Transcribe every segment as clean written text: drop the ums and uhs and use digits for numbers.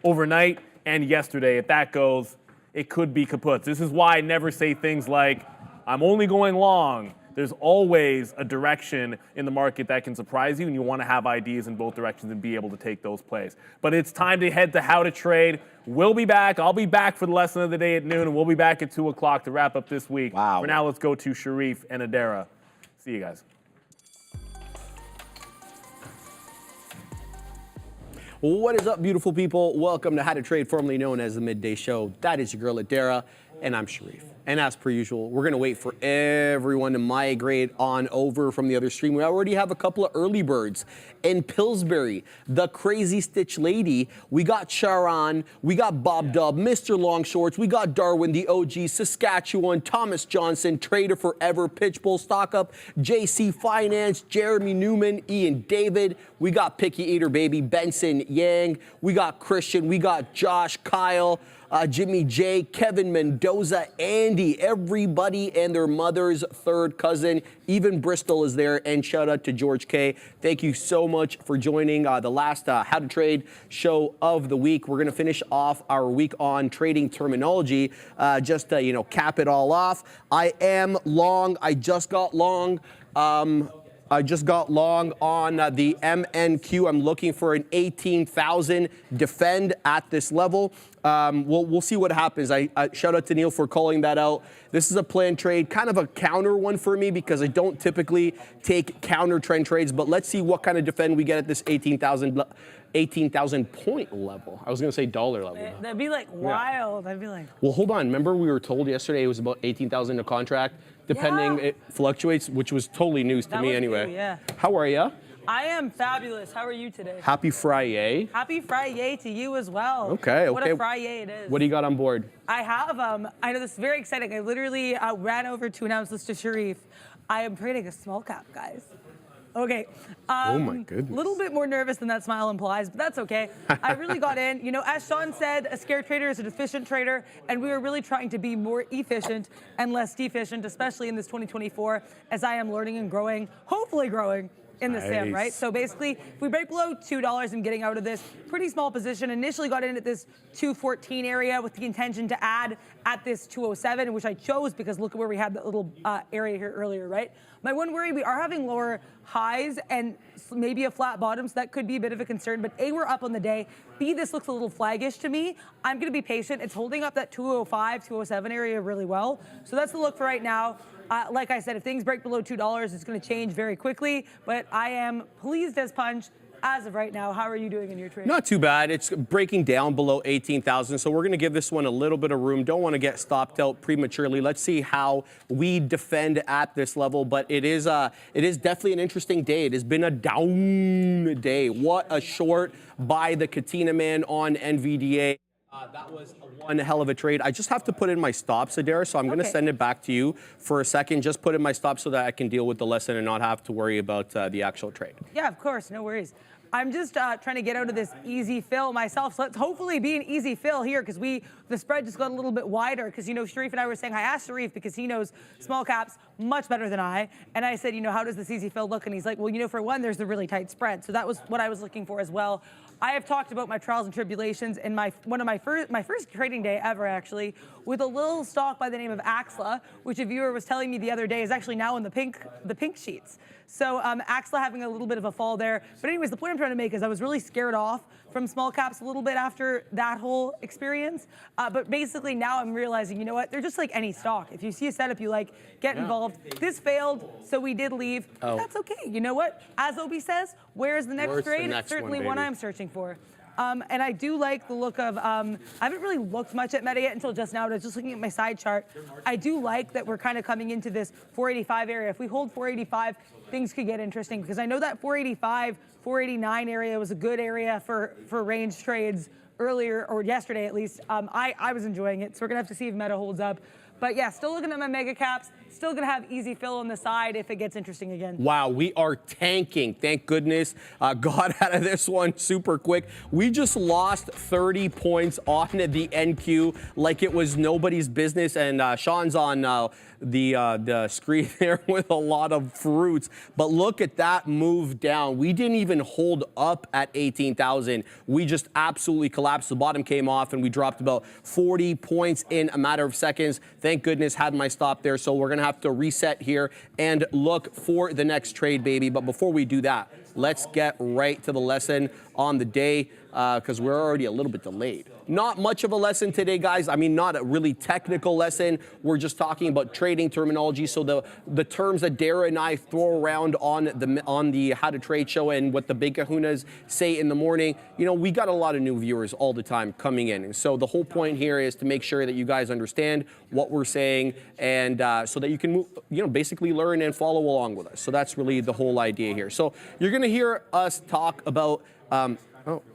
overnight and yesterday. If that goes, it could be kaput. This is why I never say things like, I'm only going long. There's always a direction in the market that can surprise you, and you want to have ideas in both directions and be able to take those plays. But it's time to head to How to Trade. We'll be back. I'll be back for the lesson of the day at noon, and we'll be back at 2 o'clock to wrap up this week. Wow. For now, let's go to Sharif and Adara. See you guys. What is up, beautiful people? Welcome to How to Trade, formerly known as the Midday Show. That is your girl, Adara, and I'm Sharif. And as per usual, we're going to wait for everyone to migrate on over from the other stream. We already have a couple of early birds in Pillsbury, the Crazy Stitch Lady. We got Sharon, we got Bob Dub, Mr. Long Shorts, we got Darwin, the OG, Saskatchewan, Thomas Johnson, Trader Forever, Pitchbull, Stock Up, JC Finance, Jeremy Newman, Ian David. We got Picky Eater Baby, Benson Yang. We got Christian, we got Josh, Kyle, Jimmy J, Kevin Mendoza, Andy, everybody and their mother's third cousin. Even Bristol is there. And shout out to George K. Thank you so much for joining the last How to Trade show of the week. We're going to finish off our week on trading terminology, just to, cap it all off. I am long. I just got long. I just got long on the MNQ. I'm looking for an 18,000 defend at this level. We'll see what happens. I shout out to Neil for calling that out. This is a planned trade, kind of a counter one for me because I don't typically take counter trend trades, but let's see what kind of defend we get at this 18,000 point level. I was going to say dollar level. That'd be like wild. Yeah. I'd be like. Well, hold on. Remember we were told yesterday it was about 18,000 a contract, depending it fluctuates, which was totally news to me anyway. New, yeah. How are you? I am fabulous. How are you today? Happy Friday. Happy Friday to you as well. Okay. What a Friday it is. What do you got on board? I have, I know this is very exciting. I literally ran over to announce this to Sharif. I am trading a small cap, guys. Okay. Oh my goodness. A little bit more nervous than that smile implies, but that's okay. I really got in. As Sean said, a scared trader is an efficient trader, and we are really trying to be more efficient and less deficient, especially in this 2024, as I am learning and growing, hopefully growing in the sim, right? So basically, if we break below $2 and getting out of this pretty small position, initially got in at this 214 area with the intention to add at this 207, which I chose because look at where we had that little area here earlier, right? My one worry, we are having lower highs and maybe a flat bottom, so that could be a bit of a concern. But A, we're up on the day. B, this looks a little flaggish to me. I'm going to be patient. It's holding up that 205, 207 area really well. So that's the look for right now. Like I said, if things break below $2, it's going to change very quickly. But I am pleased as punch as of right now. How are you doing in your trade? Not too bad. It's breaking down below 18,000. So we're going to give this one a little bit of room. Don't want to get stopped out prematurely. Let's see how we defend at this level. But it is definitely an interesting day. It has been a down day. What a short by the Katina man on NVDA. That was one hell of a trade. I just have to put in my stops, Adara, so I'm going to send it back to you for a second. Just put in my stops so that I can deal with the lesson and not have to worry about the actual trade. Yeah, of course. No worries. I'm just trying to get out of this easy fill myself. So let's hopefully be an easy fill here because the spread just got a little bit wider because, Sharif and I were saying, I asked Sharif because he knows small caps much better than I. And I said, how does this easy fill look? And he's like, well, for one, there's the really tight spread. So that was what I was looking for as well. I have talked about my trials and tribulations in my first trading day ever, actually, with a little stock by the name of Axla, which a viewer was telling me the other day is actually now in the pink sheets. So Axla having a little bit of a fall there. But anyways, the point I'm trying to make is I was really scared off from small caps a little bit after that whole experience. But basically now I'm realizing, you know what? They're just like any stock. If you see a setup you like, get involved. This failed, so we did leave. That's okay. You know what? As Obi says, where's the next trade? It's certainly one I'm searching for. And I do like the look of, I haven't really looked much at meta yet until just now, but I was just looking at my side chart. I do like that we're kind of coming into this 485 area. If we hold 485, things could get interesting because I know that 485, 489 area was a good area for range trades earlier, or yesterday at least. I was enjoying it, so we're going to have to see if meta holds up. But yeah, still looking at my mega caps. Still going to have easy fill on the side if it gets interesting again. Wow, we are tanking. Thank goodness. Got out of this one super quick. We just lost 30 points on the NQ like it was nobody's business. And Sean's on the screen there with a lot of fruits. But look at that move down. We didn't even hold up at 18,000. We just absolutely collapsed. The bottom came off and we dropped about 40 points in a matter of seconds. Thank goodness had my stop there. So we're going to have to reset here and look for the next trade, baby. But before we do that, let's get right to the lesson on the day because we're already a little bit delayed. Not much of a lesson today, guys. I mean, not a really technical lesson. We're just talking about trading terminology. So the terms that Dara and I throw around on the How to Trade show and what the big kahunas say in the morning, you know, we got a lot of new viewers all the time coming in. And so the whole point here is to make sure that you guys understand what we're saying and so that you can move, you know, basically learn and follow along with us. So that's really the whole idea here. So you're going to hear us talk about, oh,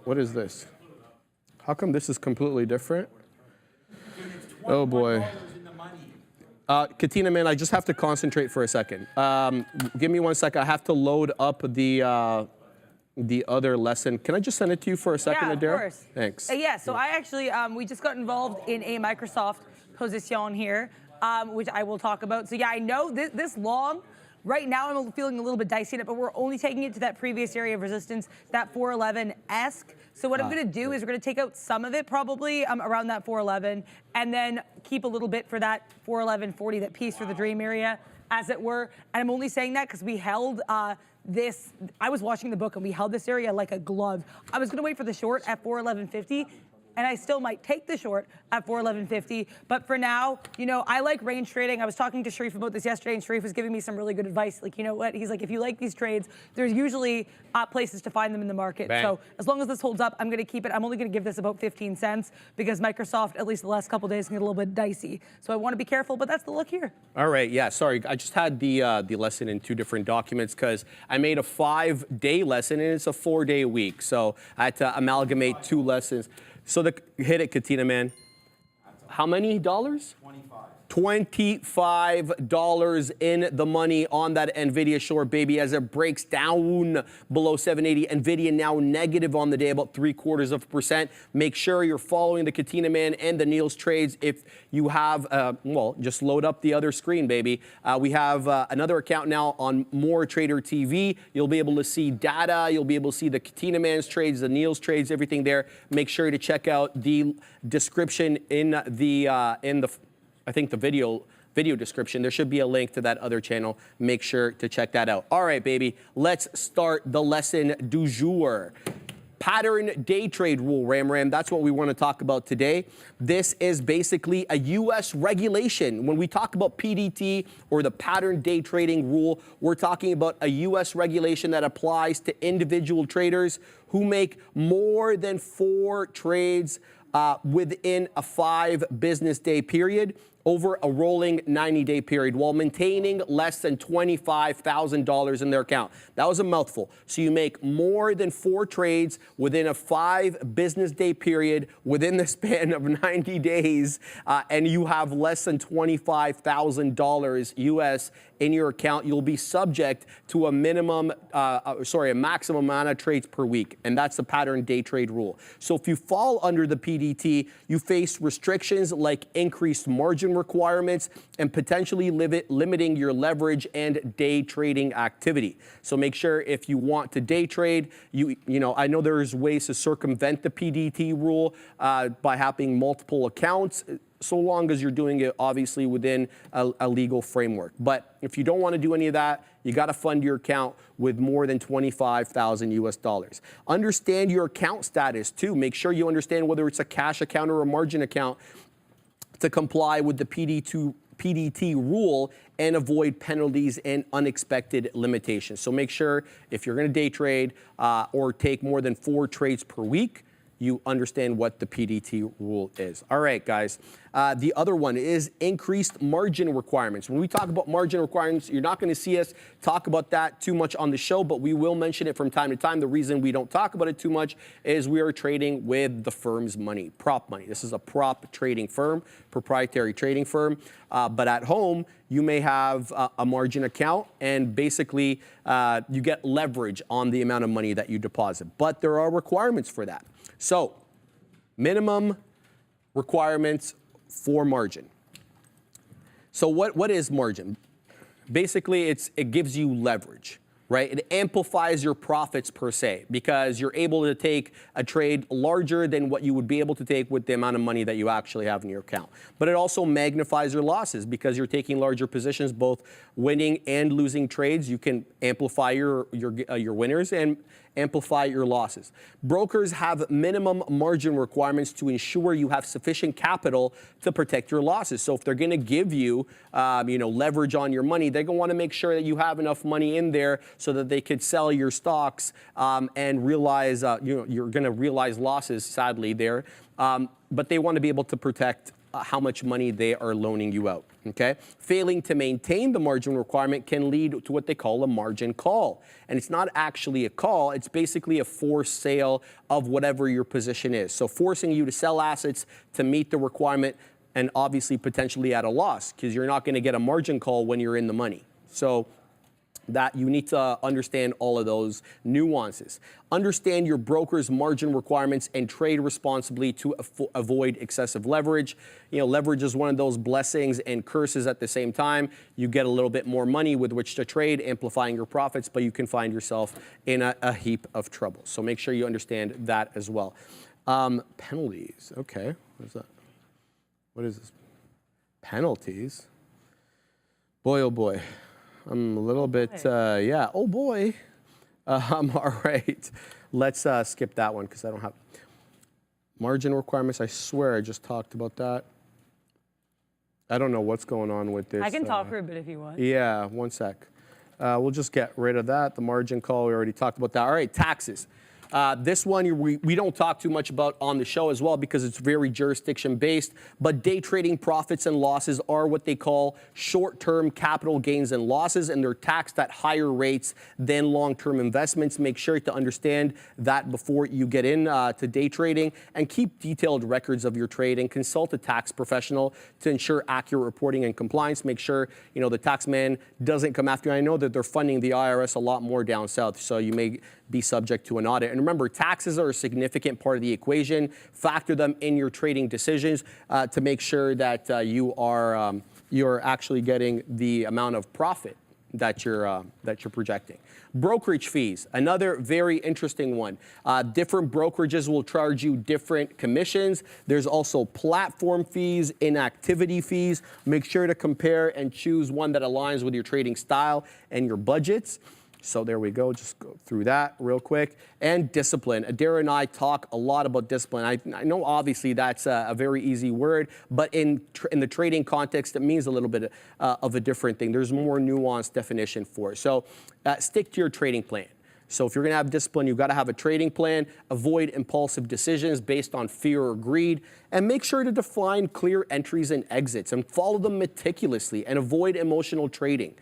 what is this? How come this is completely different? Oh boy. Katina, man, I just have to concentrate for a second. Give me 1 second. I have to load up the other lesson. Can I just send it to you for a second, Yeah, Adara? of course. Thanks. Yeah, so I actually, we just got involved in a Microsoft position here, which I will talk about. So yeah, I know this long. Right now, I'm feeling a little bit dicey in it, but we're only taking it to that previous area of resistance, that 411-esque. So what I'm going to do is we're going to take out some of it probably around that 411 and then keep a little bit for that 411.40, that piece for the dream area, as it were. And I'm only saying that because we held this. I was watching the book and we held this area like a glove. I was going to wait for the short at 411.50. And I still might take the short at 411.50. But for now, you know, I like range trading. I was talking to Sharif about this yesterday, and Sharif was giving me some really good advice. Like, you know what? He's like, if you like these trades, there's usually places to find them in the market. Bang. So as long as this holds up, I'm going to keep it. I'm only going to give this about 15 cents because Microsoft, at least the last couple of days, can get a little bit dicey. So I want to be careful, but that's the look here. All right, yeah, sorry. I just had the lesson in 2 different documents because I made a 5-day lesson and it's a 4-day week. So I had to amalgamate 2 lessons. So hit it, Katina, man. How many dollars? 25 in the money on that NVIDIA short, baby, as it breaks down below 780. NVIDIA now negative on the day, about 0.75%. Make sure you're following the Katina Man and the Niels trades. If you have, well, just load up the other screen, baby. We have another account now on More Trader TV. You'll be able to see data. You'll be able to see the Katina Man's trades, the Niels trades, everything there. Make sure to check out the description in the I think the video description. There should be a link to that other channel. Make sure to check that out. All right, baby, let's start the lesson du jour. Pattern day trade rule, Ram. That's what we want to talk about today. This is basically a U.S. regulation. When we talk about PDT or the pattern day trading rule, we're talking about a U.S. regulation that applies to individual traders who make more than 4 trades within a 5 business day period over a rolling 90-day period while maintaining less than $25,000 in their account. That was a mouthful. So you make more than 4 trades within a 5 business day period within the span of 90 days, and you have less than $25,000 US in your account. You'll be subject to a maximum amount of trades per week, and that's the pattern day trade rule. So if you fall under the PDT, you face restrictions like increased margin requirements and potentially limiting your leverage and day trading activity. So make sure if you want to day trade, you know, I know there's ways to circumvent the PDT rule by having multiple accounts, so long as you're doing it obviously within a legal framework. But if you don't want to do any of that, you got to fund your account with more than 25,000 US dollars. Understand your account status too. Make sure you understand whether it's a cash account or a margin account to comply with the PDT rule and avoid penalties and unexpected limitations. So make sure if you're going to day trade or take more than 4 trades per week, you understand what the PDT rule is. All right, guys. The other one is increased margin requirements. When we talk about margin requirements, you're not going to see us talk about that too much on the show, but we will mention it from time to time. The reason we don't talk about it too much is we are trading with the firm's money, prop money. This is a prop trading firm, proprietary trading firm. But at home, you may have a margin account, and basically you get leverage on the amount of money that you deposit. But there are requirements for that. So, minimum requirements for margin. So what is margin? Basically, it gives you leverage, right? It amplifies your profits per se because you're able to take a trade larger than what you would be able to take with the amount of money that you actually have in your account. But it also magnifies your losses because you're taking larger positions, both winning and losing trades. You can amplify your winners and amplify your losses. Brokers have minimum margin requirements to ensure you have sufficient capital to protect your losses. So if they're going to give you, leverage on your money, they're going to want to make sure that you have enough money in there so that they could sell your stocks and realize, you're going to realize losses, sadly, there. But they want to be able to protect how much money they are loaning you out, okay? Failing to maintain the margin requirement can lead to what they call a margin call. And it's not actually a call, it's basically a forced sale of whatever your position is. So forcing you to sell assets to meet the requirement and obviously potentially at a loss because you're not gonna get a margin call when you're in the money. So that you need to understand all of those nuances. Understand your broker's margin requirements and trade responsibly to avoid excessive leverage. Leverage is one of those blessings and curses at the same time. You get a little bit more money with which to trade, amplifying your profits, but you can find yourself in a heap of trouble. So make sure you understand that as well. Penalties, okay, what is that? What is this? Penalties? Boy, oh boy. I'm a little bit, yeah. Oh boy. All right. Let's skip that one because I don't have margin requirements. I swear I just talked about that. I don't know what's going on with this. I can talk for a bit if you want. Yeah, one sec. We'll just get rid of that. The margin call, we already talked about that. All right, taxes. This one we don't talk too much about on the show as well because it's very jurisdiction based, but day trading profits and losses are what they call short-term capital gains and losses, and they're taxed at higher rates than long-term investments. Make sure to understand that before you get in to day trading, and keep detailed records of your trade and consult a tax professional to ensure accurate reporting and compliance. Make sure the tax man doesn't come after you. I know that they're funding the IRS a lot more down south, so you may be subject to an audit. And remember, taxes are a significant part of the equation. Factor them in your trading decisions to make sure that you're actually getting the amount of profit that you're projecting. Brokerage fees, another very interesting one. Different brokerages will charge you different commissions. There's also platform fees, inactivity fees. Make sure to compare and choose one that aligns with your trading style and your budgets. So there we go, just go through that real quick. And discipline. Adara and I talk a lot about discipline. I know obviously that's a very easy word, but in the trading context, it means a little bit of a different thing. There's more nuanced definition for it. So stick to your trading plan. So if you're gonna have discipline, you've gotta have a trading plan, avoid impulsive decisions based on fear or greed, and make sure to define clear entries and exits and follow them meticulously and avoid emotional trading.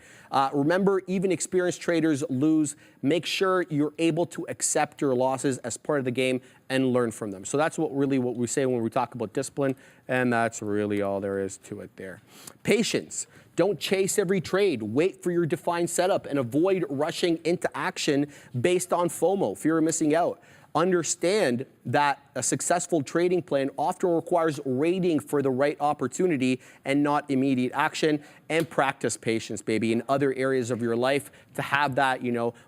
Remember, even experienced traders lose. Make sure you're able to accept your losses as part of the game and learn from them. So that's what we say when we talk about discipline, and that's really all there is to it there. Patience. Don't chase every trade. Wait for your defined setup and avoid rushing into action based on FOMO, fear of missing out. Understand that a successful trading plan often requires waiting for the right opportunity and not immediate action, and practice patience, baby, in other areas of your life to have that,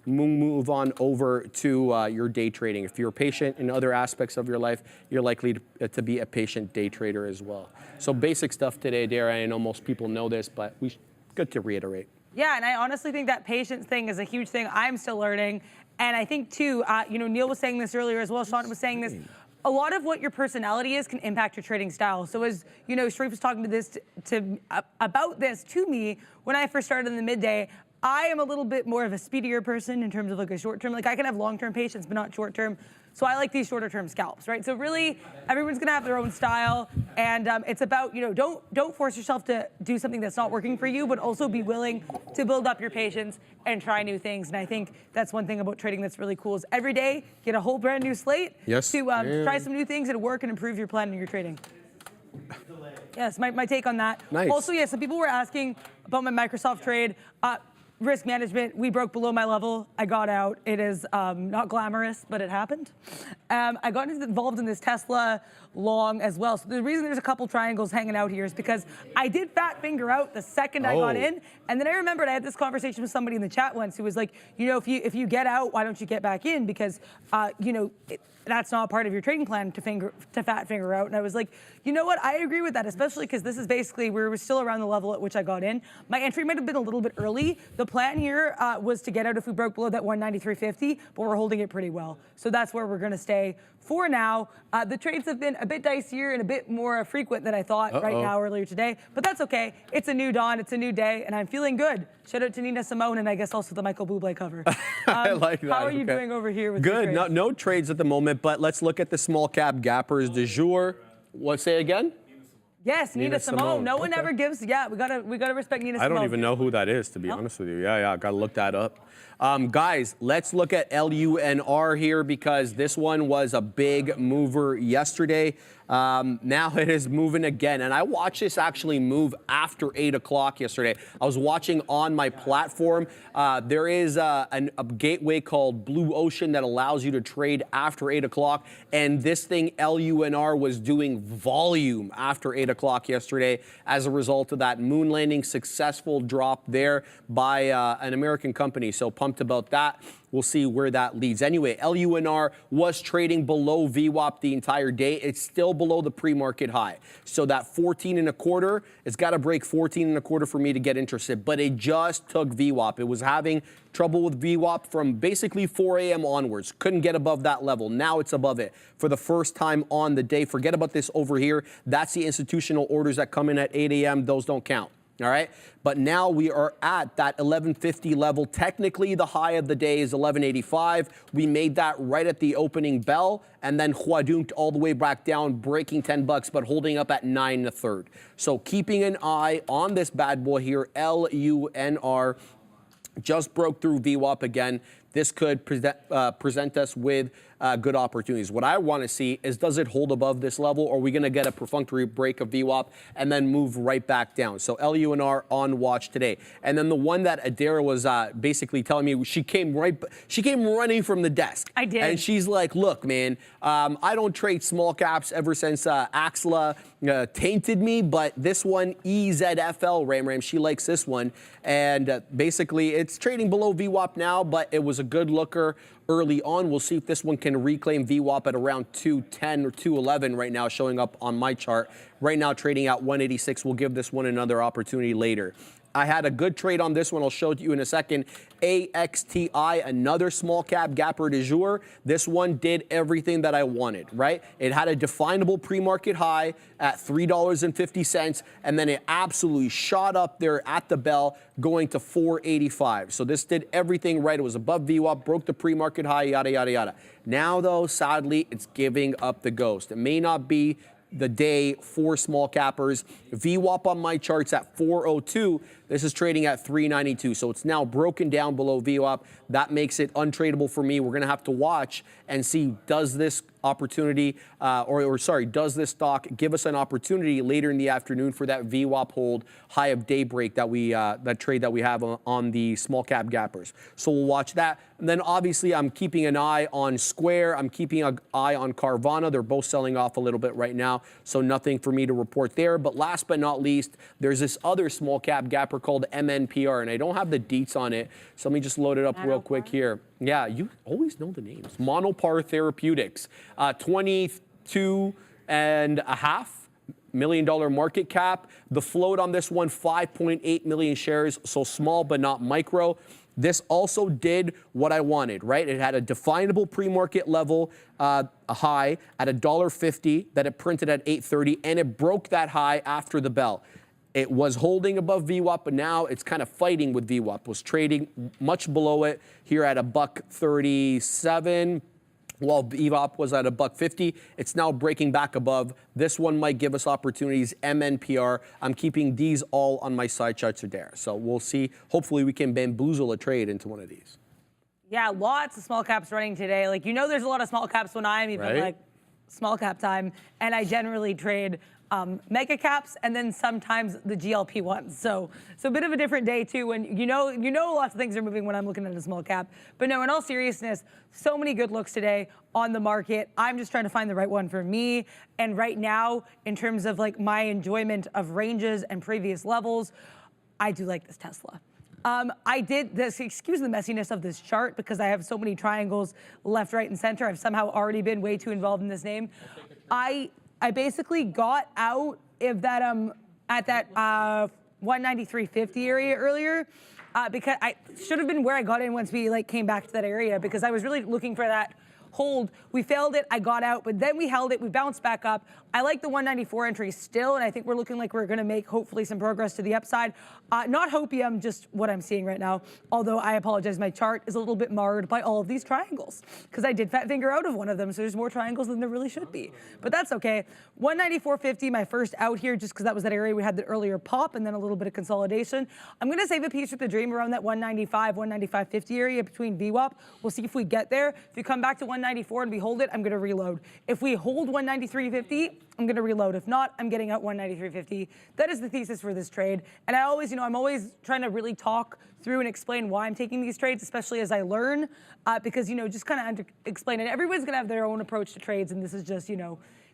move on over to your day trading. If you're patient in other aspects of your life, you're likely to be a patient day trader as well. So basic stuff today, Dara. I know most people know this, but good to reiterate. Yeah, and I honestly think that patience thing is a huge thing I'm still learning. And I think too, Neil was saying this earlier as well, Sean was saying this, a lot of what your personality is can impact your trading style. So as Sharif was talking about this to me when I first started in the midday, I am a little bit more of a speedier person in terms of like a short term. Like I can have long-term patience, but not short-term. So I like these shorter-term scalps, right? So really, everyone's gonna have their own style, and it's about don't force yourself to do something that's not working for you, but also be willing to build up your patience and try new things. And I think that's one thing about trading that's really cool is every day get a whole brand new slate to try some new things and work and improve your plan in your trading. Yes, my take on that. Nice. Also, yeah, some people were asking about my Microsoft trade. risk management, we broke below my level. I got out. It is not glamorous, but it happened. I got involved in this Tesla long as well. So the reason there's a couple triangles hanging out here is because I did fat finger out the second I got in. And then I remembered I had this conversation with somebody in the chat once who was like, you know, if you get out, why don't you get back in? Because, you know, that's not part of your trading plan to fat finger out. And I was like, you know what? I agree with that, especially because this is basically, we were still around the level at which I got in. My entry might have been a little bit early. The plan here was to get out if we broke below that 193.50, but we're holding it pretty well. So that's where we're going to stay for now. The trades have been a bit dicier and a bit more frequent than I thought right now earlier today, but that's okay. It's a new dawn, it's a new day, and I'm feeling good. Shout out to Nina Simone and I guess also the Michael Bublé cover. I like that. How are you doing over here with Good, your trades? no trades at the moment, but let's look at the small cap gappers du jour. What, say again? Yes, Nina Simone. No one ever gives. Yeah, we gotta respect Nina Simone. I don't even know who that is, to be honest with you. Yeah, gotta look that up. Guys, let's look at LUNR here because this one was a big mover yesterday. Now it is moving again, and I watched this actually move after 8 o'clock yesterday. I was watching on my platform. There is a gateway called Blue Ocean that allows you to trade after 8 o'clock, and this thing, LUNR, was doing volume after 8 o'clock yesterday as a result of that moon landing successful drop there by an American company. So pumped about that. We'll see where that leads. Anyway, LUNR was trading below VWAP the entire day. It's still below the pre-market high. So that 14.25, it's got to break 14.25 for me to get interested. But it just took VWAP. It was having trouble with VWAP from basically 4 a.m. onwards. Couldn't get above that level. Now it's above it for the first time on the day. Forget about this over here. That's the institutional orders that come in at 8 a.m. Those don't count. All right, but now we are at that 1150 level. Technically, the high of the day is 1185. We made that right at the opening bell, and then huadunked all the way back down, breaking 10 bucks, but holding up at 9 1/3. So keeping an eye on this bad boy here, LUNR. Just broke through VWAP again. This could present us with good opportunities. What I want to see is, does it hold above this level, or are we going to get a perfunctory break of VWAP and then move right back down? So LUNR on watch today. And then the one that Adara was basically telling me, she came running from the desk. I did. And she's like, look, man, I don't trade small caps ever since Axla tainted me, but this one, EZFL, Ram, she likes this one. And basically, it's trading below VWAP now, but it was a good looker early on. We'll see if this one can reclaim VWAP at around 210 or 211 right now, showing up on my chart. Right now, trading at 186. We'll give this one another opportunity later. I had a good trade on this one. I'll show it to you in a second. AXTI, another small cap gapper du jour. This one did everything that I wanted, right? It had a definable pre-market high at $3.50, and then it absolutely shot up there at the bell, going to 485. So this did everything right. It was above VWAP, broke the pre-market high, yada, yada, yada. Now, though, sadly, it's giving up the ghost. It may not be the day for small cappers. VWAP on my charts at 402. This is trading at 392. So it's now broken down below VWAP. That makes it untradeable for me. We're going to have to watch and see, does this opportunity, does this stock give us an opportunity later in the afternoon for that VWAP hold high of daybreak that that trade that we have on the small cap gappers. So we'll watch that. And then obviously I'm keeping an eye on Square. I'm keeping an eye on Carvana. They're both selling off a little bit right now, so nothing for me to report there. But last but not least, there's this other small cap gapper called MNPR, and I don't have the deets on it, so let me just load it up real quick here. Yeah, you always know the names. Monopar Therapeutics, $22.5 million market cap. The float on this one, 5.8 million shares, so small but not micro. This also did what I wanted, right? It had a definable pre-market level, a high at $1.50 that it printed at 8:30, and it broke that high after the bell. It was holding above VWAP, but now it's kind of fighting with VWAP. Was trading much below it here at $1.37. While VWAP was at $1.50, it's now breaking back above. This one might give us opportunities. MNPR. I'm keeping these all on my side charts there. So we'll see. Hopefully, we can bamboozle a trade into one of these. Yeah, lots of small caps running today. Like, you know, there's a lot of small caps when I'm even like small cap time, and I generally trade mega caps and then sometimes the GLP ones. So a bit of a different day too. When you know lots of things are moving when I'm looking at a small cap. But no, in all seriousness, so many good looks today on the market. I'm just trying to find the right one for me. And right now, in terms of like my enjoyment of ranges and previous levels, I do like this Tesla. I did this, excuse the messiness of this chart because I have so many triangles left, right, and center. I've somehow already been way too involved in this name. I basically got out of that at that 193.50 area earlier because I should have been where I got in once we like came back to that area because I was really looking for that hold. We failed it, I got out, but then we held it, we bounced back up. I like the 194 entry still, and I think we're looking like we're gonna make hopefully some progress to the upside. Not hopium, just what I'm seeing right now, although I apologize, my chart is a little bit marred by all of these triangles, because I did fat finger out of one of them, so there's more triangles than there really should be. But that's okay. 194.50, my first out here, just because that was that area we had the earlier pop, and then a little bit of consolidation. I'm gonna save a piece with the dream around that 195, 195.50 area between VWAP. We'll see if we get there. If you come back to 194 and we hold it, I'm gonna reload. If we hold 193.50, I'm gonna reload. If not, I'm getting out 193.50. That is the thesis for this trade. And I always, I'm always trying to really talk through and explain why I'm taking these trades, especially as I learn, because, just kind of explain it. Everybody's gonna have their own approach to trades, and this is just,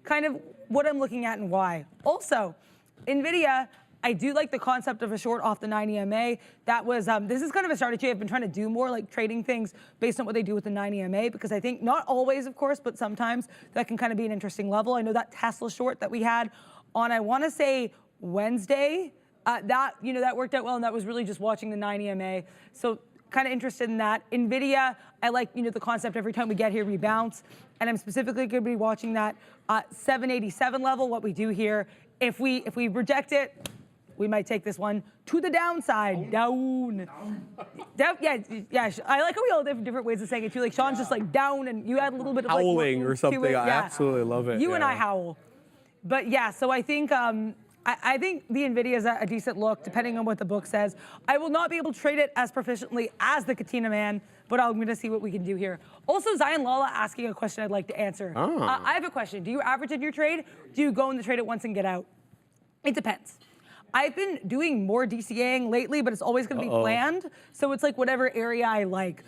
kind of what I'm looking at and why. Also, NVIDIA, I do like the concept of a short off the 9 EMA. That was, this is kind of a strategy I've been trying to do more, like trading things based on what they do with the 9 EMA, because I think, not always, of course, but sometimes that can kind of be an interesting level. I know that Tesla short that we had on, I want to say, Wednesday, that worked out well, and that was really just watching the 9 EMA. So kind of interested in that. NVIDIA, I like, the concept every time we get here, we bounce. And I'm specifically going to be watching that 787 level, what we do here. If we reject it, we might take this one to the downside. Down. Yeah. I like how we all have different ways of saying it too. Like Sean's just like down, and you add a little bit of like howling or something. Yeah. I absolutely love it. You and I howl. But yeah, so I think I think the NVIDIA is a decent look, depending on what the book says. I will not be able to trade it as proficiently as the Katina Man, but I'm going to see what we can do here. Also, Zion Lala asking a question I'd like to answer. I have a question. Do you average in your trade? Do you go in the trade at once and get out? It depends. I've been doing more DCAing lately, but it's always going to be planned. So it's like whatever area I like.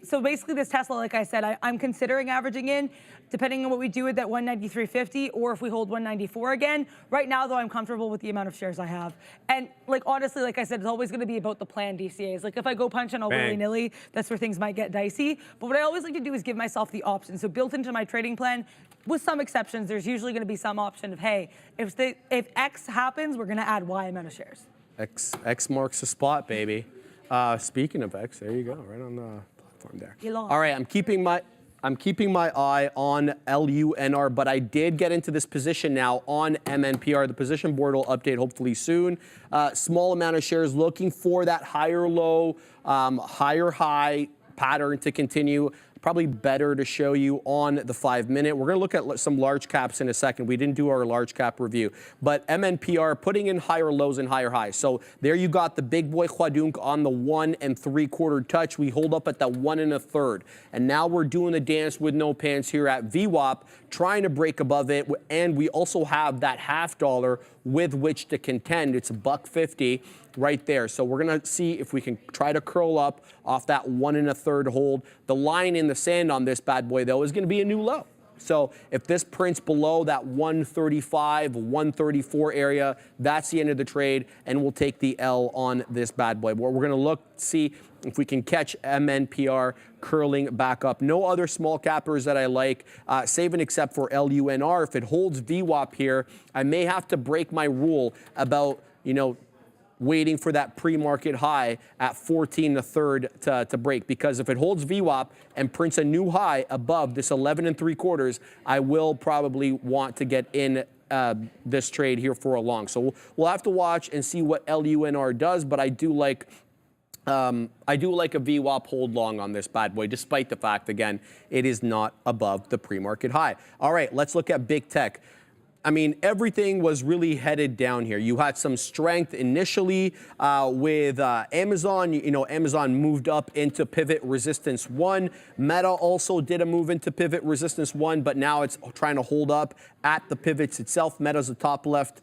So basically this Tesla, like I said, I'm considering averaging in, depending on what we do with that 193.50, or if we hold 194 again. Right now, though, I'm comfortable with the amount of shares I have. And like honestly, like I said, it's always going to be about the planned DCAs. Like if I go punch on all willy-nilly, that's where things might get dicey. But what I always like to do is give myself the option. So built into my trading plan, with some exceptions, there's usually going to be some option of, hey, if X happens, we're going to add Y amount of shares. X marks the spot, baby. Speaking of X, there you go, right on the platform there. All right, I'm keeping my eye on LUNR, but I did get into this position now on MNPR. The position board will update hopefully soon. Small amount of shares, looking for that higher low, higher high pattern to continue. Probably better to show you on the 5-minute. We're going to look at some large caps in a second. We didn't do our large cap review, but MNPR putting in higher lows and higher highs. So there you got the big boy Hwadunk on the 1 3/4 touch. We hold up at the 1 1/3. And now we're doing the dance with no pants here at VWAP, trying to break above it. And we also have that $0.50 with which to contend. It's $1.50 right there. So we're going to see if we can try to curl up off that 1 1/3 hold. The line in the sand on this bad boy, though, is going to be a new low. So if this prints below that 135, 134 area, that's the end of the trade, and we'll take the L on this bad boy. We're going to look, see if we can catch MNPR curling back up. No other small cappers that I like, save and except for LUNR. If it holds VWAP here, I may have to break my rule about, waiting for that pre-market high at 14 1/3 to break, because if it holds VWAP and prints a new high above this 11 3/4, I will probably want to get in this trade here for a long. So we'll have to watch and see what LUNR does, but I do like a VWAP hold long on this bad boy, despite the fact, again, it is not above the pre-market high. All right, let's look at big tech. I mean, everything was really headed down here. You had some strength initially with Amazon. You know, Amazon moved up into pivot resistance 1. Meta also did a move into pivot resistance 1, but now it's trying to hold up at the pivots itself. Meta's the top left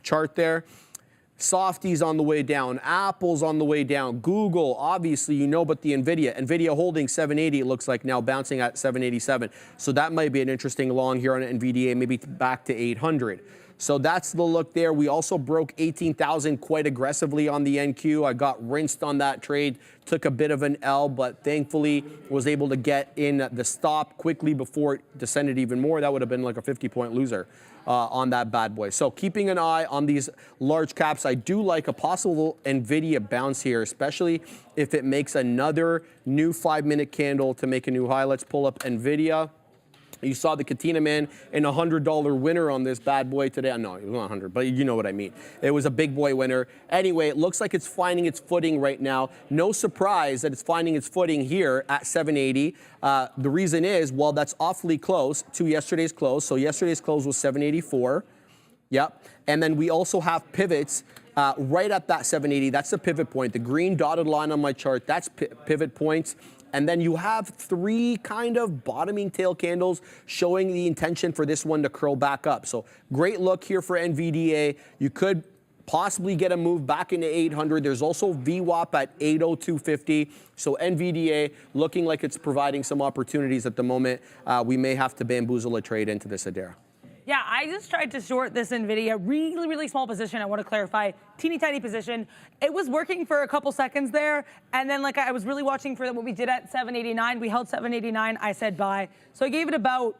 chart there. Softies on the way down, Apple's on the way down, Google, obviously, you know, but the NVIDIA holding 780, it looks like now bouncing at 787. So that might be an interesting long here on NVDA, maybe back to 800. So that's the look there. We also broke 18,000 quite aggressively on the NQ. I got rinsed on that trade, took a bit of an L, but thankfully was able to get in the stop quickly before it descended even more. That would have been like a 50-point loser on that bad boy. So keeping an eye on these large caps. I do like a possible NVIDIA bounce here, especially if it makes another new 5-minute candle to make a new high. Let's pull up NVIDIA. You saw the Katina man in $100 winner on this bad boy today. No, it was not 100, but you know what I mean. It was a big boy winner. Anyway, it looks like it's finding its footing right now. No surprise that it's finding its footing here at 780. The reason is, well, that's awfully close to yesterday's close. So yesterday's close was 784. Yep. And then we also have pivots right at that 780. That's the pivot point. The green dotted line on my chart, that's pivot points. And then you have 3 kind of bottoming tail candles showing the intention for this one to curl back up. So great look here for NVDA. You could possibly get a move back into 800. There's also VWAP at 802.50. So NVDA looking like it's providing some opportunities at the moment. We may have to bamboozle a trade into this Adara. Yeah, I just tried to short this NVIDIA, really, really small position. I want to clarify, teeny tiny position. It was working for a couple seconds there, and then like I was really watching for what we did at 789. We held 789. I said buy. So I gave it about,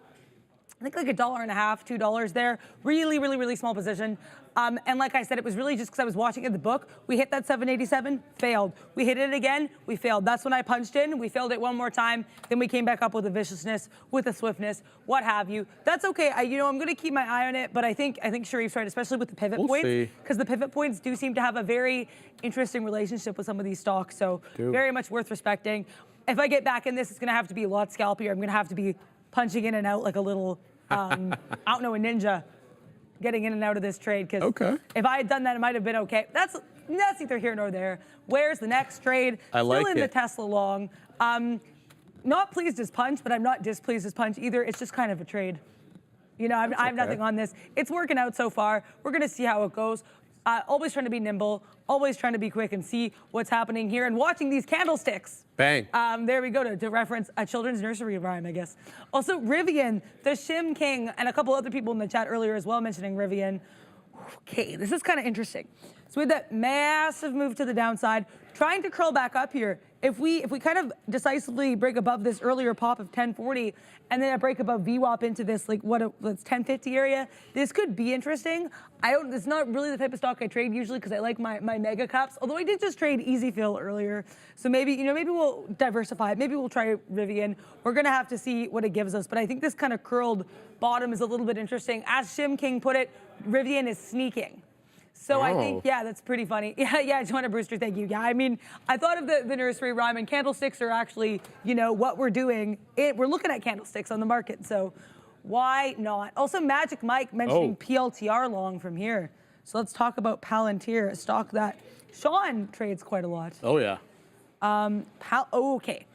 I think like $1.50, $2 there. Really, really, really small position. And like I said, it was really just because I was watching in the book. We hit that 787, failed. We hit it again, we failed. That's when I punched in. We failed it one more time. Then we came back up with a viciousness, with a swiftness, what have you. That's okay. I'm going to keep my eye on it, but I think Sharif's right, especially with the pivot points, because the pivot points do seem to have a very interesting relationship with some of these stocks. So very much worth respecting. If I get back in this, it's going to have to be a lot scalpier. I'm going to have to be punching in and out like a little, I don't know, a ninja. Getting in and out of this trade, because if I had done that, it might have been okay. That's neither here nor there. Where's the next trade? Still in the Tesla long. Not pleased as punch, but I'm not displeased as punch either. It's just kind of a trade. You know, I have nothing on this. It's working out so far. We're going to see how it goes. Always trying to be nimble, always trying to be quick and see what's happening here and watching these candlesticks. Bang. There we go, to reference a children's nursery rhyme, I guess. Also, Rivian, the Shim King, and a couple other people in the chat earlier as well mentioning Rivian. Okay, this is kind of interesting. So we had that massive move to the downside, trying to curl back up here. If we kind of decisively break above this earlier pop of 1040, and then a break above VWAP into this, like it's 1050 area, this could be interesting. It's not really the type of stock I trade usually because I like my mega caps. Although I did just trade Easy Fill earlier, so maybe we'll diversify it. Maybe we'll try Rivian. We're gonna have to see what it gives us. But I think this kind of curled bottom is a little bit interesting. As Shim King put it, Rivian is sneaking. So I think, yeah, that's pretty funny. Yeah, Joanna Brewster, thank you. Yeah, I mean, I thought of the nursery rhyme, and candlesticks are actually, what we're doing. We're looking at candlesticks on the market, so why not? Also, Magic Mike mentioning PLTR long from here. So let's talk about Palantir, a stock that Sean trades quite a lot. Oh, yeah. Okay.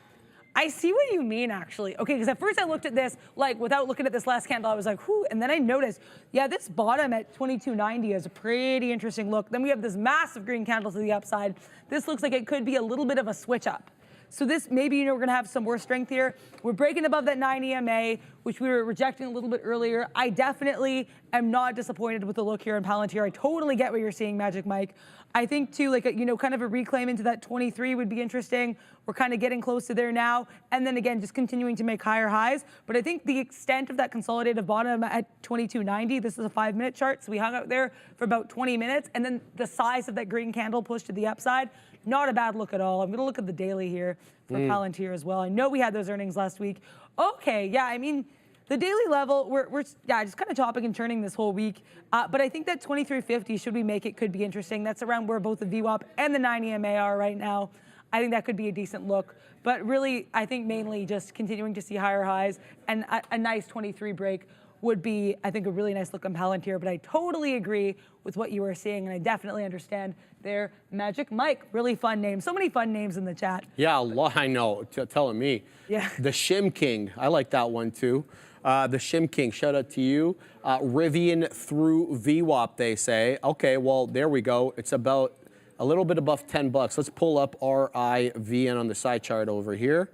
I see what you mean, actually. Okay, because at first I looked at this, like, without looking at this last candle, I was like, whew, and then I noticed, yeah, this bottom at 2290 is a pretty interesting look. Then we have this massive green candle to the upside. This looks like it could be a little bit of a switch up. So this, maybe, we're gonna have some more strength here. We're breaking above that 9 EMA, which we were rejecting a little bit earlier. I definitely am not disappointed with the look here in Palantir. I totally get what you're seeing, Magic Mike. I think too, like, kind of a reclaim into that 23 would be interesting. We're kind of getting close to there now. And then again, just continuing to make higher highs. But I think the extent of that consolidative bottom at 2290, this is a 5-minute chart. So we hung out there for about 20 minutes. And then the size of that green candle pushed to the upside. Not a bad look at all. I'm going to look at the daily here for Palantir as well. I know we had those earnings last week. Okay, yeah, I mean, the daily level, we're just kind of topping and turning this whole week. But I think that 2350, should we make it, could be interesting. That's around where both the VWAP and the 9 EMA are right now. I think that could be a decent look. But really, I think mainly just continuing to see higher highs and a nice 23 break would be, I think, a really nice look on Palantir. But I totally agree with what you were saying, and I definitely understand their Magic Mike. Really fun name. So many fun names in the chat. Yeah, a lot. I know. Telling me. Yeah. The Shim King. I like that one too. The Shim King. Shout out to you. Rivian through VWAP. They say. Okay. Well, there we go. It's about a little bit above $10. Let's pull up RIVN on the side chart over here.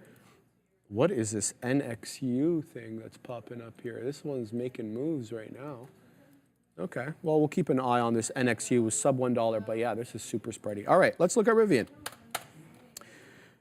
What is this NXU thing that's popping up here? This one's making moves right now. Okay, well, we'll keep an eye on this NXU with sub $1, but yeah, this is super spready. All right, let's look at Rivian.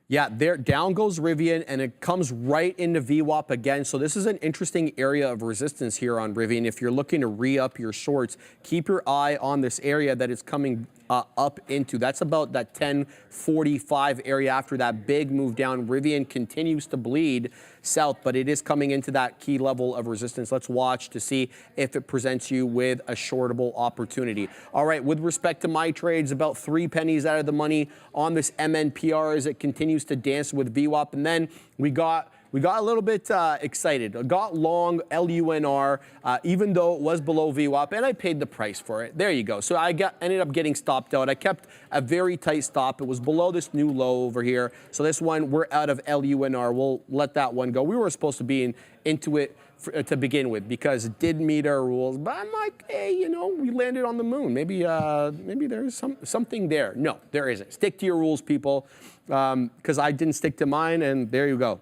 Yeah, there down goes Rivian, and it comes right into VWAP again. So this is an interesting area of resistance here on Rivian. If you're looking to re-up your shorts, keep your eye on this area that it's coming up into. That's about that 1045 area after that big move down. Rivian continues to bleed south, but it is coming into that key level of resistance. Let's watch to see if it presents you with a shortable opportunity. All right, with respect to my trades, about 3 pennies out of the money on this MNPR as it continues to dance with VWAP. And then we got a little bit excited. I got long LUNR, even though it was below VWAP, and I paid the price for it. There you go. So I ended up getting stopped out. I kept a very tight stop. It was below this new low over here. So this one, we're out of LUNR. We'll let that one go. We were supposed to be into it to begin with because it did meet our rules. But I'm like, hey, you know, we landed on the moon. Maybe there's something there. No, there isn't. Stick to your rules, people, because I didn't stick to mine, and there you go.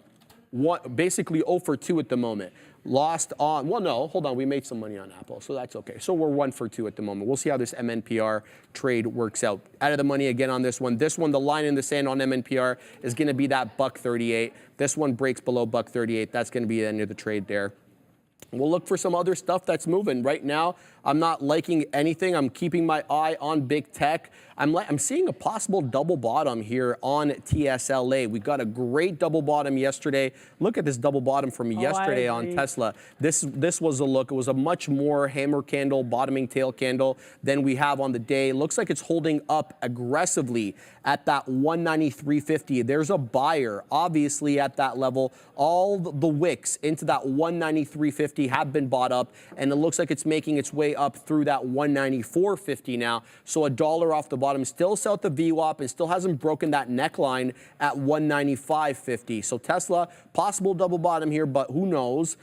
Basically 0 for 2 at the moment. Lost on, well, no, hold on. We made some money on Apple, so that's okay. So we're 1 for 2 at the moment. We'll see how this MNPR trade works out. Out of the money again on this one. This one, the line in the sand on MNPR is going to be that $1.38. This one breaks below $1.38. That's going to be the end of the trade there. We'll look for some other stuff that's moving. Right now, I'm not liking anything. I'm keeping my eye on big tech. I'm seeing a possible double bottom here on TSLA. We got a great double bottom yesterday. Look at this double bottom from yesterday on Tesla. This was a look. It was a much more hammer candle, bottoming tail candle than we have on the day. Looks like it's holding up aggressively at that 193.50. There's a buyer, obviously, at that level. All the wicks into that 193.50 have been bought up, and it looks like it's making its way up through that 194.50 now. So $1 off the bottom, still south of VWAP, and still hasn't broken that neckline at 195.50. So Tesla, possible double bottom here, but who knows?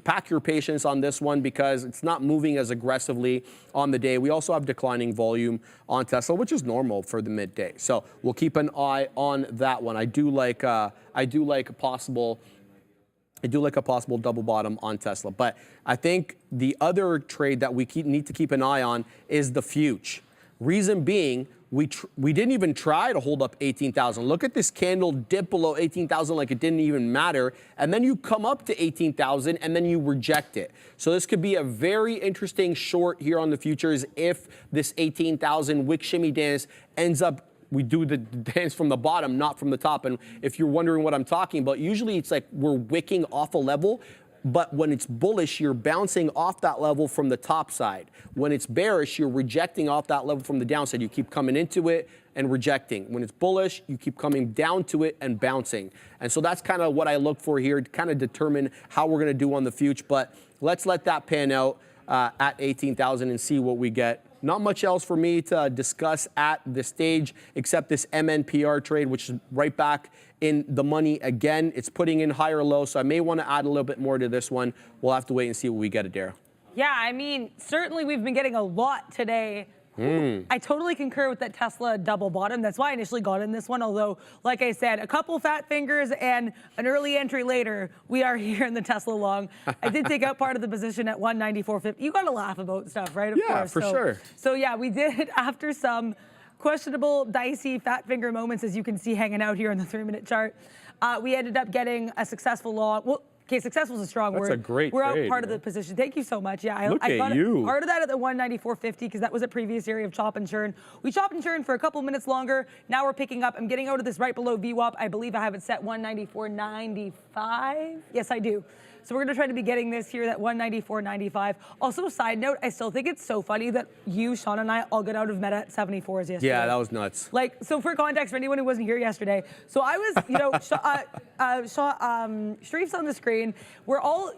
Pack your patience on this one because it's not moving as aggressively on the day. We also have declining volume on Tesla, which is normal for the midday. So we'll keep an eye on that one. I do like a possible double bottom on Tesla. But I think the other trade that we need to keep an eye on is the future. Reason being, we didn't even try to hold up 18,000. Look at this candle dip below 18,000 like it didn't even matter. And then you come up to 18,000 and then you reject it. So this could be a very interesting short here on the futures if this 18,000 wick shimmy dance ends up. We do the dance from the bottom, not from the top. And if you're wondering what I'm talking about, usually it's like we're wicking off a level, but when it's bullish, you're bouncing off that level from the top side. When it's bearish, you're rejecting off that level from the downside. You keep coming into it and rejecting. When it's bullish, you keep coming down to it and bouncing. And so that's kind of what I look for here to kind of determine how we're going to do on the future. But let's let that pan out at 18,000 and see what we get. Not much else for me to discuss at this stage except this MNPR trade, which is right back in the money again. It's putting in higher low, so I may want to add a little bit more to this one. We'll have to wait and see what we get, Adara. Yeah, I mean, certainly we've been getting a lot today. I totally concur with that Tesla double bottom. That's why I initially got in this one, although, like I said, a couple fat fingers and an early entry later, we are here in the Tesla long. I did take out part of the position at 194.50. You got to laugh about stuff, right? Of course. For sure. So, yeah, we did after some questionable, dicey, fat finger moments, as you can see hanging out here in the 3-minute chart. We ended up getting a successful long. Well, okay, successful is a strong word. That's a great We're trade, out part of the position. Thank you so much. Yeah, I got part of that at the 194.50 because that was a previous area of chop and churn. We chopped and churned for a couple minutes longer. Now we're picking up. I'm getting out of this right below VWAP. I believe I have it set 194.95. Yes, I do. So we're going to try to be getting this here at 194.95. Also, side note, I still think it's so funny that you, Sean, and I all got out of Meta at 74s yesterday. Yeah, that was nuts. Like, so for context, for anyone who wasn't here yesterday, so I was, you know, Sharif's on the screen. We're all,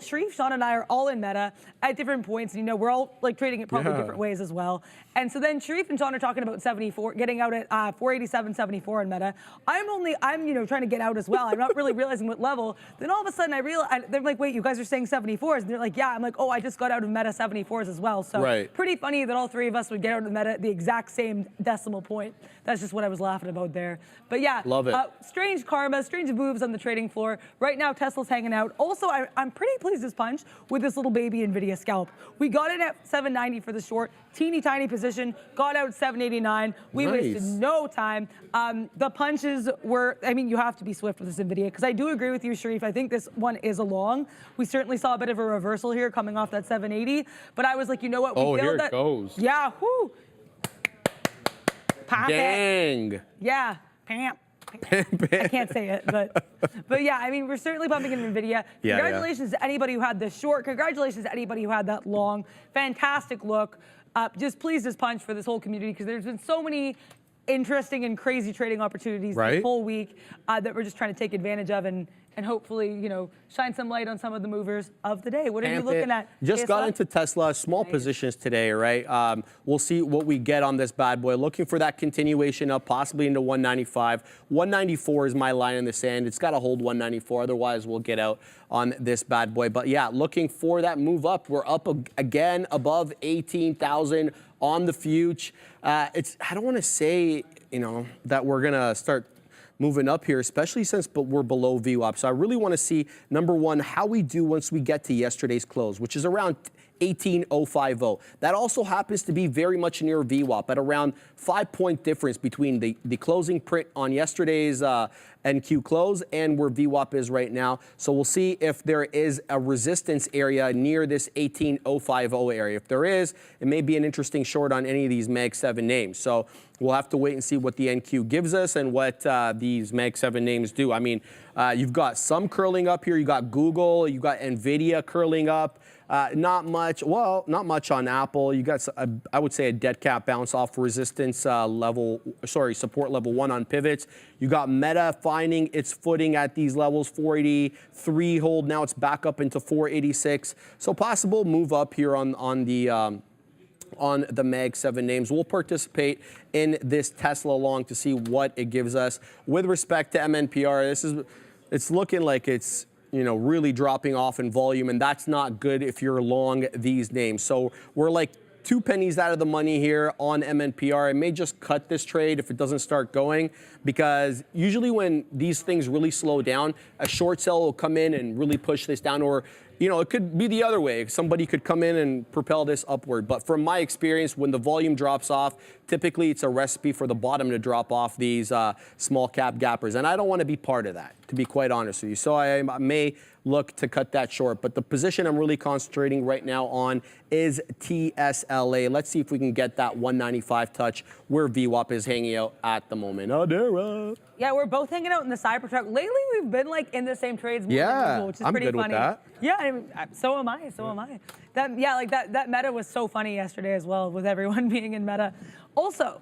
Sharif, Sean, and I are all in Meta at different points. And, you know, we're all like trading it probably different ways as well. And so then Sharif and Sean are talking about 74, getting out at 487.74 in Meta. I'm, you know, trying to get out as well. I'm not really realizing what level. Then all of a sudden I realize, they're like, wait, you guys are saying 74s. And they're like, yeah. I'm like, oh, I just got out of Meta 74s as well. So pretty funny that all three of us would get out of Meta at the exact same decimal point. That's just what I was laughing about there. But yeah, love it. Strange karma, strange moves on the trading floor. Right now, Tesla's hanging out. Also, I'm pretty pleased this punch with this little baby NVIDIA scalp. We got it at 790 for the short, teeny tiny position, got out 789. We wasted no time. The punches were, I mean, you have to be swift with this NVIDIA, because I do agree with you, Sharif. I think this one is a long. We certainly saw a bit of a reversal here coming off that 780, but I was like, you know what? We here that, it goes. Yeah, whoo. Pop Dang. it. Yeah, pam. I can't say it, but yeah, I mean, we're certainly pumping in NVIDIA. Congratulations to anybody who had this short. Congratulations to anybody who had that long. Fantastic look. Just pleased as punch for this whole community, because there's been so many interesting and crazy trading opportunities this whole week that we're just trying to take advantage of and hopefully, you know, shine some light on some of the movers of the day. What are you looking at? Just TSLA? got into Tesla, small positions today, right? We'll see what we get on this bad boy. Looking for that continuation up, possibly into 195. 194 is my line in the sand. It's got to hold 194. Otherwise, we'll get out on this bad boy. But yeah, looking for that move up. We're up again above 18,000 on the future. I don't want to say, you know, that we're going to start moving up here, especially since we're below VWAP. So I really want to see, number one, how we do once we get to yesterday's close, which is around 18,050. That also happens to be very much near VWAP at around 5-point difference between the closing print on yesterday's NQ close and where VWAP is right now. So we'll see if there is a resistance area near this 18,050 area. If there is, it may be an interesting short on any of these Mag 7 names. So we'll have to wait and see what the NQ gives us and what these Mag 7 names do. I mean, you've got some curling up here. You got Google, you got NVIDIA curling up. Not much, well, not much on Apple. You got, I would say, a dead cat bounce off resistance support level 1 on pivots. You got Meta finding its footing at these levels, 483 hold. Now it's back up into 486. So possible move up here on the Mag 7 names. We'll participate in this Tesla long to see what it gives us. With respect to MNPR, it's looking like it's, you know, really dropping off in volume, and that's not good if you're long these names. So we're like 2 pennies out of the money here on MNPR. I may just cut this trade if it doesn't start going, because usually when these things really slow down, a short sell will come in and really push this down, or you know, it could be the other way. Somebody could come in and propel this upward. But from my experience, when the volume drops off, typically it's a recipe for the bottom to drop off these small cap gappers. And I don't want to be part of that, to be quite honest with you. So I may look to cut that short. But the position I'm really concentrating right now on is TSLA. Let's see if we can get that 195 touch where VWAP is hanging out at the moment. Adara. Yeah, we're both hanging out in the Cybertruck. Lately, we've been like in the same trades more than usual, which is pretty funny. With that. Yeah, so am I. So am I. That Meta was so funny yesterday as well, with everyone being in Meta. Also,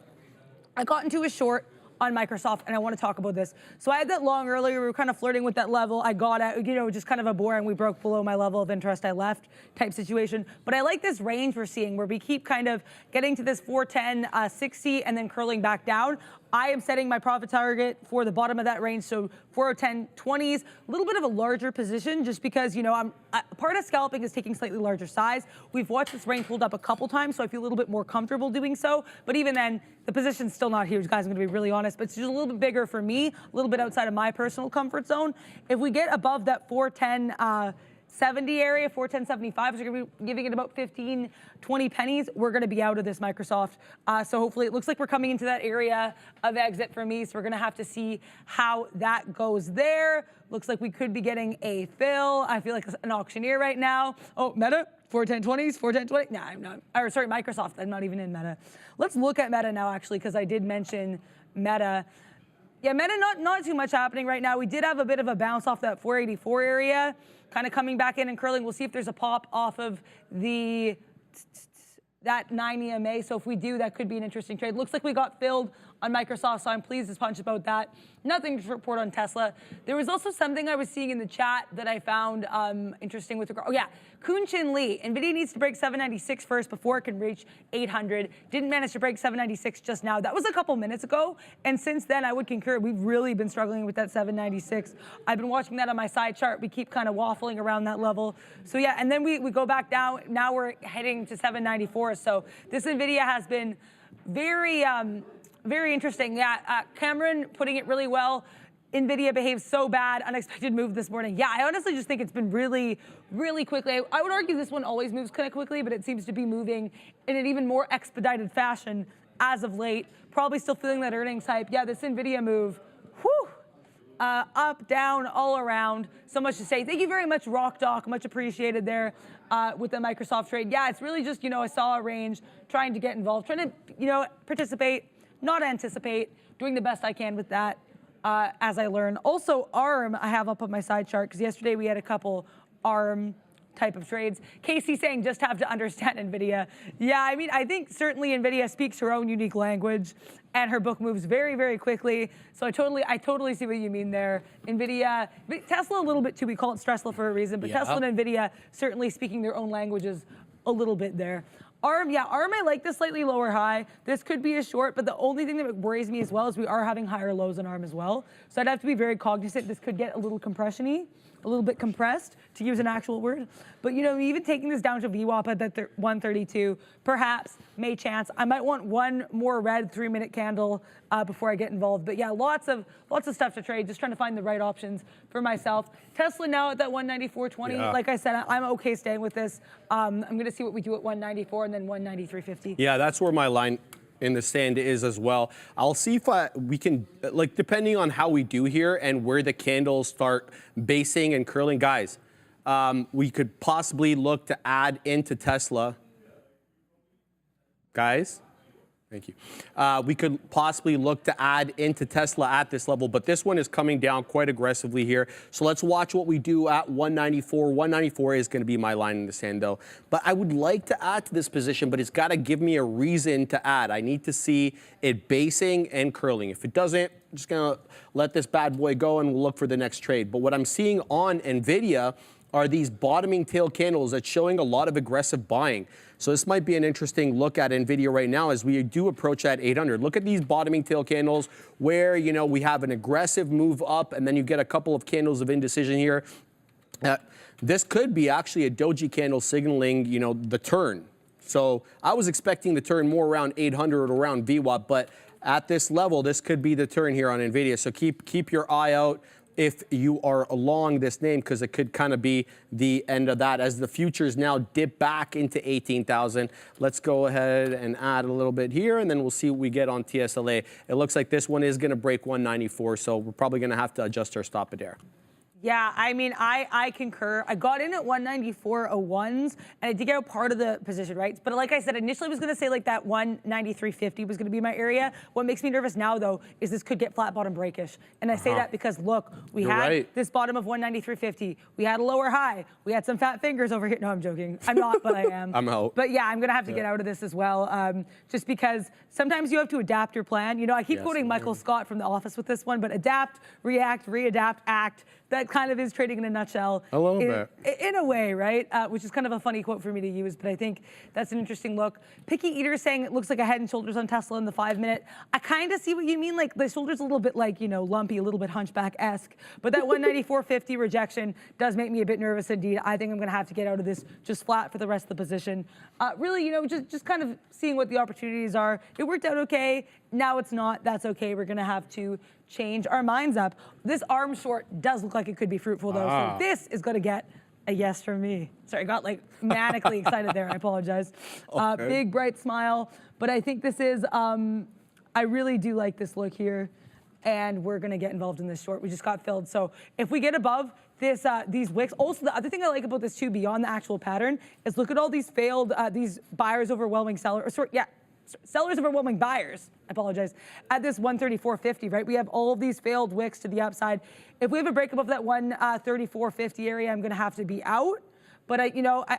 I got into a short on Microsoft, and I want to talk about this. So I had that long earlier. We were kind of flirting with that level. I got out, you know, just kind of a boring, we broke below my level of interest, I left type situation. But I like this range we're seeing where we keep kind of getting to this 410, 60, and then curling back down. I am setting my profit target for the bottom of that range, so 410 20s, a little bit of a larger position, just because, you know, part of scalping is taking slightly larger size. We've watched this range hold up a couple times, so I feel a little bit more comfortable doing so. But even then, the position's still not huge, guys. I'm going to be really honest, but it's just a little bit bigger for me, a little bit outside of my personal comfort zone. If we get above that 410. 70 area, 410.75, so we're going to be giving it about 15, 20 pennies. We're going to be out of this Microsoft. So hopefully it looks like we're coming into that area of exit for me. So we're going to have to see how that goes there. Looks like we could be getting a fill. I feel like an auctioneer right now. Oh, Meta, 410.20s, 410.20. Nah, I'm not. Or sorry, Microsoft. I'm not even in Meta. Let's look at Meta now, actually, because I did mention Meta. Yeah, Meta, not too much happening right now. We did have a bit of a bounce off that 484 area, kind of coming back in and curling. We'll see if there's a pop off of that 9 EMA. So if we do, that could be an interesting trade. Looks like we got filled on Microsoft, so I'm pleased as punch about that. Nothing to report on Tesla. There was also something I was seeing in the chat that I found interesting with regard. Oh yeah, Kun Chin Lee. NVIDIA needs to break 796 first before it can reach 800. Didn't manage to break 796 just now. That was a couple minutes ago, and since then I would concur we've really been struggling with that 796. I've been watching that on my side chart. We keep kind of waffling around that level. So yeah, and then we go back down. Now we're heading to 794. So this NVIDIA has been very interesting. Yeah, Cameron putting it really well. NVIDIA behaves so bad. Unexpected move this morning. Yeah, I honestly just think it's been really, really quickly. I would argue this one always moves kind of quickly, but it seems to be moving in an even more expedited fashion as of late. Probably still feeling that earnings hype. Yeah, this NVIDIA move, whew, up, down, all around. So much to say. Thank you very much, Rock Doc. Much appreciated there with the Microsoft trade. Yeah, it's really just, I saw a range, trying to get involved, trying to, participate, not anticipate, doing the best I can with that. As I learn. Also, ARM, I have up on my side chart, because yesterday we had a couple ARM type of trades. Casey saying just have to understand NVIDIA. Yeah, I mean, I think certainly NVIDIA speaks her own unique language, and her book moves very, very quickly. So I totally see what you mean there. NVIDIA, Tesla a little bit too, we call it stressful for a reason, but Tesla and NVIDIA certainly speaking their own languages a little bit there. ARM, yeah, ARM, I like the slightly lower high. This could be a short, but the only thing that worries me as well is we are having higher lows on ARM as well. So I'd have to be very cognizant. This could get a little compression-y, a little bit compressed, to use an actual word. But, even taking this down to VWAP at that 132, perhaps, may chance. I might want one more red 3-minute candle before I get involved. But yeah, lots of stuff to trade, just trying to find the right options for myself. Tesla now at that 194.20. Yeah. Like I said, I'm okay staying with this. I'm going to see what we do at 194 and then 193.50. Yeah, that's where my line in the sand is as well. I'll see if we can, depending on how we do here and where the candles start basing and curling, guys, we could possibly look to add into Tesla. Guys, thank you. We could possibly look to add into Tesla at this level, but this one is coming down quite aggressively here. So let's watch what we do at 194. 194 is going to be my line in the sand, though. But I would like to add to this position, but it's got to give me a reason to add. I need to see it basing and curling. If it doesn't, I'm just going to let this bad boy go and we'll look for the next trade. But what I'm seeing on NVIDIA are these bottoming tail candles that's showing a lot of aggressive buying. So this might be an interesting look at NVIDIA right now as we do approach that 800. Look at these bottoming tail candles where, we have an aggressive move up and then you get a couple of candles of indecision here. This could be actually a doji candle signaling, the turn. So I was expecting the turn more around 800 or around VWAP, but at this level, this could be the turn here on NVIDIA. So keep your eye out if you are along this name, because it could kind of be the end of that as the futures now dip back into 18,000. Let's go ahead and add a little bit here, and then we'll see what we get on TSLA. It looks like this one is going to break 194, so we're probably going to have to adjust our stop at there. Yeah, I mean, I concur. I got in at 194.01s, and I did get out part of the position, right? But like I said, initially I was going to say that 193.50 was going to be my area. What makes me nervous now, though, is this could get flat bottom breakish. And I say that because, look, we had this bottom of 193.50. We had a lower high. We had some fat fingers over here. No, I'm joking. I'm not, but I am. I'm out. But yeah, I'm going to have to get out of this as well, just because sometimes you have to adapt your plan. I keep quoting Michael Scott from The Office with this one, but adapt, react, readapt, act. That kind of is trading in a nutshell. A little bit. In a way, right? Which is kind of a funny quote for me to use, but I think that's an interesting look. Picky Eater saying it looks like a head and shoulders on Tesla in the 5-minute. I kind of see what you mean. The shoulders a little bit lumpy, a little bit hunchback-esque. But that 194.50 rejection does make me a bit nervous indeed. I think I'm going to have to get out of this just flat for the rest of the position. Really, just kind of seeing what the opportunities are. It worked out okay. Now it's not. That's okay. We're going to have to change our minds up. This ARM short does look like it could be fruitful, though. So this is going to get a yes from me. Sorry, I got manically excited there. I apologize. Okay. Big, bright smile. But I think this is, I really do like this look here. And we're going to get involved in this short. We just got filled. So if we get above this, these wicks. Also, the other thing I like about this, too, beyond the actual pattern, is look at all these failed, these buyers overwhelming sellers. sellers overwhelming buyers, I apologize, at this 134.50, right? We have all of these failed wicks to the upside. If we have a break above that 134.50 area, I'm going to have to be out. But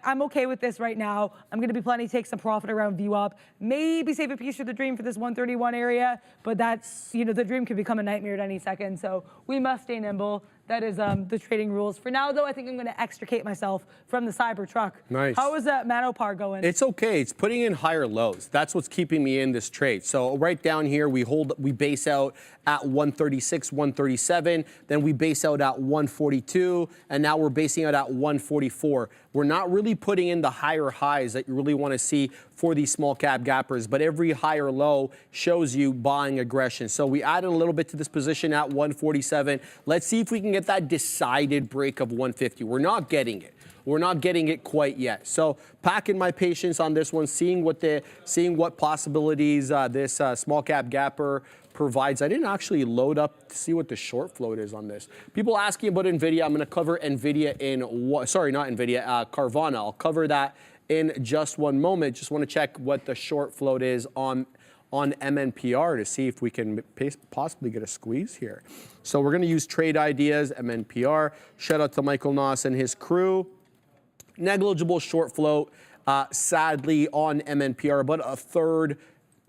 I'm okay with this right now. I'm going to be planning to take some profit around view up. Maybe save a piece for the dream for this 131 area, but that's, the dream could become a nightmare at any second. So we must stay nimble. That is the trading rules. For now, though, I think I'm going to extricate myself from the cyber truck. Nice. How is that Manopar going? It's okay. It's putting in higher lows. That's what's keeping me in this trade. So right down here, we base out at 136, 137. Then we base out at 142. And now we're basing out at 144. We're not really putting in the higher highs that you really want to see for these small cap gappers, but every higher low shows you buying aggression. So we added a little bit to this position at 147. Let's see if we can get that decided break of 150. We're not getting it. We're not getting it quite yet. So packing my patience on this one, seeing what possibilities this small cap gapper provides. I didn't actually load up to see what the short float is on this. People asking about NVIDIA. I'm going to cover NVIDIA Carvana. I'll cover that in just one moment. Just want to check what the short float is on MNPR to see if we can possibly get a squeeze here. So we're going to use trade ideas, MNPR. Shout out to Michael Noss and his crew. Negligible short float, sadly, on MNPR, about a third,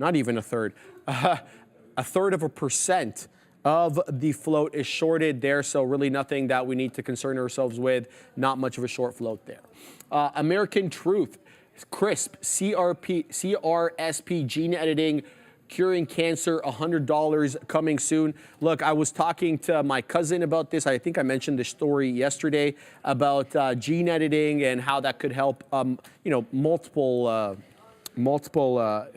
not even a third, a third of a percent of the float is shorted there, so really nothing that we need to concern ourselves with, not much of a short float there. American Truth, CRISP, CRSP, gene editing, curing cancer, $100 coming soon. Look, I was talking to my cousin about this. I think I mentioned this story yesterday about gene editing and how that could help, multiple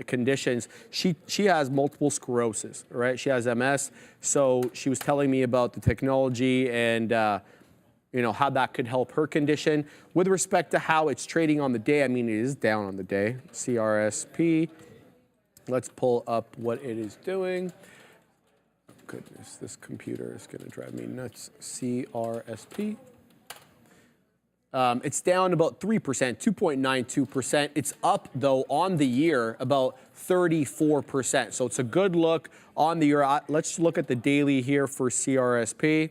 conditions. She has multiple sclerosis, right? She has MS. So she was telling me about the technology and how that could help her condition. With respect to how it's trading on the day, I mean, it is down on the day. CRSP. Let's pull up what it is doing. Goodness, this computer is going to drive me nuts. CRSP. It's down about 3%, 2.92%. It's up, though, on the year about 34%. So it's a good look on the year. Let's look at the daily here for CRSP.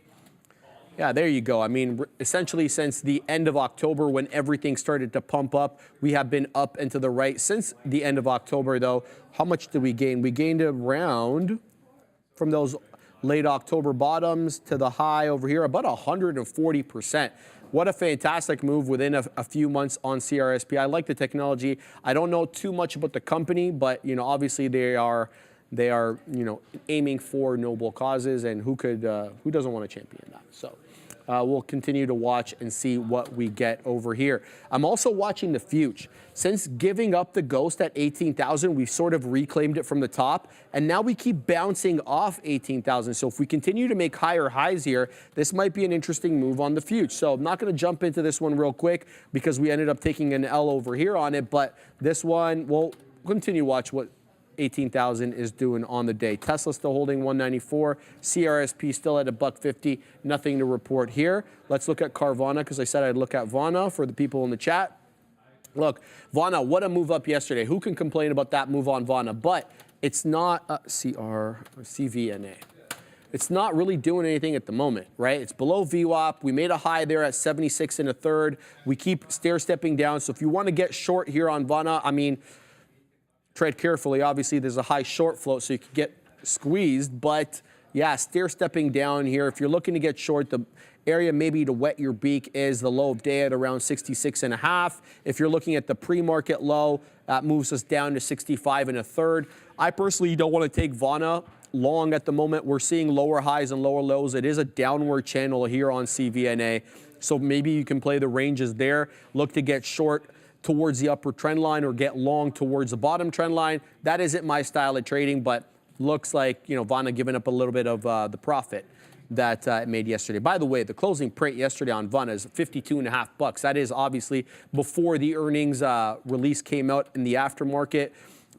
Yeah, there you go. I mean, essentially since the end of October when everything started to pump up, we have been up and to the right. Since the end of October, though, how much did we gain? We gained around, from those late October bottoms to the high over here, about 140%. What a fantastic move within a few months on CRSP. I like the technology. I don't know too much about the company, but obviously they are aiming for noble causes, and who doesn't want to champion that? So we'll continue to watch and see what we get over here. I'm also watching the future. Since giving up the ghost at 18,000, we've sort of reclaimed it from the top, and now we keep bouncing off 18,000. So if we continue to make higher highs here, this might be an interesting move on the future. So I'm not going to jump into this one real quick because we ended up taking an L over here on it, but this one, we'll continue to watch what 18,000 is doing on the day. Tesla still holding 194. CRSP still at $1.50. Nothing to report here. Let's look at Carvana because I said I'd look at Vana for the people in the chat. Look, Vana, what a move up yesterday. Who can complain about that move on Vana? But it's not CVNA. It's not really doing anything at the moment, right? It's below VWAP. We made a high there at 76 1/3. We keep stair-stepping down. So if you want to get short here on Vana, I mean, tread carefully. Obviously, there's a high short float, so you could get squeezed. But yeah, stair-stepping down here. If you're looking to get short, the area maybe to wet your beak is the low of day at around 66.5. If you're looking at the pre-market low, that moves us down to 65 1/3. I personally don't want to take Vana long at the moment. We're seeing lower highs and lower lows. It is a downward channel here on CVNA. So maybe you can play the ranges there. Look to get short towards the upper trend line or get long towards the bottom trend line. That isn't my style of trading, but looks like, Vana giving up a little bit of the profit that it made yesterday. By the way, the closing print yesterday on Vana is $52.50. That is obviously before the earnings release came out in the aftermarket.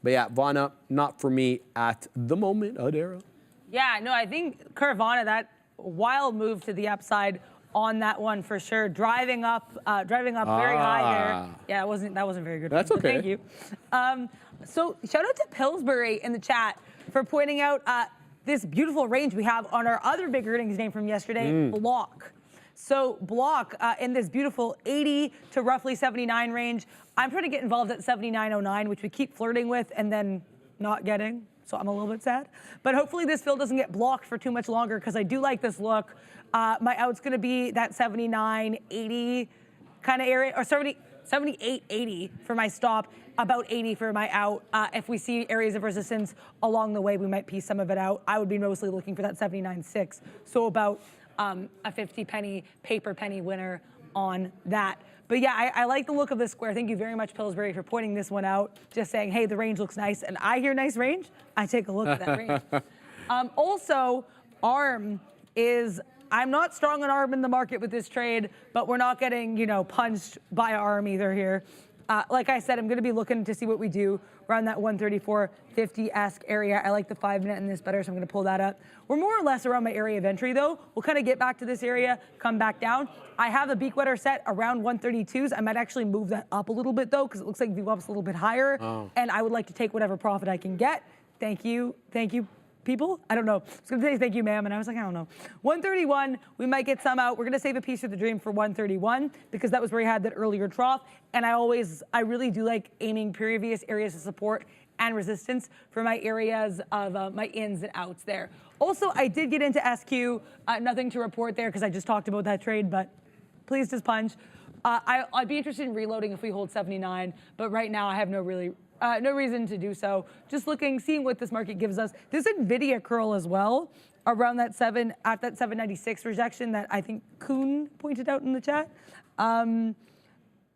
But yeah, Vana, not for me at the moment. Adara. Yeah, no, I think Carvana, that wild move to the upside on that one for sure. Driving up very high there. Yeah, that wasn't very good. That's okay. Thank you. So shout out to Pillsbury in the chat for pointing out this beautiful range we have on our other big earnings name from yesterday, Block. So Block in this beautiful 80 to roughly 79 range. I'm trying to get involved at 79.09, which we keep flirting with and then not getting. So I'm a little bit sad. But hopefully this fill doesn't get blocked for too much longer because I do like this look. My out's going to be that 79.80 kind of area, or 78.80 for my stop, about 80 for my out. If we see areas of resistance along the way, we might piece some of it out. I would be mostly looking for that 79.6. So about a 50 penny, paper penny winner on that. But yeah, I like the look of this square. Thank you very much, Pillsbury, for pointing this one out. Just saying, hey, the range looks nice. And I hear nice range, I take a look at that range. Also, ARM is, I'm not strong on ARM in the market with this trade, but we're not getting, punched by ARM either here. Like I said, I'm going to be looking to see what we do around that 134.50-esque area. I like the 5-minute in this better, so I'm going to pull that up. We're more or less around my area of entry, though. We'll kind of get back to this area, come back down. I have a beak wetter set around 132s. I might actually move that up a little bit, though, because it looks like VWAP's a little bit higher, and I would like to take whatever profit I can get. Thank you, people. I don't know. I was going to say thank you, ma'am, and I was like, I don't know. 131, we might get some out. We're going to save a piece of the dream for 131 because that was where we had that earlier trough. And I really do like aiming previous areas of support and resistance for my areas of my ins and outs there. Also, I did get into SQ. Nothing to report there because I just talked about that trade, but please just punch. I'd be interested in reloading if we hold 79, but right now I have no reason to do so. Just seeing what this market gives us. This NVIDIA curl as well, around that at that 796 rejection that I think Kuhn pointed out in the chat,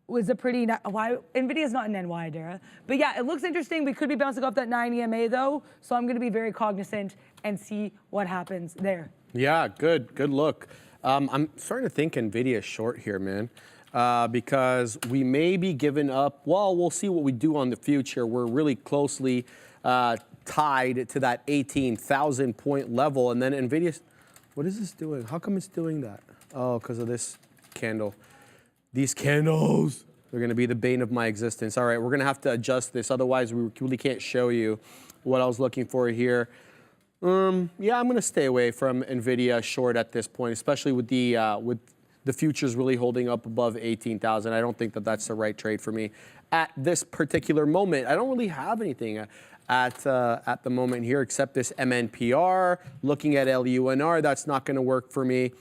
was a pretty, NVIDIA's not an NY, Dara. But yeah, it looks interesting. We could be bouncing off that 9 EMA though, so I'm gonna be very cognizant and see what happens there. Yeah, good look. I'm starting to think NVIDIA is short here, man. Because we may be giving up. Well, we'll see what we do on the future. We're really closely tied to that 18,000 point level. And then NVIDIA, what is this doing? How come it's doing that? Oh, because of this candle. These candles, they're going to be the bane of my existence. All right, we're going to have to adjust this. Otherwise, we really can't show you what I was looking for here. Yeah, I'm going to stay away from NVIDIA short at this point, especially with the futures really holding up above 18,000. I don't think that that's the right trade for me at this particular moment. I don't really have anything at the moment here except this MNPR. Looking at LUNR, that's not going to work for me.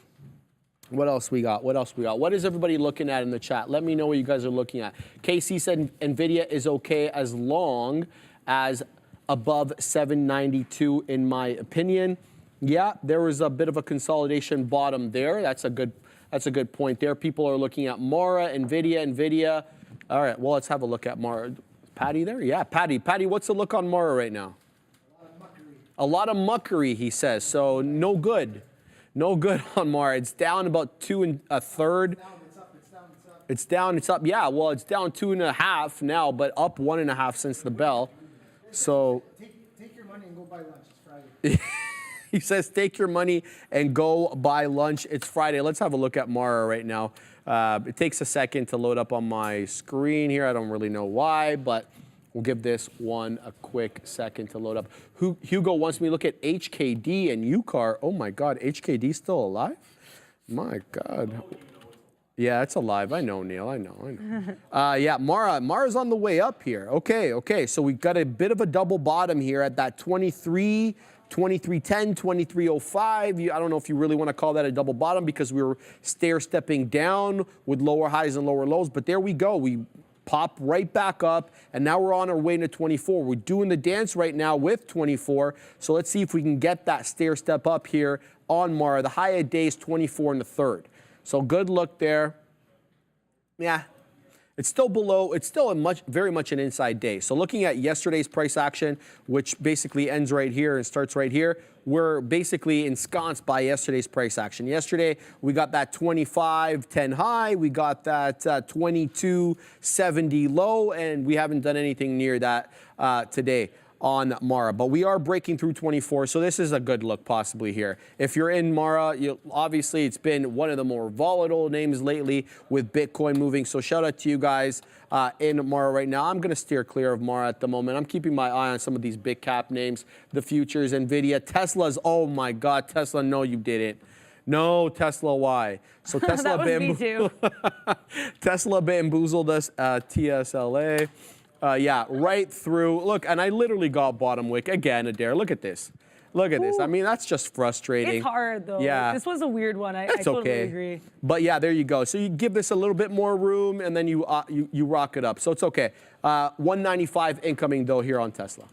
What else we got? What is everybody looking at in the chat? Let me know what you guys are looking at. KC said NVIDIA is okay as long as above 792 in my opinion. Yeah, there was a bit of a consolidation bottom there. That's a good point there. People are looking at Mara, NVIDIA. All right, well, let's have a look at Mara. Patty there? Yeah, Patty, what's the look on Mara right now? A lot of muckery, he says. So no good. No good on Mara. It's down about 2 1/3. It's down, it's up. Yeah, well, it's down 2.5 now, but up 1.5 since the bell. So take your money and go buy lunch. It's Friday. He says, take your money and go buy lunch. It's Friday. Let's have a look at Mara right now. It takes a second to load up on my screen here. I don't really know why, but we'll give this one a quick second to load up. Hugo wants me to look at HKD and UCAR. Oh my God, HKD still alive? My God. Yeah, it's alive. I know, Neil. I know. Yeah, Mara's on the way up here. Okay. So we've got a bit of a double bottom here at that 23.10, 23.05. I don't know if you really want to call that a double bottom because we were stair-stepping down with lower highs and lower lows. But there we go. We pop right back up, and now we're on our way to 24. We're doing the dance right now with 24. So let's see if we can get that stair step up here on Mara. The high of day is 24 1/3. So good look there. Yeah. It's still below, it's still very much an inside day. So looking at yesterday's price action, which basically ends right here and starts right here, we're basically ensconced by yesterday's price action. Yesterday, we got that 25.10 high, we got that 22.70 low, and we haven't done anything near that today. on Mara. But we are breaking through 24, so this is a good look possibly here. If you're in Mara, obviously it's been one of the more volatile names lately with Bitcoin moving. So shout out to you guys in Mara right now. I'm going to steer clear of Mara at the moment. I'm keeping my eye on some of these big cap names, the futures, NVIDIA, Tesla's. Oh my God, Tesla, no, you didn't. No, Tesla, why? So Tesla, that was me too. Tesla bamboozled us, TSLA. Yeah, right through. Look, and I literally got bottom wick again, Adair. Look at this. Look at this. I mean, that's just frustrating. It's hard, though. Yeah. This was a weird one. I That's totally okay. agree. But yeah, there you go. So you give this a little bit more room, and then you rock it up. So it's okay. 195 incoming, though, here on Tesla.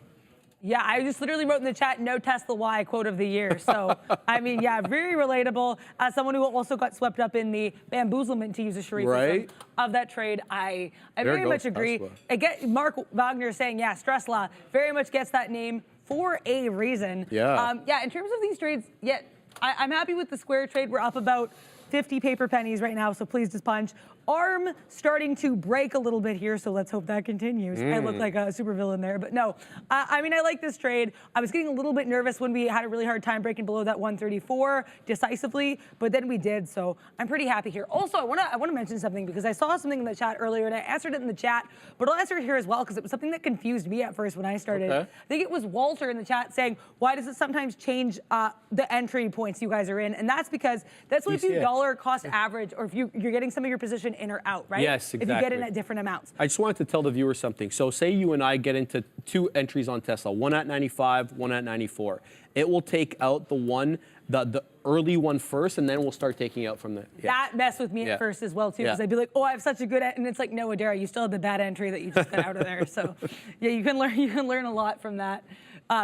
Yeah, I just literally wrote in the chat, no Tesla Y quote of the year. So, I mean, yeah, very relatable. As someone who also got swept up in the bamboozlement, to use a Sharif Right. of that trade, I There very goes much agree. Tesla. Mark Wagner saying, yeah, Stressla very much gets that name for a reason. Yeah. Yeah, in terms of these trades, yeah, I'm happy with the Square trade. We're up about 50 paper pennies right now, so please just punch. ARM starting to break a little bit here, so let's hope that continues. I look like a supervillain there, but no. I mean, I like this trade. I was getting a little bit nervous when we had a really hard time breaking below that 134 decisively, but then we did, so I'm pretty happy here. Also, I want to mention something because I saw something in the chat earlier, and I answered it in the chat, but I'll answer it here as well because it was something that confused me at first when I started. Okay. I think it was Walter in the chat saying, why does it sometimes change the entry points you guys are in? And that's because that's what if you dollar cost average, or if you're getting some of your position in or out, right? Yes, exactly. If you get in at different amounts. I just wanted to tell the viewers something. So say you and I get into 2 entries on Tesla, one at 95, one at 94. It will take out the early one first, and then we'll start taking out from the. Yeah. That messed with me at first as well, too, because I'd be like, oh, I have such a good, and it's like, no, Adara, you still have the bad entry that you just got out of there. So yeah, you can learn a lot from that.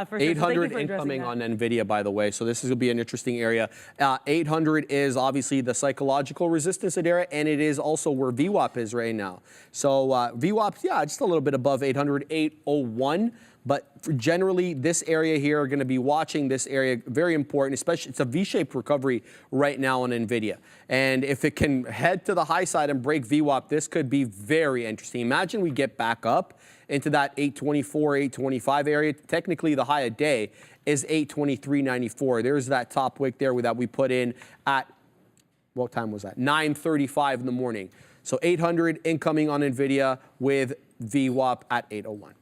For 800 sure. incoming on NVIDIA, by the way. So this is going to be an interesting area. 800 is obviously the psychological resistance area, and it is also where VWAP is right now. So VWAP, yeah, just a little bit above 800, 801. But generally, this area here are going to be watching this area, very important, especially it's a V-shaped recovery right now on NVIDIA. And if it can head to the high side and break VWAP, this could be very interesting. Imagine we get back up into that 824, 825 area. Technically, the high a day is 823.94. There's that top wick there that we put in at, what time was that? 9:35 in the morning. So 800 incoming on NVIDIA with VWAP at 801.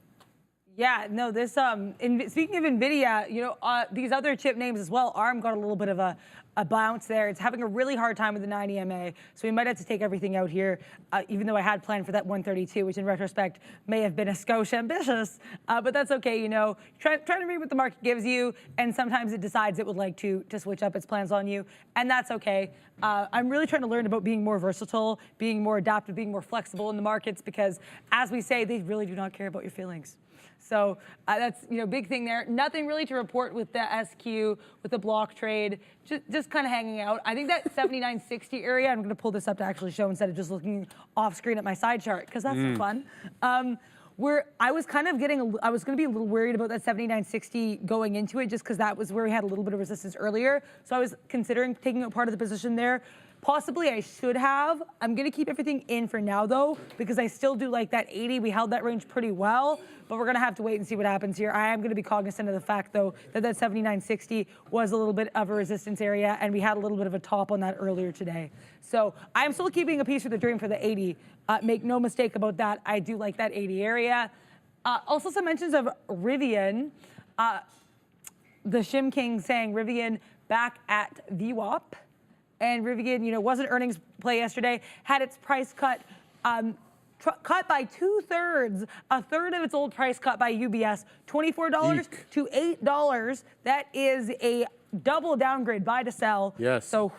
Yeah, no, this, speaking of NVIDIA, you know, these other chip names as well, ARM got a little bit of a bounce there. It's having a really hard time with the 90 MA, so we might have to take everything out here, even though I had planned for that 132, which in retrospect may have been a skosh ambitious, but that's okay, you know. Try to read what the market gives you, and sometimes it decides it would like to switch up its plans on you, and that's okay. I'm really trying to learn about being more versatile, being more adaptive, being more flexible in the markets, because as we say, they really do not care about your feelings. So that's, you know, big thing there. Nothing really to report with the SQ, with the block trade, just kind of hanging out. I think that 79.60 area, I'm going to pull this up to actually show instead of just looking off screen at my side chart, because that's so fun. Where I was kind of I was going to be a little worried about that 79.60 going into it, just because that was where we had a little bit of resistance earlier. So I was considering taking out part of the position there. Possibly I should have. I'm going to keep everything in for now, though, because I still do like that 80. We held that range pretty well, but we're going to have to wait and see what happens here. I am going to be cognizant of the fact, though, that 79.60 was a little bit of a resistance area, and we had a little bit of a top on that earlier today. So I'm still keeping a piece of the dream for the 80. Make no mistake about that. I do like that 80 area. Also, some mentions of Rivian. The Shim King saying Rivian back at VWAP. And Rivian, you know, was an earnings play yesterday, had its price cut cut by 2/3, a third of its old price cut by UBS, $24 to $8. That is a double downgrade, buy to sell. Yes. So,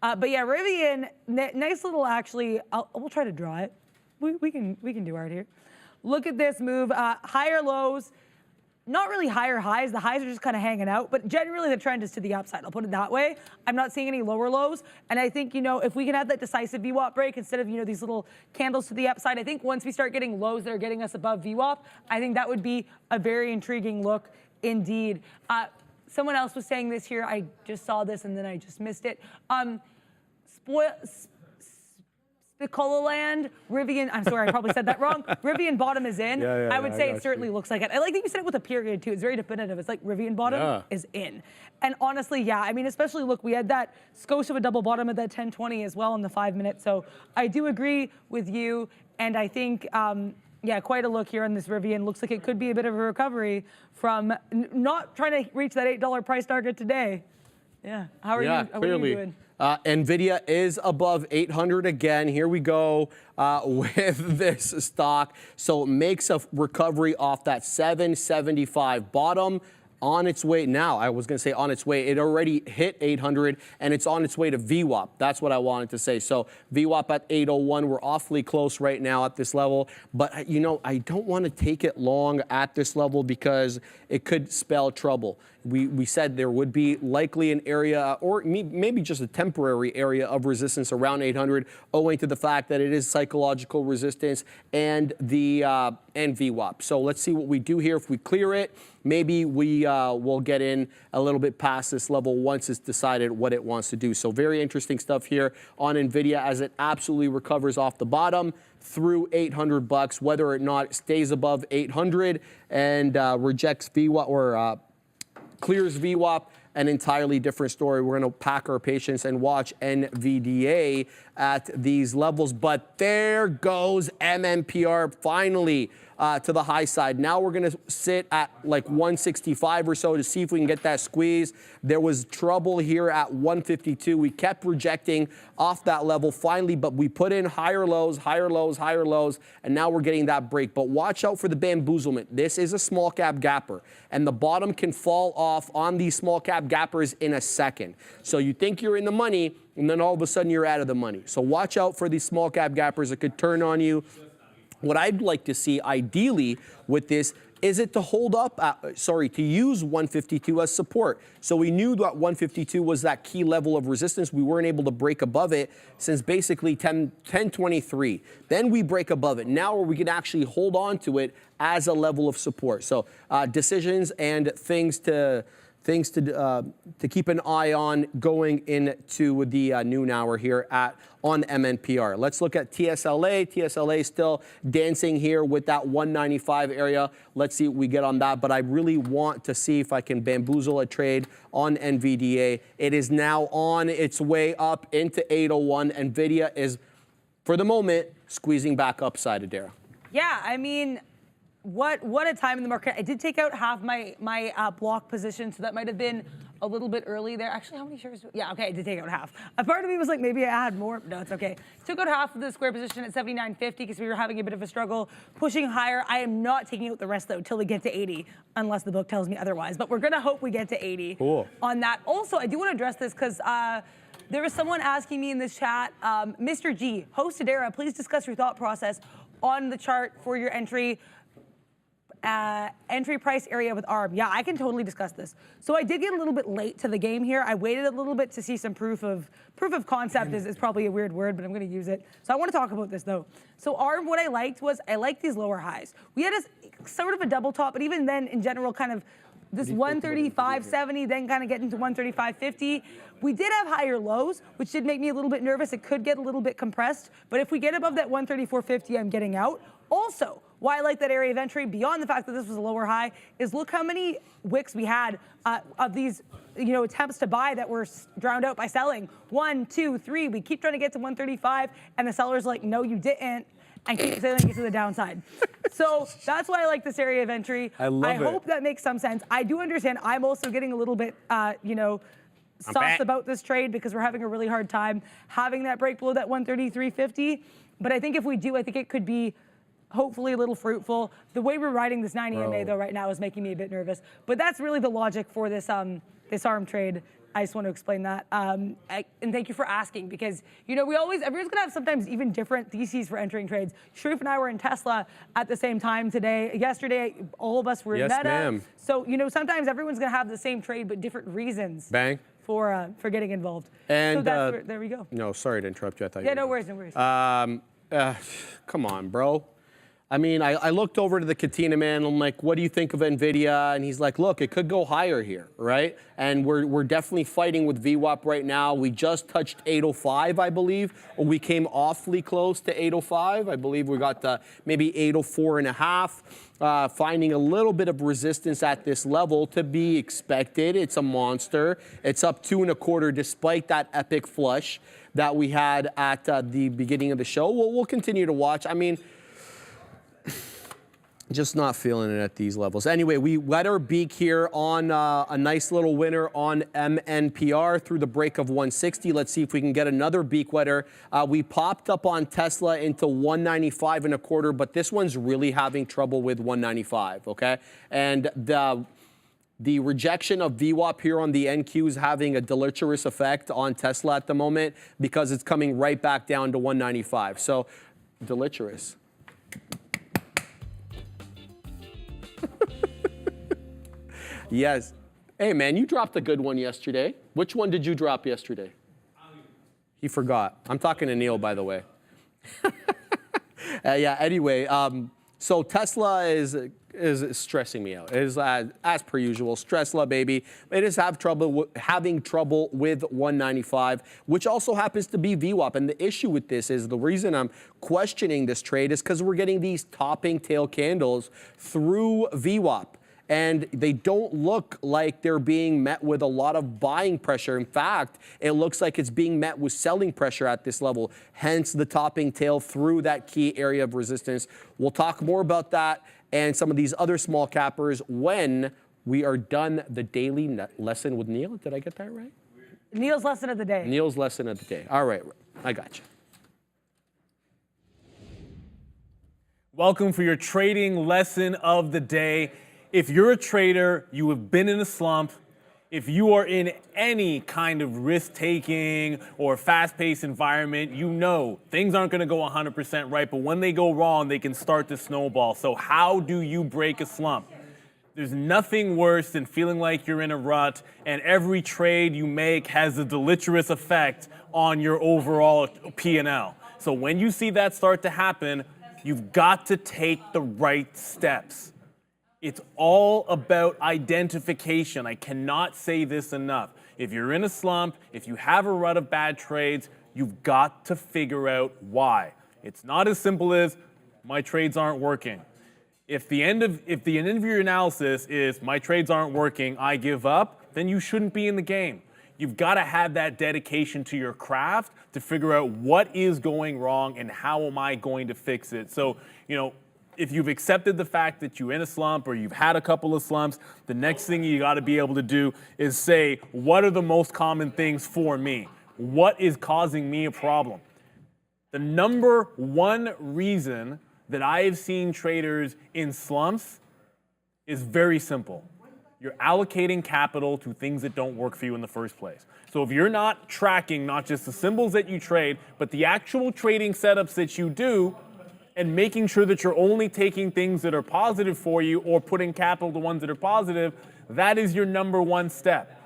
but yeah, Rivian, nice little, actually, we'll try to draw it. We can do art here. Look at this move, higher lows. Not really higher highs. The highs are just kind of hanging out, but generally the trend is to the upside. I'll put it that way. I'm not seeing any lower lows, and I think, you know, if we can have that decisive VWAP break instead of, you know, these little candles to the upside, I think once we start getting lows that are getting us above VWAP, I think that would be a very intriguing look indeed. Someone else was saying this here. I just saw this and then I just missed it. Spicola land, Rivian, I'm sorry, I probably said that wrong. Rivian bottom is in. I would say it certainly looks like it. I like that you said it with a period too. It's very definitive. It's like Rivian bottom is in. And honestly, yeah, I mean, especially look, we had that skosh of a double bottom at that 1020 as well in the 5 minutes. So I do agree with you. And I think, yeah, quite a look here on this Rivian. Looks like it could be a bit of a recovery from not trying to reach that $8 price target today. Yeah, how are you? Clearly. What are you doing? NVIDIA is above 800 again. Here we go with this stock. So it makes a recovery off that 775 bottom. On its way now, I was going to say on its way. It already hit 800 and it's on its way to VWAP. That's what I wanted to say. So VWAP at 801. We're awfully close right now at this level. But, you know, I don't want to take it long at this level because it could spell trouble. We said there would be likely an area or maybe just a temporary area of resistance around 800 owing to the fact that it is psychological resistance and the and VWAP. So let's see what we do here. If we clear it, maybe we will get in a little bit past this level once it's decided what it wants to do. So very interesting stuff here on NVIDIA as it absolutely recovers off the bottom through 800 bucks, whether or not it stays above 800 and rejects VWAP or clears VWAP, an entirely different story. We're going to pack our patience and watch NVDA at these levels. But there goes MMPR finally to the high side. Now we're going to sit at like 165 or so to see if we can get that squeeze. There was trouble here at 152. We kept rejecting off that level finally, but we put in higher lows, higher lows, higher lows, and now we're getting that break. But watch out for the bamboozlement. This is a small cap gapper, and the bottom can fall off on these small cap gappers in a second. So you think you're in the money, and then all of a sudden you're out of the money. So watch out for these small cap gappers that could turn on you. What I'd like to see ideally with this is it to hold up, to use 152 as support. So we knew that 152 was that key level of resistance. We weren't able to break above it since basically 1023. Then we break above it. Now we can actually hold on to it as a level of support. So decisions and things to keep an eye on going into the noon hour here on MNPR. Let's look at TSLA. TSLA still dancing here with that 195 area. Let's see what we get on that. But I really want to see if I can bamboozle a trade on NVDA. It is now on its way up into 801. NVIDIA is, for the moment, squeezing back upside, Adara. Yeah, I mean, what a time in the market. I did take out half my block position, so that might have been a little bit early there. Actually, how many shares? Yeah, okay, I did take out half. A part of me was like, maybe I had more. No, it's okay. Took out half of the square position at 79.50 because we were having a bit of a struggle pushing higher. I am not taking out the rest though till we get to 80, unless the book tells me otherwise. But we're gonna hope we get to 80 on that. Also, I do want to address this because there was someone asking me in this chat, Mr. G, host Adara, please discuss your thought process on the chart for your entry price area with ARB. Yeah, I can totally discuss this. So I did get a little bit late to the game here. I waited a little bit to see some proof of concept is probably a weird word, but I'm going to use it. So I want to talk about this though. So ARB, what I liked was I liked these lower highs. We had a sort of a double top, but even then in general kind of this 135.70, then kind of getting to 135.50. We did have higher lows, which did make me a little bit nervous. It could get a little bit compressed, but if we get above that 134.50, I'm getting out. Also, why I like that area of entry, beyond the fact that this was a lower high, is look how many wicks we had of these, attempts to buy that were drowned out by selling. 1, 2, 3. We keep trying to get to 135, and the seller's like, no, you didn't, and keep sailing to the downside. So that's why I like this area of entry. I hope that makes some sense. I do understand. I'm also getting a little bit, sauce about this trade because we're having a really hard time having that break below that 133.50. But I think if we do, I think it could be hopefully a little fruitful. The way we're riding this 9 EMA though right now is making me a bit nervous. But that's really the logic for this this ARM trade. I just want to explain that. And thank you for asking because, everyone's going to have sometimes even different theses for entering trades. Sharif and I were in Tesla at the same time today. Yesterday, all of us were in Meta. Ma'am. So, sometimes everyone's going to have the same trade but different reasons. Bang. For getting involved. And so that's there we go. No, sorry to interrupt you. I thought no worries, no worries. Come on, bro. I mean, I looked over to the Katina man. I'm like, what do you think of NVIDIA? And he's like, look, it could go higher here, right? And we're definitely fighting with VWAP right now. We just touched 805, I believe. Or we came awfully close to 805. I believe we got maybe 804 and a half. Finding a little bit of resistance at this level to be expected. It's a monster. It's up 2.25 despite that epic flush that we had at the beginning of the show. We'll continue to watch. I mean, just not feeling it at these levels. Anyway, we let our beak here on a nice little winner on MNPR through the break of 160. Let's see if we can get another beak wetter. We popped up on Tesla into 195.25, but this one's really having trouble with 195, okay? And the rejection of VWAP here on the NQ is having a deleterious effect on Tesla at the moment because it's coming right back down to 195. So, deleterious. Yes. Hey, man, you dropped a good one yesterday. Which one did you drop yesterday? He forgot. I'm talking to Neil, by the way. Yeah, anyway, so Tesla is stressing me out. It is, as per usual, Stressla, baby. It is having trouble with 195, which also happens to be VWAP. And the issue with this is the reason I'm questioning this trade is because we're getting these topping tail candles through VWAP. And they don't look like they're being met with a lot of buying pressure. In fact, it looks like it's being met with selling pressure at this level, hence the topping tail through that key area of resistance. We'll talk more about that and some of these other small cappers when we are done the daily lesson with Neil. Did I get that right? Neil's lesson of the day. Neil's lesson of the day. All right, I got you. Welcome for your trading lesson of the day. If you're a trader, you have been in a slump, if you are in any kind of risk-taking or fast-paced environment, you know things aren't going to go 100% right, but when they go wrong, they can start to snowball. So how do you break a slump? There's nothing worse than feeling like you're in a rut and every trade you make has a deleterious effect on your overall P&L. So when you see that start to happen, you've got to take the right steps. It's all about identification. I cannot say this enough. If you're in a slump, if you have a rut of bad trades, you've got to figure out why. It's not as simple as my trades aren't working. If the end of your analysis is my trades aren't working, I give up, then you shouldn't be in the game. You've got to have that dedication to your craft to figure out what is going wrong and how am I going to fix it. So, if you've accepted the fact that you're in a slump or you've had a couple of slumps, the next thing you got to be able to do is say, what are the most common things for me? What is causing me a problem? The number one reason that I have seen traders in slumps is very simple. You're allocating capital to things that don't work for you in the first place. So if you're not tracking not just the symbols that you trade, but the actual trading setups that you do, and making sure that you're only taking things that are positive for you or putting capital to ones that are positive, that is your number one step.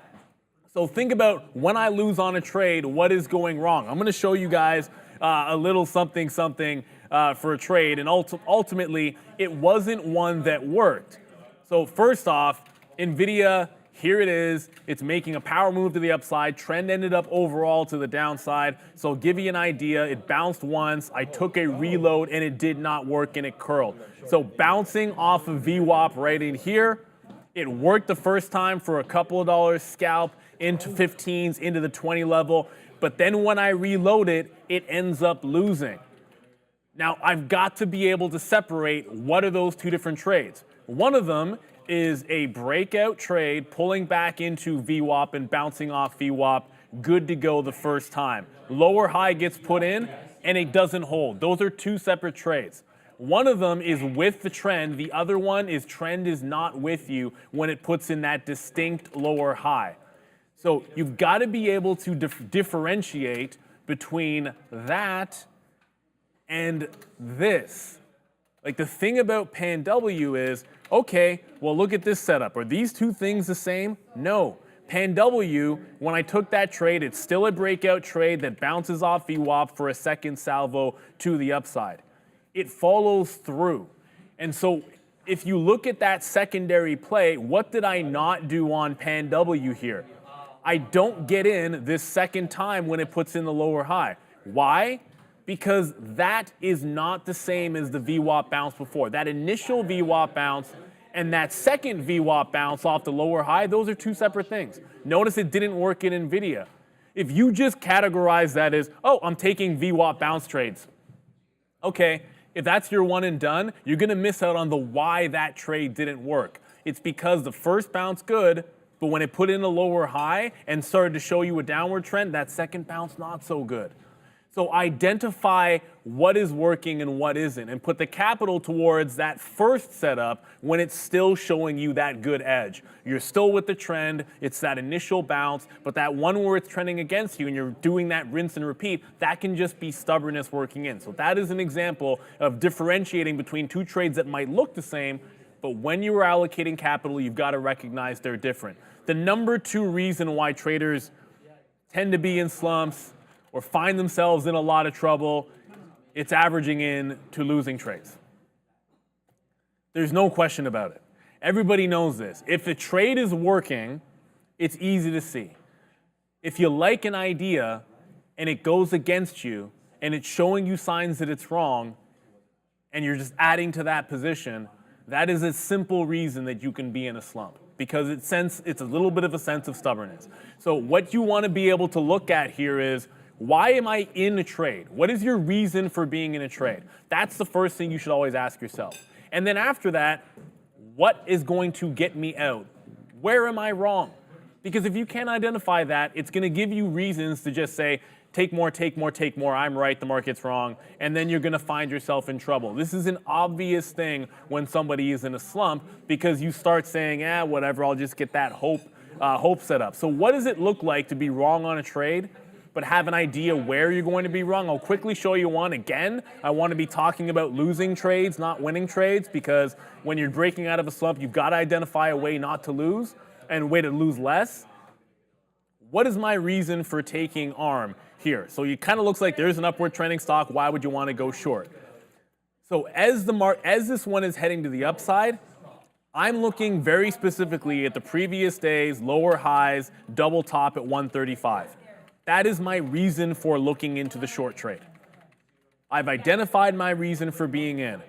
So think about when I lose on a trade, what is going wrong? I'm going to show you guys a little something for a trade, and ultimately, it wasn't one that worked. So first off, NVIDIA, here it is. It's making a power move to the upside. Trend ended up overall to the downside. So I'll give you an idea. It bounced once. I took a reload, and it did not work, and it curled. So bouncing off of VWAP right in here, it worked the first time for a couple of dollars, scalp into 15s, into the 20 level. But then when I reload it, it ends up losing. Now, I've got to be able to separate what are those two different trades. One of them is a breakout trade pulling back into VWAP and bouncing off VWAP, good to go the first time. Lower high gets put in and it doesn't hold. Those are two separate trades. One of them is with the trend. The other one is trend is not with you when it puts in that distinct lower high. So you've got to be able to differentiate between that and this. Like the thing about PanW is, okay, well look at this setup. Are these two things the same? No. PanW, when I took that trade, it's still a breakout trade that bounces off VWAP for a second salvo to the upside. It follows through. And so if you look at that secondary play, what did I not do on Pan W here? I don't get in this second time when it puts in the lower high. Why? Because that is not the same as the VWAP bounce before. That initial VWAP bounce and that second VWAP bounce off the lower high, those are two separate things. Notice it didn't work in NVIDIA. If you just categorize that as, oh, I'm taking VWAP bounce trades. Okay, if that's your one and done, you're gonna miss out on the why that trade didn't work. It's because the first bounce good, but when it put in a lower high and started to show you a downward trend, that second bounce not so good. So identify what is working and what isn't, and put the capital towards that first setup when it's still showing you that good edge. You're still with the trend, it's that initial bounce, but that one where it's trending against you and you're doing that rinse and repeat, that can just be stubbornness working in. So that is an example of differentiating between two trades that might look the same, but when you are allocating capital, you've got to recognize they're different. The number two reason why traders tend to be in slumps or find themselves in a lot of trouble, it's averaging in to losing trades. There's no question about it. Everybody knows this. If the trade is working, it's easy to see. If you like an idea and it goes against you and it's showing you signs that it's wrong and you're just adding to that position, that is a simple reason that you can be in a slump, because it's a little bit of a sense of stubbornness. So what you want to be able to look at here is, why am I in a trade? What is your reason for being in a trade? That's the first thing you should always ask yourself. And then after that, what is going to get me out? Where am I wrong? Because if you can't identify that, it's going to give you reasons to just say, take more, take more, take more, I'm right, the market's wrong, and then you're going to find yourself in trouble. This is an obvious thing when somebody is in a slump, because you start saying, whatever, I'll just get that hope set up. So what does it look like to be wrong on a trade, but have an idea where you're going to be wrong? I'll quickly show you one. Again, I want to be talking about losing trades, not winning trades, because when you're breaking out of a slump, you've got to identify a way not to lose and a way to lose less. What is my reason for taking ARM here? So it kind of looks like there's an upward trending stock. Why would you want to go short? So as this one is heading to the upside, I'm looking very specifically at the previous day's lower highs, double top at 135. That is my reason for looking into the short trade. I've identified my reason for being in.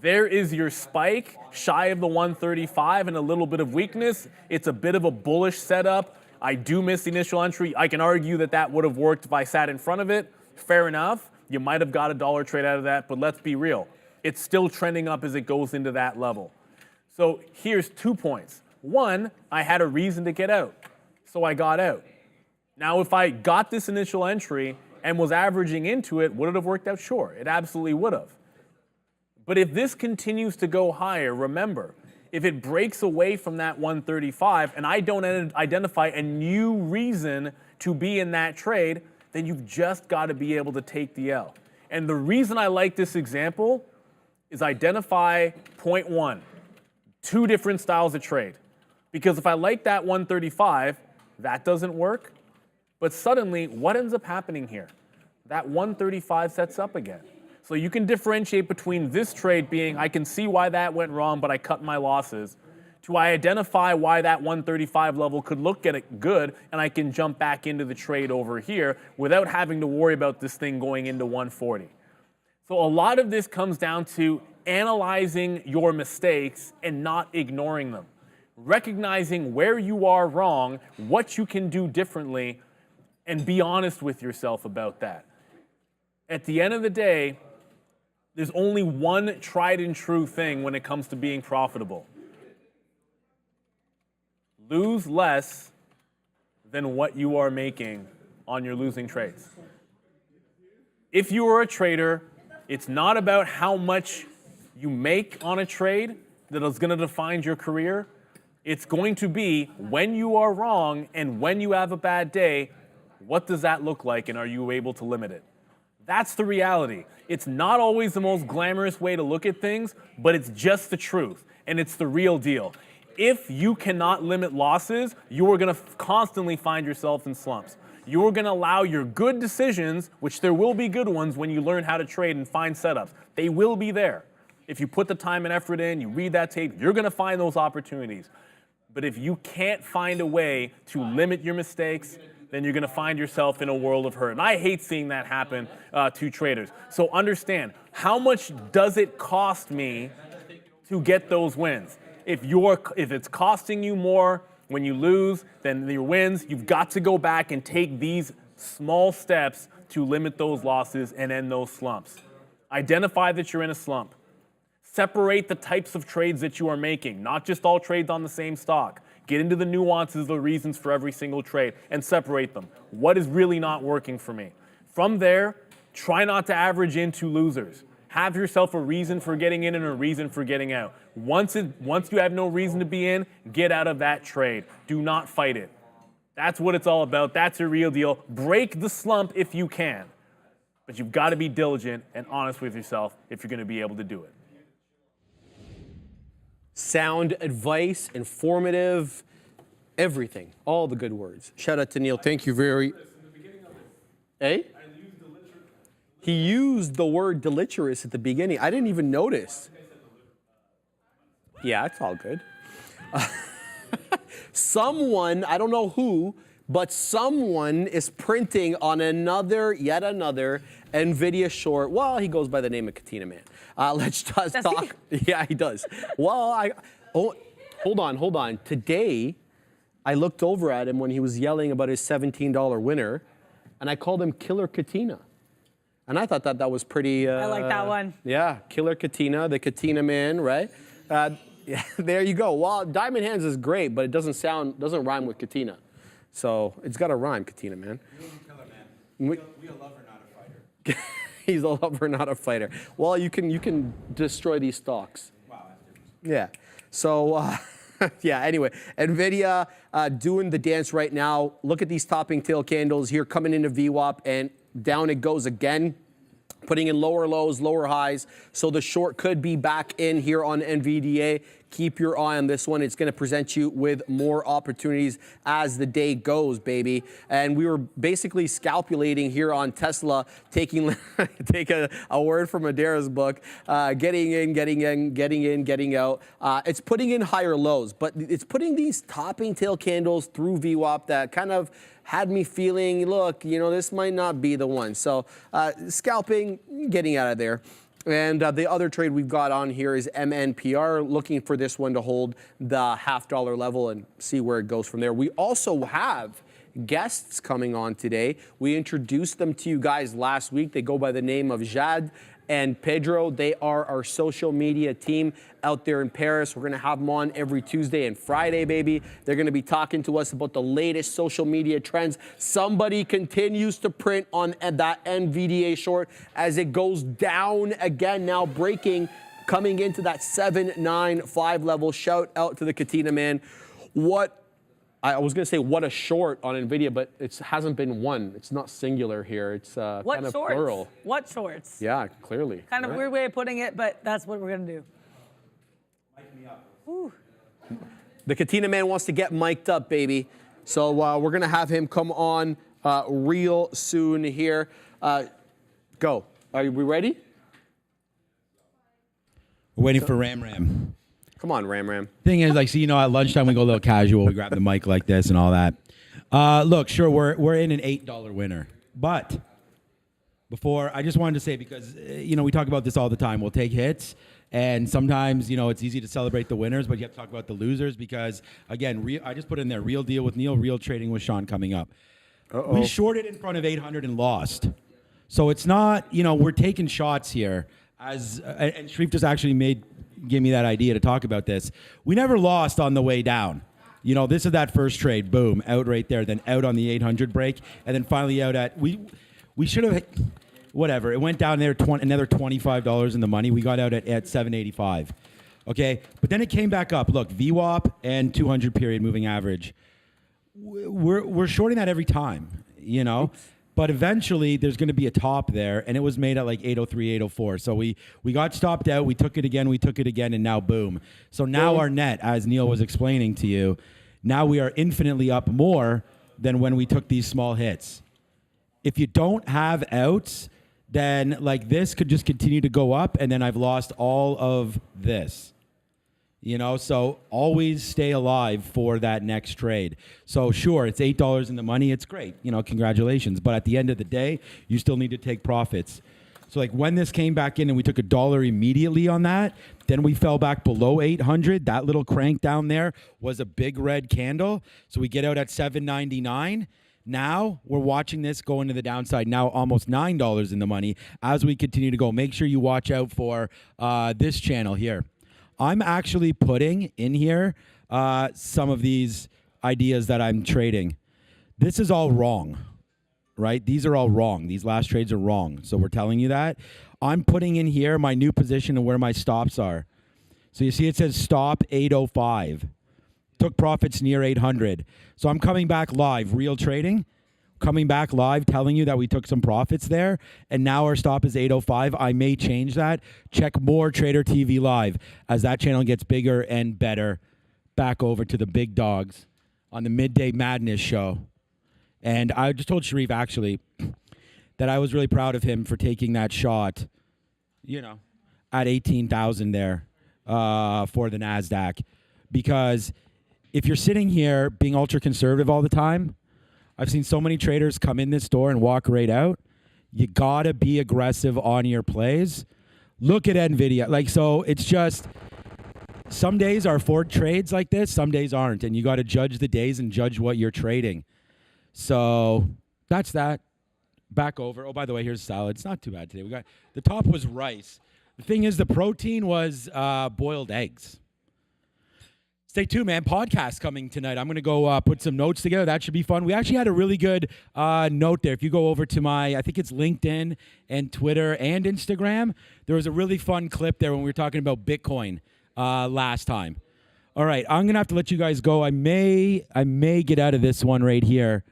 There is your spike, shy of the 135 and a little bit of weakness. It's a bit of a bullish setup. I do miss the initial entry. I can argue that that would have worked if I sat in front of it. Fair enough. You might have got a dollar trade out of that, but let's be real. It's still trending up as it goes into that level. So here's 2 points. One, I had a reason to get out, so I got out. Now, if I got this initial entry and was averaging into it, would it have worked out? Sure, it absolutely would have. But if this continues to go higher, remember, if it breaks away from that 135 and I don't identify a new reason to be in that trade, then you've just got to be able to take the L. And the reason I like this example is identify point one, two different styles of trade. Because if I like that 135, that doesn't work. But suddenly, what ends up happening here? That 135 sets up again. So you can differentiate between this trade being, I can see why that went wrong, but I cut my losses, to I identify why that 135 level could look at it good, and I can jump back into the trade over here without having to worry about this thing going into 140. So a lot of this comes down to analyzing your mistakes and not ignoring them. Recognizing where you are wrong, what you can do differently, and be honest with yourself about that. At the end of the day, there's only one tried and true thing when it comes to being profitable. Lose less than what you are making on your losing trades. If you are a trader, it's not about how much you make on a trade that is going to define your career. It's going to be when you are wrong and when you have a bad day, what does that look like, and are you able to limit it? That's the reality. It's not always the most glamorous way to look at things, but it's just the truth, and it's the real deal. If you cannot limit losses, you are going to constantly find yourself in slumps. You are going to allow your good decisions, which there will be good ones when you learn how to trade and find setups. They will be there. If you put the time and effort in, you read that tape, you're going to find those opportunities. But if you can't find a way to limit your mistakes, then you're going to find yourself in a world of hurt. And I hate seeing that happen to traders. So understand, how much does it cost me to get those wins? If it's costing you more when you lose than your wins, you've got to go back and take these small steps to limit those losses and end those slumps. Identify that you're in a slump. Separate the types of trades that you are making, not just all trades on the same stock. Get into the nuances, the reasons for every single trade, and separate them. What is really not working for me? From there, try not to average into losers. Have yourself a reason for getting in and a reason for getting out. Once you have no reason to be in, get out of that trade. Do not fight it. That's what it's all about. That's a real deal. Break the slump if you can. But you've got to be diligent and honest with yourself if you're going to be able to do it. Sound advice, informative, everything. All the good words. Shout out to Neil. Thank you very... Eh? He used the word deleterious at the beginning. I didn't even notice. Yeah, it's all good. Someone, I don't know who, but someone is printing on yet another NVIDIA short. Well, he goes by the name of Katina Man. Let's just talk. Yeah, he does. Well, hold on. Today, I looked over at him when he was yelling about his $17 winner, and I called him Killer Katina. And I thought that was pretty... I like that one. Yeah, Killer Katina, the Katina Man, right? Yeah, there you go. Well, Diamond Hands is great, but it doesn't rhyme with Katina. So it's got to rhyme, Katina Man. Killer Man. We a lover, not a fighter. He's a lover, not a fighter. Well, you can destroy these stocks. Wow, that's different. Yeah. So, yeah, anyway, NVIDIA doing the dance right now. Look at these topping tail candles here coming into VWAP, and down it goes again, putting in lower lows, lower highs. So the short could be back in here on NVDA. Keep your eye on this one. It's going to present you with more opportunities as the day goes, baby. And we were basically scalpulating here on Tesla, take a word from Adara's book, getting in, getting out. It's putting in higher lows, but it's putting these topping tail candles through VWAP that kind of had me feeling, look, this might not be the one. So scalping, getting out of there. And the other trade we've got on here is MNPR, looking for this one to hold the $0.50 level and see where it goes from there. We also have guests coming on today. We introduced them to you guys last week. They go by the name of Jad and Pedro. They are our social media team out there in Paris. We're going to have them on every Tuesday and Friday, baby. They're going to be talking to us about the latest social media trends. Somebody continues to print on that NVDA short as it goes down again, now breaking, coming into that 795 level. Shout out to the Katina Man. I was going to say what a short on NVIDIA, but it hasn't been one. It's not singular here. It's kind of plural. What shorts? Yeah, clearly. Kind of weird way of putting it, but that's what we're going to do. Mic me up. Ooh. The Katina Man wants to get mic'd up, baby. So we're going to have him come on real soon here. Go. Are we ready? We're waiting for Ram. Come on, Ram. Thing is, at lunchtime we go a little casual. We grab the mic like this and all that. Look, sure, we're in an $8 winner. But before, I just wanted to say, because, we talk about this all the time. We'll take hits, and sometimes, it's easy to celebrate the winners, but you have to talk about the losers because, again, I just put in there, real deal with Neil, real trading with Sean coming up. Uh-oh. We shorted in front of 800 and lost. So it's not, we're taking shots here. And Sharif just actually gave me that idea to talk about this. We never lost on the way down. This is that first trade, boom, out right there, then out on the 800 break, and then finally out at, we should have, whatever, it went down there, another $25 in the money. We got out at 785, okay? But then it came back up. Look, VWAP and 200 period moving average. We're shorting that every time, But eventually, there's going to be a top there, and it was made at like 803, 804. So we got stopped out. We took it again, and now boom. So now our net, as Neil was explaining to you, now we are infinitely up more than when we took these small hits. If you don't have outs, then like this could just continue to go up, and then I've lost all of this. You know, so always stay alive for that next trade. So sure, it's $8 in the money. It's great. You know, congratulations. But at the end of the day, you still need to take profits. So like when this came back in and we took $1 immediately on that, then we fell back below 800. That little crank down there was a big red candle. So we get out at 799. Now we're watching this go into the downside. Now almost $9 in the money as we continue to go. Make sure you watch out for this channel here. I'm actually putting in here some of these ideas that I'm trading. This is all wrong, right? These are all wrong. These last trades are wrong. So we're telling you that. I'm putting in here my new position and where my stops are. So you see it says stop 805. Took profits near 800. So I'm coming back live, real trading. Coming back live, telling you that we took some profits there, and now our stop is 805. I may change that. Check more Trader TV Live as that channel gets bigger and better. Back over to the big dogs on the Midday Madness show. And I just told Sharif, actually, that I was really proud of him for taking that shot, you know, at 18,000 there for the NASDAQ. Because if you're sitting here being ultra conservative all the time, I've seen so many traders come in this door and walk right out. You gotta be aggressive on your plays. Look at NVIDIA. Like, so it's just, some days are for trades like this, some days aren't. And you gotta judge the days and judge what you're trading. So that's that. Back over. Oh, by the way, here's salad. It's not too bad today. We got, the top was rice. The thing is, the protein was boiled eggs. Stay tuned, man. Podcast coming tonight. I'm going to go put some notes together. That should be fun. We actually had a really good note there. If you go over to my, I think it's LinkedIn and Twitter and Instagram, there was a really fun clip there when we were talking about Bitcoin last time. All right, I'm going to have to let you guys go. I may get out of this one right here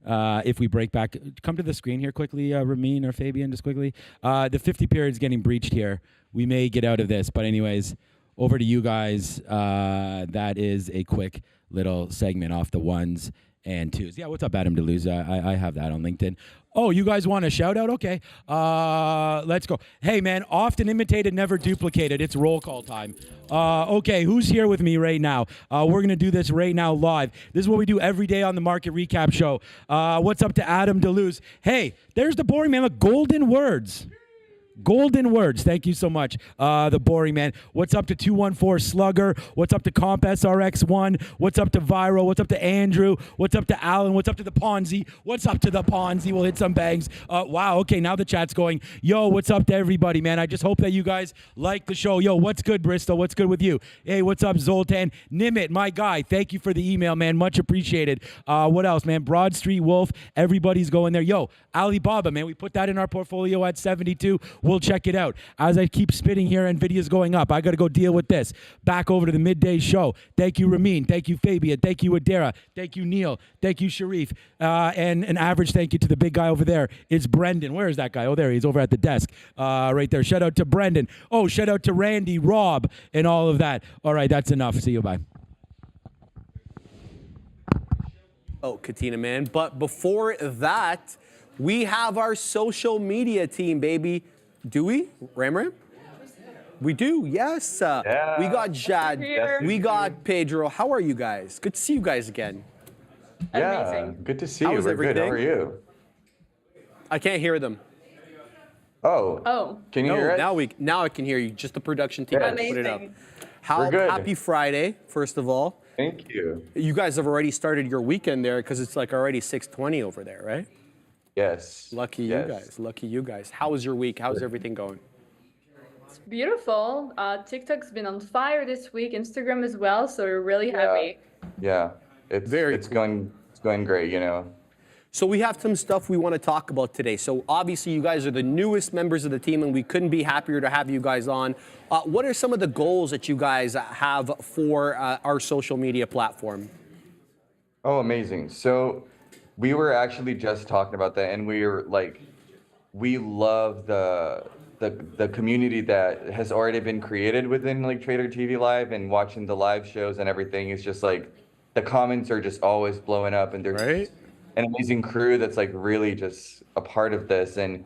if we break back. Come to the screen here quickly, Ramin or Fabian, just quickly. The 50 period is getting breached here. We may get out of this, but anyways, over to you guys. That is a quick little segment off the ones and twos. Yeah, what's up, Adam DeLuz? I have that on LinkedIn. Oh, you guys want a shout out? Okay. Let's go. Hey, man, often imitated, never duplicated. It's roll call time. Okay, who's here with me right now? We're going to do this right now live. This is what we do every day on the Market Recap Show. What's up to Adam DeLuz? Hey, there's the boring man. Look, golden words. Golden words. Thank you so much. The boring man. What's up to 214 Slugger? What's up to Comp SRX1? What's up to Viral? What's up to Andrew? What's up to Alan? What's up to the Ponzi? What's up to the Ponzi? We'll hit some bangs. Wow. Okay. Now the chat's going. Yo, what's up to everybody, man? I just hope that you guys like the show. Yo, what's good, Bristol? What's good with you? Hey, what's up, Zoltan? Nimit, my guy. Thank you for the email, man. Much appreciated. What else, man? Broad Street Wolf. Everybody's going there. Yo, Alibaba, man. We put that in our portfolio at 72. We'll check it out. As I keep spitting here and videos going up, I got to go deal with this. Back over to the midday show. Thank you, Ramin. Thank you, Fabian. Thank you, Adara. Thank you, Neil. Thank you, Sharif. And an average thank you to the big guy over there. It's Brendan. Where is that guy? Oh, there he is over at the desk right there. Shout out to Brendan. Oh, shout out to Randy, Rob, and all of that. All right, that's enough. See you. Bye. Oh, Katina, man. But before that, we have our social media team, baby. Do we? Ram? We do, yes. Yeah. We got Jad. Here. We got Pedro. How are you guys? Good to see you guys again. Yeah, Amazing. good to see How you. is We're good. How are everything? you? I can't hear them. Oh, Can you hear it? Now I can hear you. Just the production team. Yes. Put it up. amazing. We're good. Happy Friday, first of all. Thank you. You guys have already started your weekend there because it's like already 6:20 over there, right? Yes. Lucky Yes. you guys. Lucky you guys. How was your week? How's everything going? It's beautiful. TikTok's been on fire this week, Instagram as well, so we're really happy. Yeah. It's Very it's cool. going great, you know. So we have some stuff we want to talk about today. So obviously you guys are the newest members of the team and we couldn't be happier to have you guys on. What are some of the goals that you guys have for our social media platform? Oh, amazing. So we were actually just talking about that, and we were like, we love the community that has already been created within like Trader TV Live, and watching the live shows and everything is just like, the comments are just always blowing up, and there's Right. an amazing crew that's like really just a part of this. And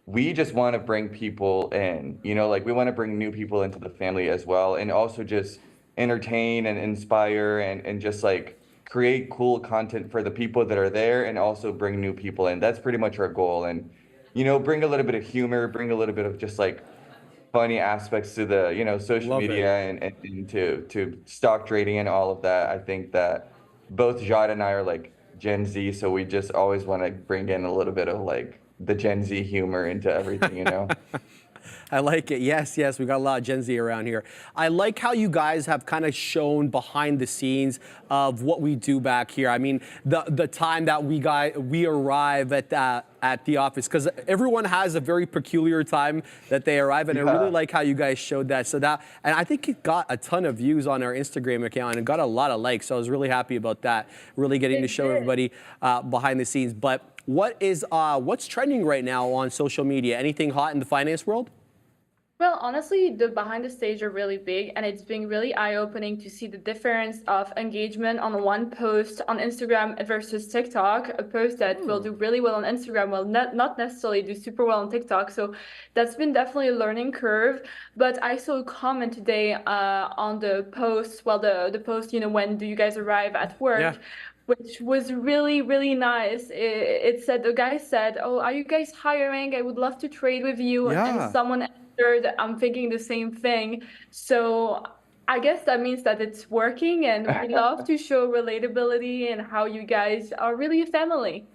we just want to bring people in, you know, like we want to bring new people into the family as well, and also just entertain and inspire and just like create cool content for the people that are there and also bring new people in. That's pretty much our goal. And, you know, bring a little bit of humor, bring a little bit of just like funny aspects to the, you know, social Love media and to stock trading and all of that. I think that both Jad and I are like Gen Z, so we just always want to bring in a little bit of like the Gen Z humor into everything, you know? I like it. Yes, yes, we got a lot of Gen Z around here. I like how you guys have kind of shown behind the scenes of what we do back here. I mean, the time that we arrive at the office, because everyone has a very peculiar time that they arrive, and I really like how you guys showed that. So that, and I think it got a ton of views on our Instagram account and got a lot of likes. So I was really happy about that. Really getting to show everybody behind the scenes. But what's trending right now on social media? Anything hot in the finance world? Well, honestly, the behind the stage are really big, and it's been really eye-opening to see the difference of engagement on one post on Instagram versus TikTok. A post that will do really well on Instagram will not necessarily do super well on TikTok. So that's been definitely a learning curve. But I saw a comment today on the post, well, the post, you know, when do you guys arrive at work? Yeah. Which was really, really nice. It said, the guy said, "Oh, are you guys hiring? I would love to trade with you." Yeah. And someone answered, "I'm thinking the same thing." So I guess that means that it's working, and we love to show relatability and how you guys are really a family.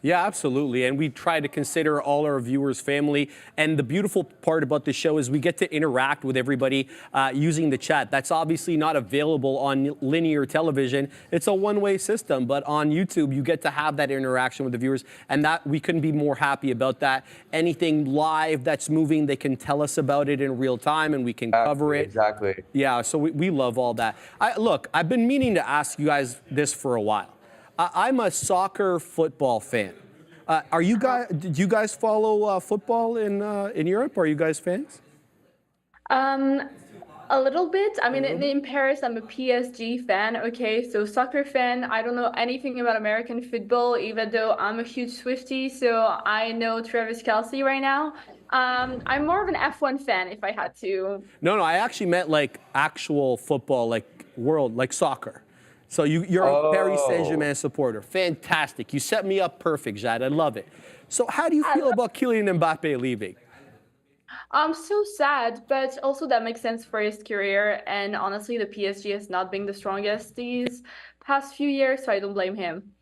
Yeah, absolutely. And we try to consider all our viewers family. And the beautiful part about the show is we get to interact with everybody using the chat. That's obviously not available on linear television. It's a one-way system. But on YouTube, you get to have that interaction with the viewers. And that we couldn't be more happy about that. Anything live that's moving, they can tell us about it in real time and we can cover it. Exactly. Yeah, so we love all that. Look, I've been meaning to ask you guys this for a while. I'm a soccer football fan. Are you guys? Did you guys follow football in Europe? Are you guys fans? A little bit. I mean, in Paris, I'm a PSG fan. Okay, so soccer fan. I don't know anything about American football, even though I'm a huge Swiftie. So I know Travis Kelce right now. I'm more of an F1 fan, if I had to. No, I actually meant like actual football, like world, like soccer. So you're a Paris Saint-Germain supporter. Fantastic. You set me up perfect, Jad. I love it. So how do you feel about Kylian Mbappe leaving? I'm so sad, but also that makes sense for his career. And honestly, the PSG has not been the strongest these past few years, so I don't blame him.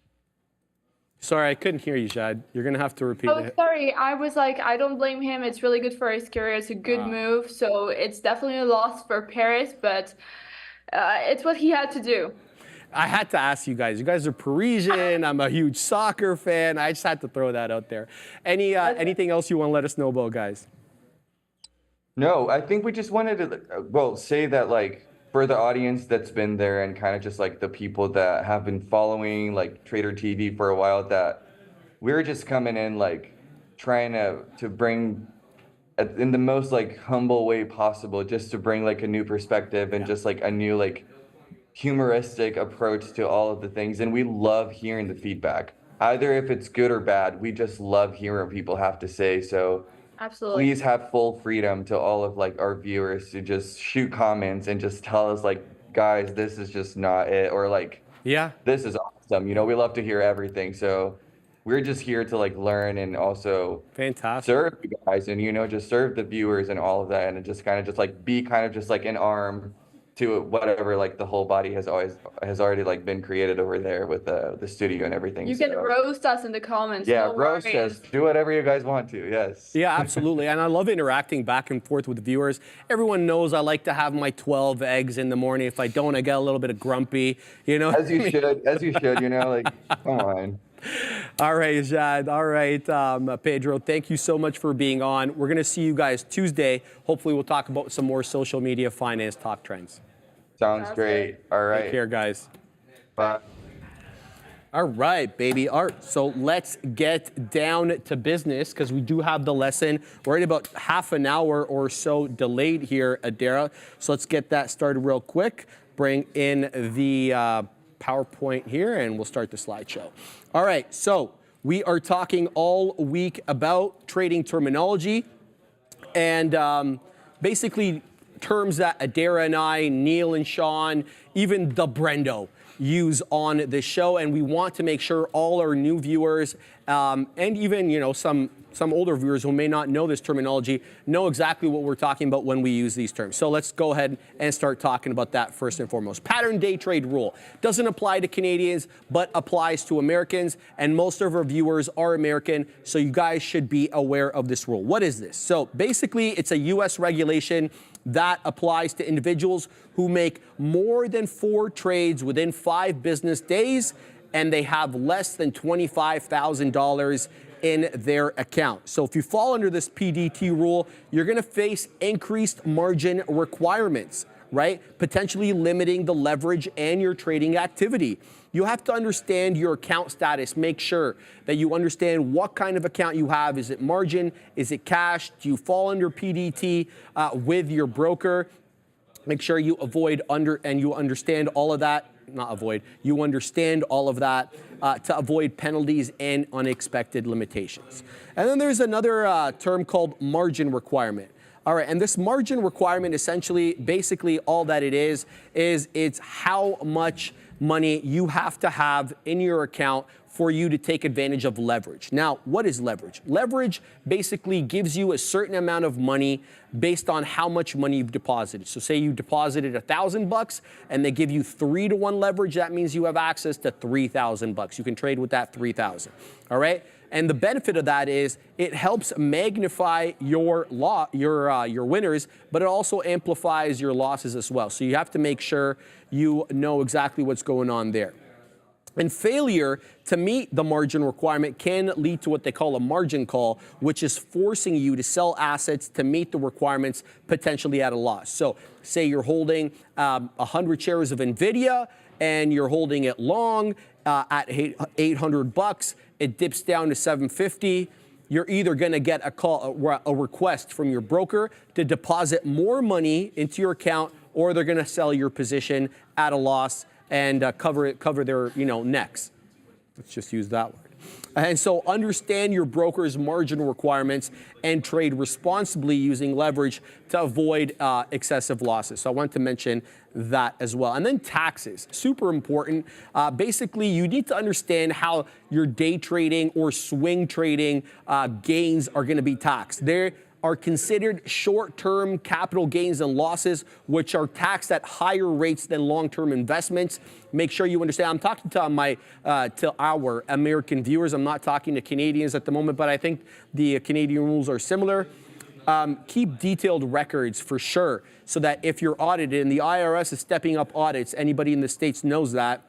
Sorry, I couldn't hear you, Jad. You're going to have to repeat Oh, it. sorry. I was like, I don't blame him. It's really good for his career. It's a good move. So it's definitely a loss for Paris, but it's what he had to do. I had to ask you guys. You guys are Parisian. I'm a huge soccer fan. I just had to throw that out there. Anything else you want to let us know about, guys? No, I think we just wanted to, say that like for the audience that's been there and kind of just like the people that have been following like Trader TV for a while, that we're just coming in like trying to bring in the most like humble way possible, just to bring like a new perspective and just like a new like humoristic approach to all of the things. And we love hearing the feedback, either if it's good or bad. We just love hearing what people have to say. So Absolutely. please have full freedom to all of like our viewers to just shoot comments and just tell us like, guys, this is just not it, or like, Yeah. this is awesome. You know, we love to hear everything. So we're just here to like learn and also Fantastic. serve you guys, and, you know, just serve the viewers and all of that, and just kind of just like be kind of just like an arm to whatever like the whole body has already like been created over there with the studio and everything. You can roast us in the comments. Yeah, no roast worries. us. Do whatever you guys want to. Yes. Yeah, absolutely. And I love interacting back and forth with the viewers. Everyone knows I like to have my 12 eggs in the morning. If I don't, I get a little bit of grumpy, you know? As you should, you know, like, come on. All right, Jad. All right, Pedro, thank you so much for being on. We're going to see you guys Tuesday. Hopefully, we'll talk about some more social media finance talk trends. Sounds great. All right. Take care, guys. Bye. All right, baby. All right, so let's get down to business because we do have the lesson. We're already about half an hour or so delayed here, Adara. So let's get that started real quick. Bring in the PowerPoint here, and we'll start the slideshow. All right, so We are talking all week about trading terminology and basically terms that Adara and I, Neil and Sean, even the Brendo use on this show. And we want to make sure all our new viewers and even, you know, some older viewers who may not know this terminology know exactly what we're talking about when we use these terms. So let's go ahead and start talking about that first and foremost. Pattern day trade rule doesn't apply to Canadians, but applies to Americans, and most of our viewers are American, so you guys should be aware of this rule. What is this? So basically, it's a US regulation that applies to individuals who make more than 4 trades within 5 business days, and they have less than $25,000 in their account. So if you fall under this PDT rule, you're going to face increased margin requirements, right? Potentially limiting the leverage and your trading activity. You have to understand your account status. Make sure that you understand what kind of account you have. Is it margin? Is it cash? Do you fall under PDT with your broker? Make sure you avoid and you understand all of that. Not avoid, you understand all of that to avoid penalties and unexpected limitations. And then there's another term called margin requirement. All right, and this margin requirement essentially, basically all that it is it's how much money you have to have in your account for you to take advantage of leverage. Now, what is leverage? Leverage basically gives you a certain amount of money based on how much money you've deposited. So say you deposited $1,000 and they give you 3-to-1 leverage, that means you have access to $3,000. You can trade with that 3,000. All right? And the benefit of that is it helps magnify your winners, but it also amplifies your losses as well. So you have to make sure you know exactly what's going on there. And failure to meet the margin requirement can lead to what they call a margin call, which is forcing you to sell assets to meet the requirements, potentially at a loss. So say you're holding 100 shares of NVIDIA and you're holding it long at $800. It dips down to $750. You're either going to get a request from your broker to deposit more money into your account, or they're going to sell your position at a loss and cover their necks. Let's just use that word. And so understand your broker's margin requirements and trade responsibly using leverage to avoid excessive losses. So I want to mention that as well. And then taxes, super important. Basically, you need to understand how your day trading or swing trading gains are going to be taxed. They are considered short-term capital gains and losses, which are taxed at higher rates than long-term investments. Make sure you understand. I'm talking to our American viewers. I'm not talking to Canadians at the moment, but I think the Canadian rules are similar. Keep detailed records for sure, so that if you're audited, and the IRS is stepping up audits, anybody in the States knows that,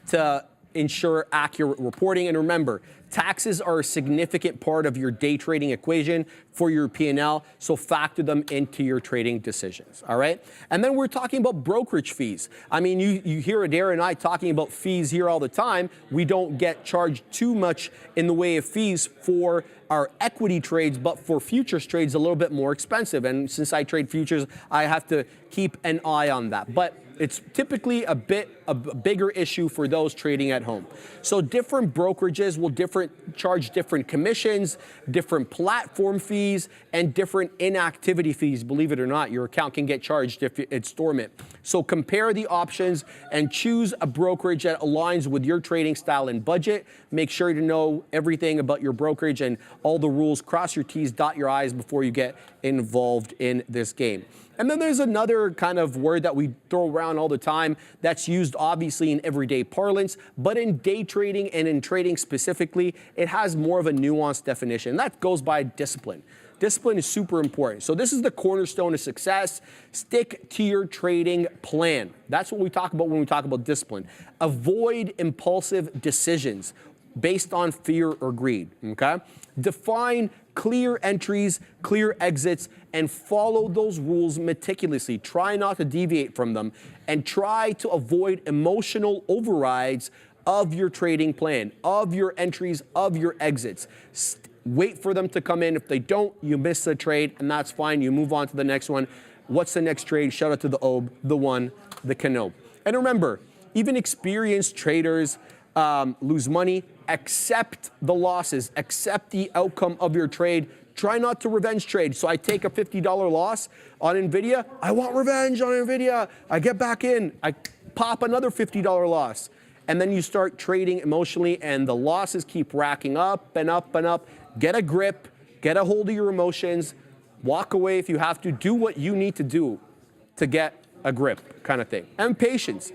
to ensure accurate reporting. And remember, taxes are a significant part of your day trading equation for your P&L, so factor them into your trading decisions, all right? And then we're talking about brokerage fees. I mean, you hear Adara and I talking about fees here all the time. We don't get charged too much in the way of fees for our equity trades, but for futures trades, a little bit more expensive. And since I trade futures, I have to keep an eye on that. But it's typically a bigger issue for those trading at home. So different brokerages will charge different commissions, different platform fees, and different inactivity fees. Believe it or not, your account can get charged if it's dormant. So compare the options and choose a brokerage that aligns with your trading style and budget. Make sure to know everything about your brokerage and all the rules. Cross your T's, dot your I's before you get involved in this game. And then there's another kind of word that we throw around all the time that's used obviously in everyday parlance, but in day trading and in trading specifically, it has more of a nuanced definition. That goes by discipline. Discipline is super important. So this is the cornerstone of success. Stick to your trading plan. That's what we talk about when we talk about discipline. Avoid impulsive decisions based on fear or greed, okay? Define clear entries, clear exits, and follow those rules meticulously. Try not to deviate from them, and try to avoid emotional overrides of your trading plan, of your entries, of your exits. Wait for them to come in. If they don't, you miss the trade, and that's fine. You move on to the next one. What's the next trade? Shout out to the OB, the one, the Cano. And remember, even experienced traders lose money, accept the losses, accept the outcome of your trade. Try not to revenge trade. So I take a $50 loss on NVIDIA. I want revenge on NVIDIA. I get back in. I pop another $50 loss. And then you start trading emotionally, and the losses keep racking up and up and up. Get a grip. Get a hold of your emotions. Walk away if you have to. Do what you need to do to get a grip, kind of thing. And patience.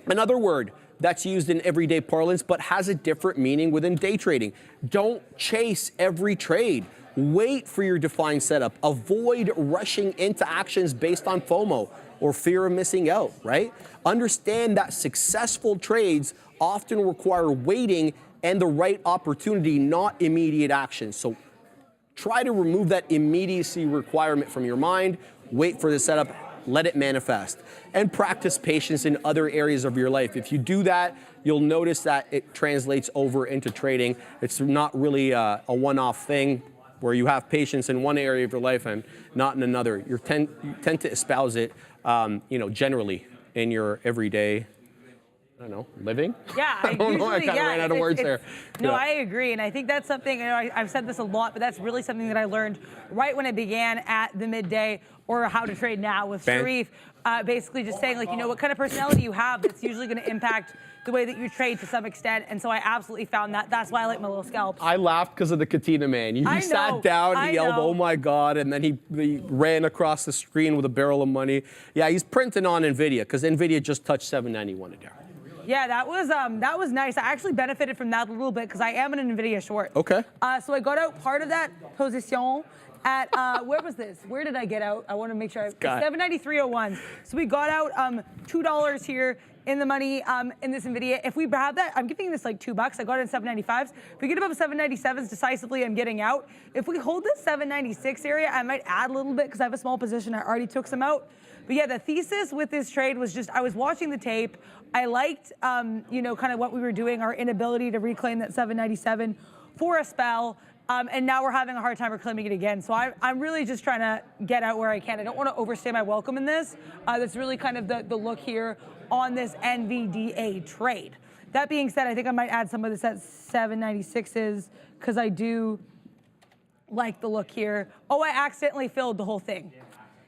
Another word that's used in everyday parlance but has a different meaning within day trading. Don't chase every trade. Wait for your defined setup. Avoid rushing into actions based on FOMO or fear of missing out, right? Understand that successful trades often require waiting and the right opportunity, not immediate action. So try to remove that immediacy requirement from your mind. Wait for the setup. Let it manifest. And practice patience in other areas of your life. If you do that, you'll notice that it translates over into trading. It's not really a one-off thing where you have patience in one area of your life and not in another. You tend to espouse it, generally in your everyday, I don't know, living? Yeah, I don't know. I kind of ran out of words there. No, Yeah. I agree. And I think that's something, I've said this a lot, but that's really something that I learned right when it began at the midday or How to Trade Now with Sharif. Basically just saying, what kind of personality you have that's usually going to impact the way that you trade to some extent. And so I absolutely found that. That's why I like my little scalps. I laughed because of the Katina man. He sat down, he yelled, "Oh my God," and then he ran across the screen with a barrel of money. Yeah, he's printing on NVIDIA because NVIDIA just touched 791 a day. Yeah, that was nice. I actually benefited from that a little bit because I am an NVIDIA short. Okay. So I got out part of that position at, where was this? Where did I get out? I want to make sure. 793.01. So we got out $2 here in the money in this NVIDIA. If we have that, I'm giving this like $2. I got it in 795s. If we get above 797s decisively, I'm getting out. If we hold this 796 area, I might add a little bit because I have a small position. I already took some out. But yeah, the thesis with this trade was just, I was watching the tape. I liked, kind of what we were doing, our inability to reclaim that 797 for a spell. And now we're having a hard time reclaiming it again. So I'm really just trying to get out where I can. I don't want to overstay my welcome in this. That's really kind of the look here on this NVDA trade. That being said, I think I might add some of this at 796s because I do like the look here. Oh, I accidentally filled the whole thing.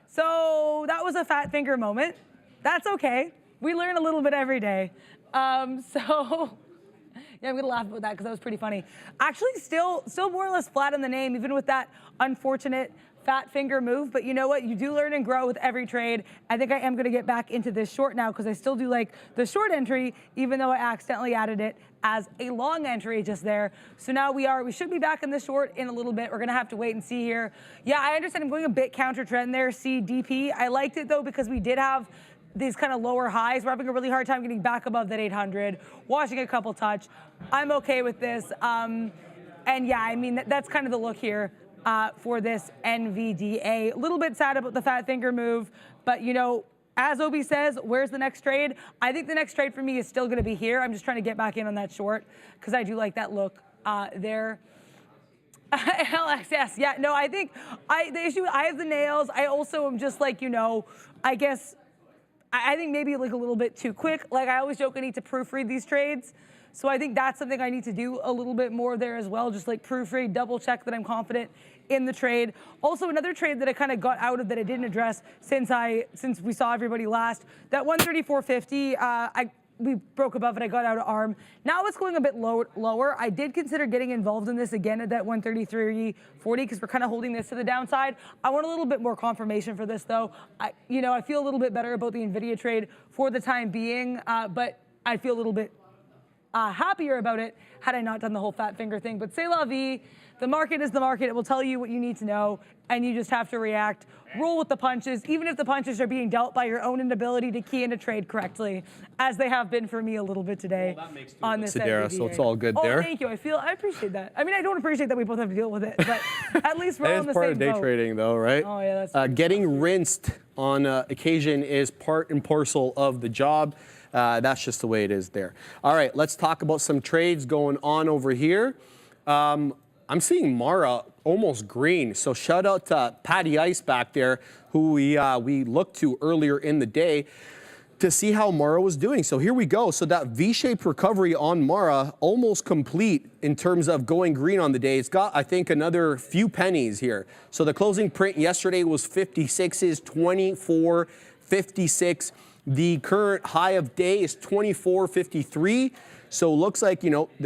So that was a fat finger moment. That's okay. We learn a little bit every day. Yeah, I'm gonna laugh about that because that was pretty funny. Actually, still more or less flat in the name, even with that unfortunate fat finger move. But you know what? You do learn and grow with every trade. I think I am gonna get back into this short now because I still do like the short entry, even though I accidentally added it as a long entry just there. So now we should be back in the short in a little bit. We're gonna have to wait and see here. Yeah, I understand I'm going a bit counter trend there, CDP. I liked it though because we did have these kind of lower highs. We're having a really hard time getting back above that 800, watching a couple touch. I'm okay with this. And yeah, I mean, that's kind of the look here for this NVDA. A little bit sad about the fat finger move, but as Obi says, where's the next trade? I think the next trade for me is still gonna be here. I'm just trying to get back in on that short because I do like that look there. LXS, yeah, no, I think the issue, I have the nails. I also am just like, I guess, I think maybe like a little bit too quick. Like I always joke I need to proofread these trades. So I think that's something I need to do a little bit more there as well. Just like proofread, double check that I'm confident in the trade. Also another trade that I kind of got out of that I didn't address since we saw everybody last. That 134.50, we broke above it, I got out of arm. Now it's going a bit lower. I did consider getting involved in this again at that 133.40 because we're kind of holding this to the downside. I want a little bit more confirmation for this though. I feel a little bit better about the NVIDIA trade for the time being, but I feel a little bit happier about it had I not done the whole fat finger thing. But c'est la vie. The market is the market. It will tell you what you need to know, and you just have to react. Roll with the punches, even if the punches are being dealt by your own inability to key in a trade correctly, as they have been for me a little bit today on this Sidera, so it's all good there. Oh, thank you. I appreciate that. I mean, I don't appreciate that we both have to deal with it, but at least we're on the same boat. That is part of day trading, though, right? Oh yeah, that's getting rinsed on occasion is part and parcel of the job. That's just the way it is there. All right, let's talk about some trades going on over here. I'm seeing Mara almost green, so shout out to Patty Ice back there, who we looked to earlier in the day. to see how Mara was doing. So here we go. So that V-shaped recovery on Mara almost complete in terms of going green on the day. It's got, I think, another few pennies here. So the closing print yesterday was 56s, 24.56. The current high of day is 24.53. So looks like,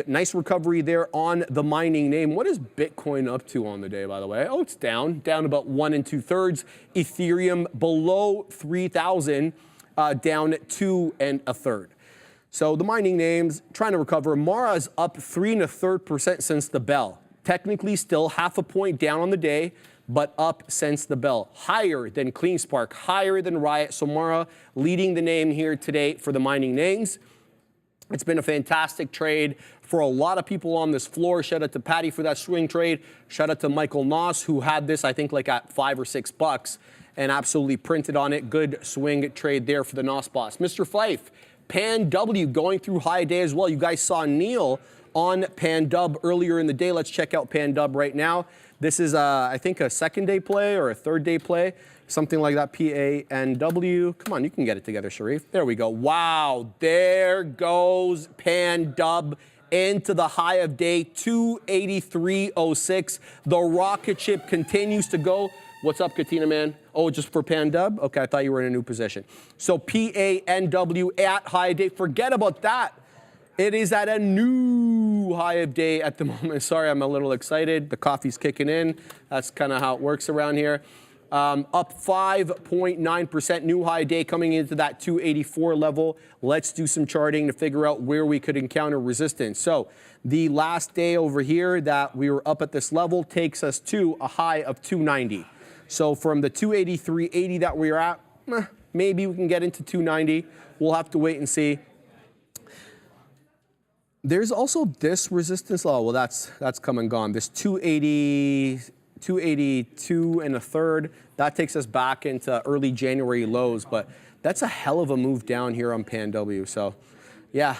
nice recovery there on the mining name. What is Bitcoin up to on the day, by the way? Oh, it's down about 1 2/3. Ethereum below 3,000. Down 2 1/3. So the mining names trying to recover. Mara's up 3 1/3% since the bell. Technically still half a point down on the day, but up since the bell. Higher than CleanSpark, higher than Riot. So Mara leading the name here today for the mining names. It's been a fantastic trade for a lot of people on this floor. Shout out to Patty for that swing trade. Shout out to Michael Noss, who had this, I think, like at $5 or $6 and absolutely printed on it. Good swing trade there for the Noss boss. Mr. Fife, Pan W going through high day as well. You guys saw Neil on Pan Dub earlier in the day. Let's check out Pan Dub right now. This is, I think, a second day play or a third day play. Something like that, PANW. Come on, you can get it together, Sharif. There we go. Wow, there goes Pan Dub into the high of day, 283.06. The rocket ship continues to go. What's up, Katina, man? Oh, just for Pan Dub? Okay, I thought you were in a new position. So PANW at high of day. Forget about that. It is at a new high of day at the moment. Sorry, I'm a little excited. The coffee's kicking in. That's kind of how it works around here. Up 5.9%, new high day coming into that 284 level. Let's do some charting to figure out where we could encounter resistance. So the last day over here that we were up at this level takes us to a high of 290. So from the 283.80 that we were at, maybe we can get into 290. We'll have to wait and see. There's also this resistance level. Well, that's come and gone. This 282 1/3. That takes us back into early January lows, but that's a hell of a move down here on Pan W. So, yeah,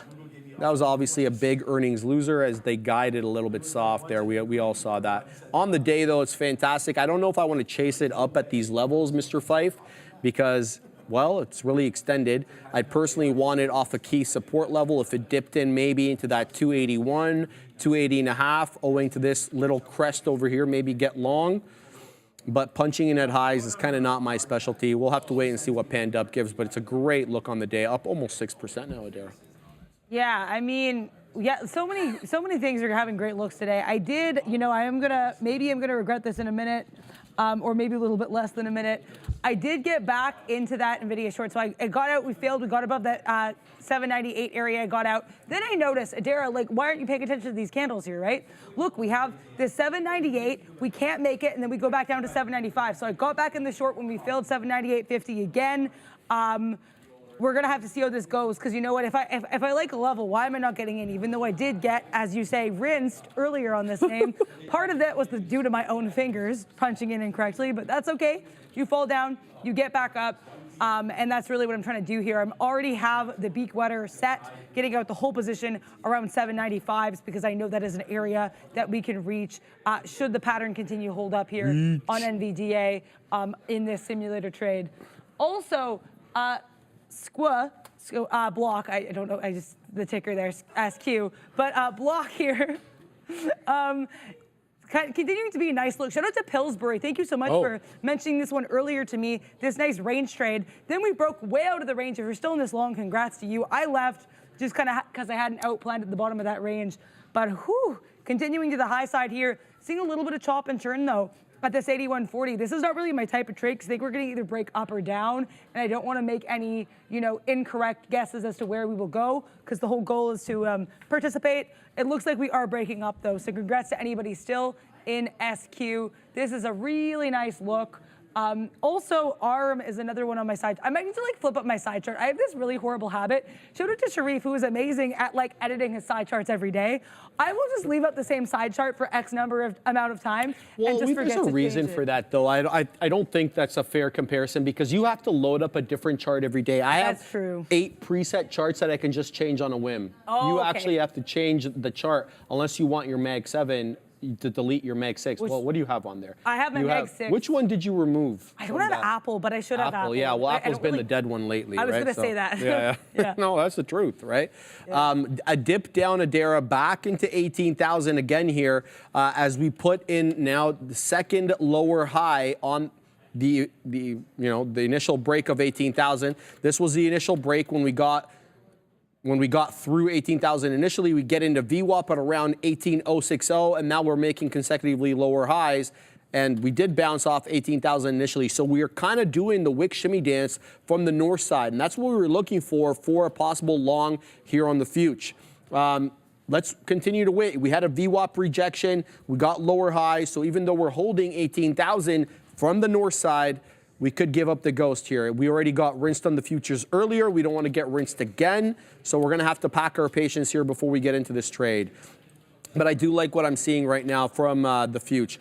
that was obviously a big earnings loser as they guided a little bit soft there. We all saw that. On the day, though, it's fantastic. I don't know if I want to chase it up at these levels, Mr. Fife, because, well, it's really extended. I personally want it off a key support level. If it dipped in maybe into that 281, 280.5, owing to this little crest over here, maybe get long. But punching in at highs is kind of not my specialty. We'll have to wait and see what Pan Dub gives, but it's a great look on the day, up almost 6% now, Adara. Yeah, I mean, yeah, so many things are having great looks today. I did, maybe I'm gonna regret this in a minute, or maybe a little bit less than a minute. I did get back into that NVIDIA short, so I got out, we got above that 798 area, I got out. Then I noticed, Adara, like, why aren't you paying attention to these candles here, right? Look, we have this 798, we can't make it, and then we go back down to 795. So I got back in the short when we failed 798.50 again. We're gonna have to see how this goes, because you know what, if I like a level, why am I not getting in? Even though I did get, as you say, rinsed earlier on this name. Part of that was due to my own fingers punching in incorrectly, but that's okay. You fall down, you get back up, and that's really what I'm trying to do here. I already have the beak wetter set, getting out the whole position around 795s, because I know that is an area that we can reach should the pattern continue to hold up here on NVDA in this simulator trade. Also, block, I don't know, the ticker there, SQ, but block here, continuing to be a nice look. Shout out to Pillsbury. Thank you so much for mentioning this one earlier to me, this nice range trade. Then we broke way out of the range. If you're still in this long, congrats to you. I left just kind of because I had an outplant at the bottom of that range, but whew, continuing to the high side here, seeing a little bit of chop and churn though. At this 81.40, this is not really my type of trade, because I think we're going to either break up or down, and I don't want to make any, incorrect guesses as to where we will go, because the whole goal is to participate. It looks like we are breaking up though, so congrats to anybody still in SQ. This is a really nice look. Also, ARM is another one on my side. I might need to flip up my side chart. I have this really horrible habit. Shout out to Sharif, who is amazing at editing his side charts every day. I will just leave up the same side chart for X amount of time and just forget to change it. There's a reason for that, though. I don't think that's a fair comparison, because you have to load up a different chart every day. I have 8 preset charts that I can just change on a whim. You actually have to change the chart unless you want your Mag 7 to delete your Meg 6. Well, what do you have on there? I have my Meg 6. Which one did you remove? I don't have Apple, but I should have Apple. Yeah, well, I Apple's don't been really- the dead one lately, I was right? going to say that. Yeah. Yeah. No, that's the truth, right? A dip down Adara back into 18,000 again here as we put in now the second lower high on the initial break of 18,000. This was the initial break when we got through 18,000 initially. We get into VWAP at around 18,060, and now we're making consecutively lower highs. And we did bounce off 18,000 initially. So we are kind of doing the wick shimmy dance from the north side. And that's what we were looking for a possible long here on the future. Let's continue to wait. We had a VWAP rejection. We got lower highs. So even though we're holding 18,000 from the north side, we could give up the ghost here. We already got rinsed on the futures earlier. We don't want to get rinsed again. So we're going to have to pack our patience here before we get into this trade. But I do like what I'm seeing right now from the future.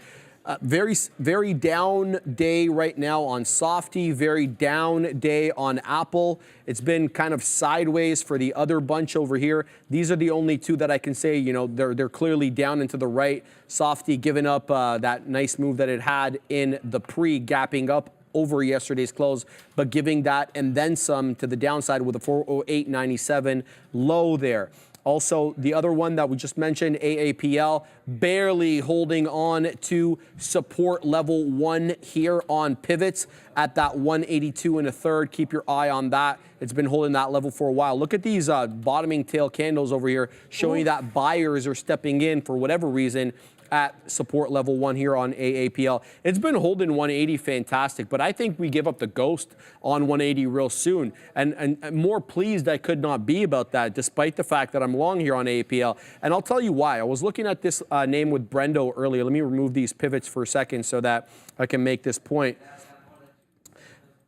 Very down day right now on Softy, very down day on Apple. It's been kind of sideways for the other bunch over here. These are the only two that I can say, they're clearly down and to the right. Softy giving up that nice move that it had in the gapping up over yesterday's close, but giving that and then some to the downside with a 408.97 low there. Also, the other one that we just mentioned, AAPL, barely holding on to support level 1 here on pivots at that 182 and a third. Keep your eye on that. It's been holding that level for a while. Look at these bottoming tail candles over here showing you that buyers are stepping in for whatever reason at support level 1 here on AAPL. It's been holding 180 fantastic, but I think we give up the ghost on 180 real soon. And more pleased I could not be about that, despite the fact that I'm long here on AAPL. And I'll tell you why. I was looking at this name with Brendo earlier. Let me remove these pivots for a second so that I can make this point.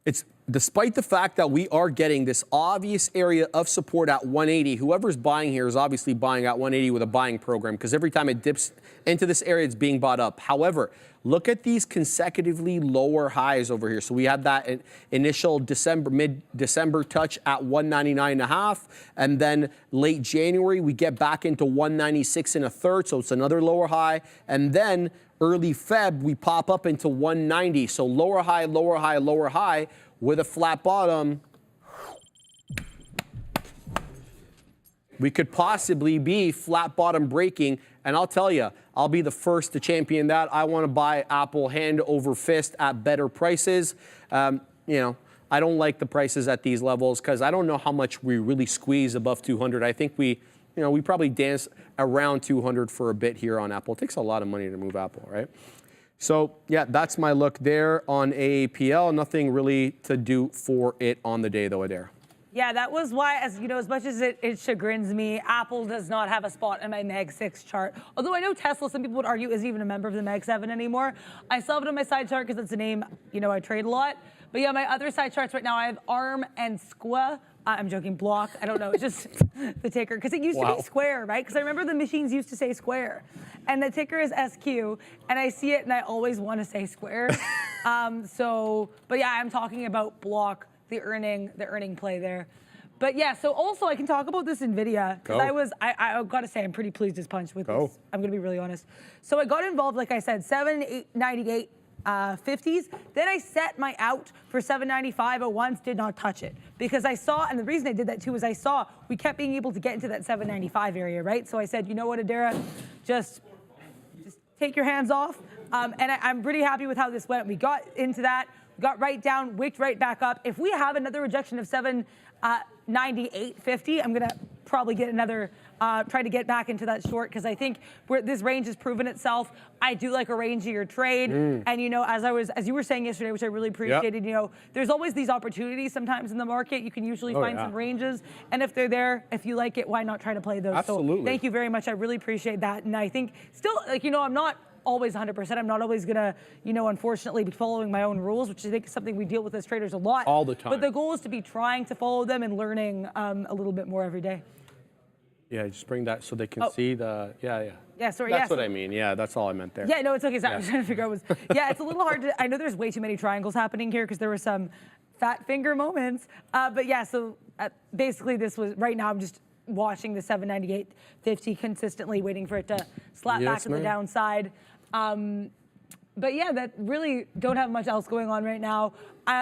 It's despite the fact that we are getting this obvious area of support at 180, whoever's buying here is obviously buying at 180 with a buying program because every time it dips into this area, it's being bought up. However, look at these consecutively lower highs over here. So we had that initial mid-December touch at 199.5, and then late January, we get back into 196 and a third, so it's another lower high, and then early Feb, we pop up into 190. So lower high, lower high, lower high with a flat bottom. We could possibly be flat bottom breaking. And I'll tell you, I'll be the first to champion that. I want to buy Apple hand over fist at better prices. I don't like the prices at these levels because I don't know how much we really squeeze above 200. I think we probably dance around 200 for a bit here on Apple. It takes a lot of money to move Apple, right? So yeah, that's my look there on AAPL. Nothing really to do for it on the day though, Adair. Yeah, that was why, as much as it chagrins me, Apple does not have a spot in my Mag 6 chart. Although I know Tesla, some people would argue, isn't even a member of the Mag 7 anymore. I still have it on my side chart because it's a name, I trade a lot. But yeah, my other side charts right now, I have ARM and SQA. I'm joking, block. I don't know. It's just the ticker. Because it used to be square, right? Because I remember the machines used to say square. And the ticker is SQ. And I see it and I always want to say square. But yeah, I'm talking about block, the earning play there. But yeah, so also I can talk about this NVIDIA. Because I got to say, I'm pretty pleased as punch with this. I'm going to be really honest. So I got involved, like I said, 798. 50s. Then I set my out for 795.01s, did not touch it. Because I saw, and the reason I did that too is I saw we kept being able to get into that 795 area, right? So I said, you know what, Adara, just take your hands off. And I'm pretty happy with how this went. We got into that, got right down, wicked right back up. If we have another rejection of 798.50, I'm gonna probably get another, try to get back into that short because I think this range has proven itself. I do like a rangier trade. And as you were saying yesterday, which I really appreciated, there's always these opportunities sometimes in the market. You can usually find some ranges. And if they're there, if you like it, why not try to play those? Absolutely. So thank you very much. I really appreciate that. And I think still, I'm not always 100%. I'm not always gonna, unfortunately be following my own rules, which I think is something we deal with as traders a lot. All the time. But the goal is to be trying to follow them and learning a little bit more every day. Yeah, just bring that so they can see the, yeah. Yeah, sorry. That's what I mean. Yeah, that's all I meant there. Yeah, no, it's okay. Sorry, I was trying to figure out it's a little hard to, I know there's way too many triangles happening here because there were some fat finger moments. But yeah, so basically this was, right now I'm just watching the 798.50 consistently, waiting for it to slap back to the downside. But yeah, that really don't have much else going on right now.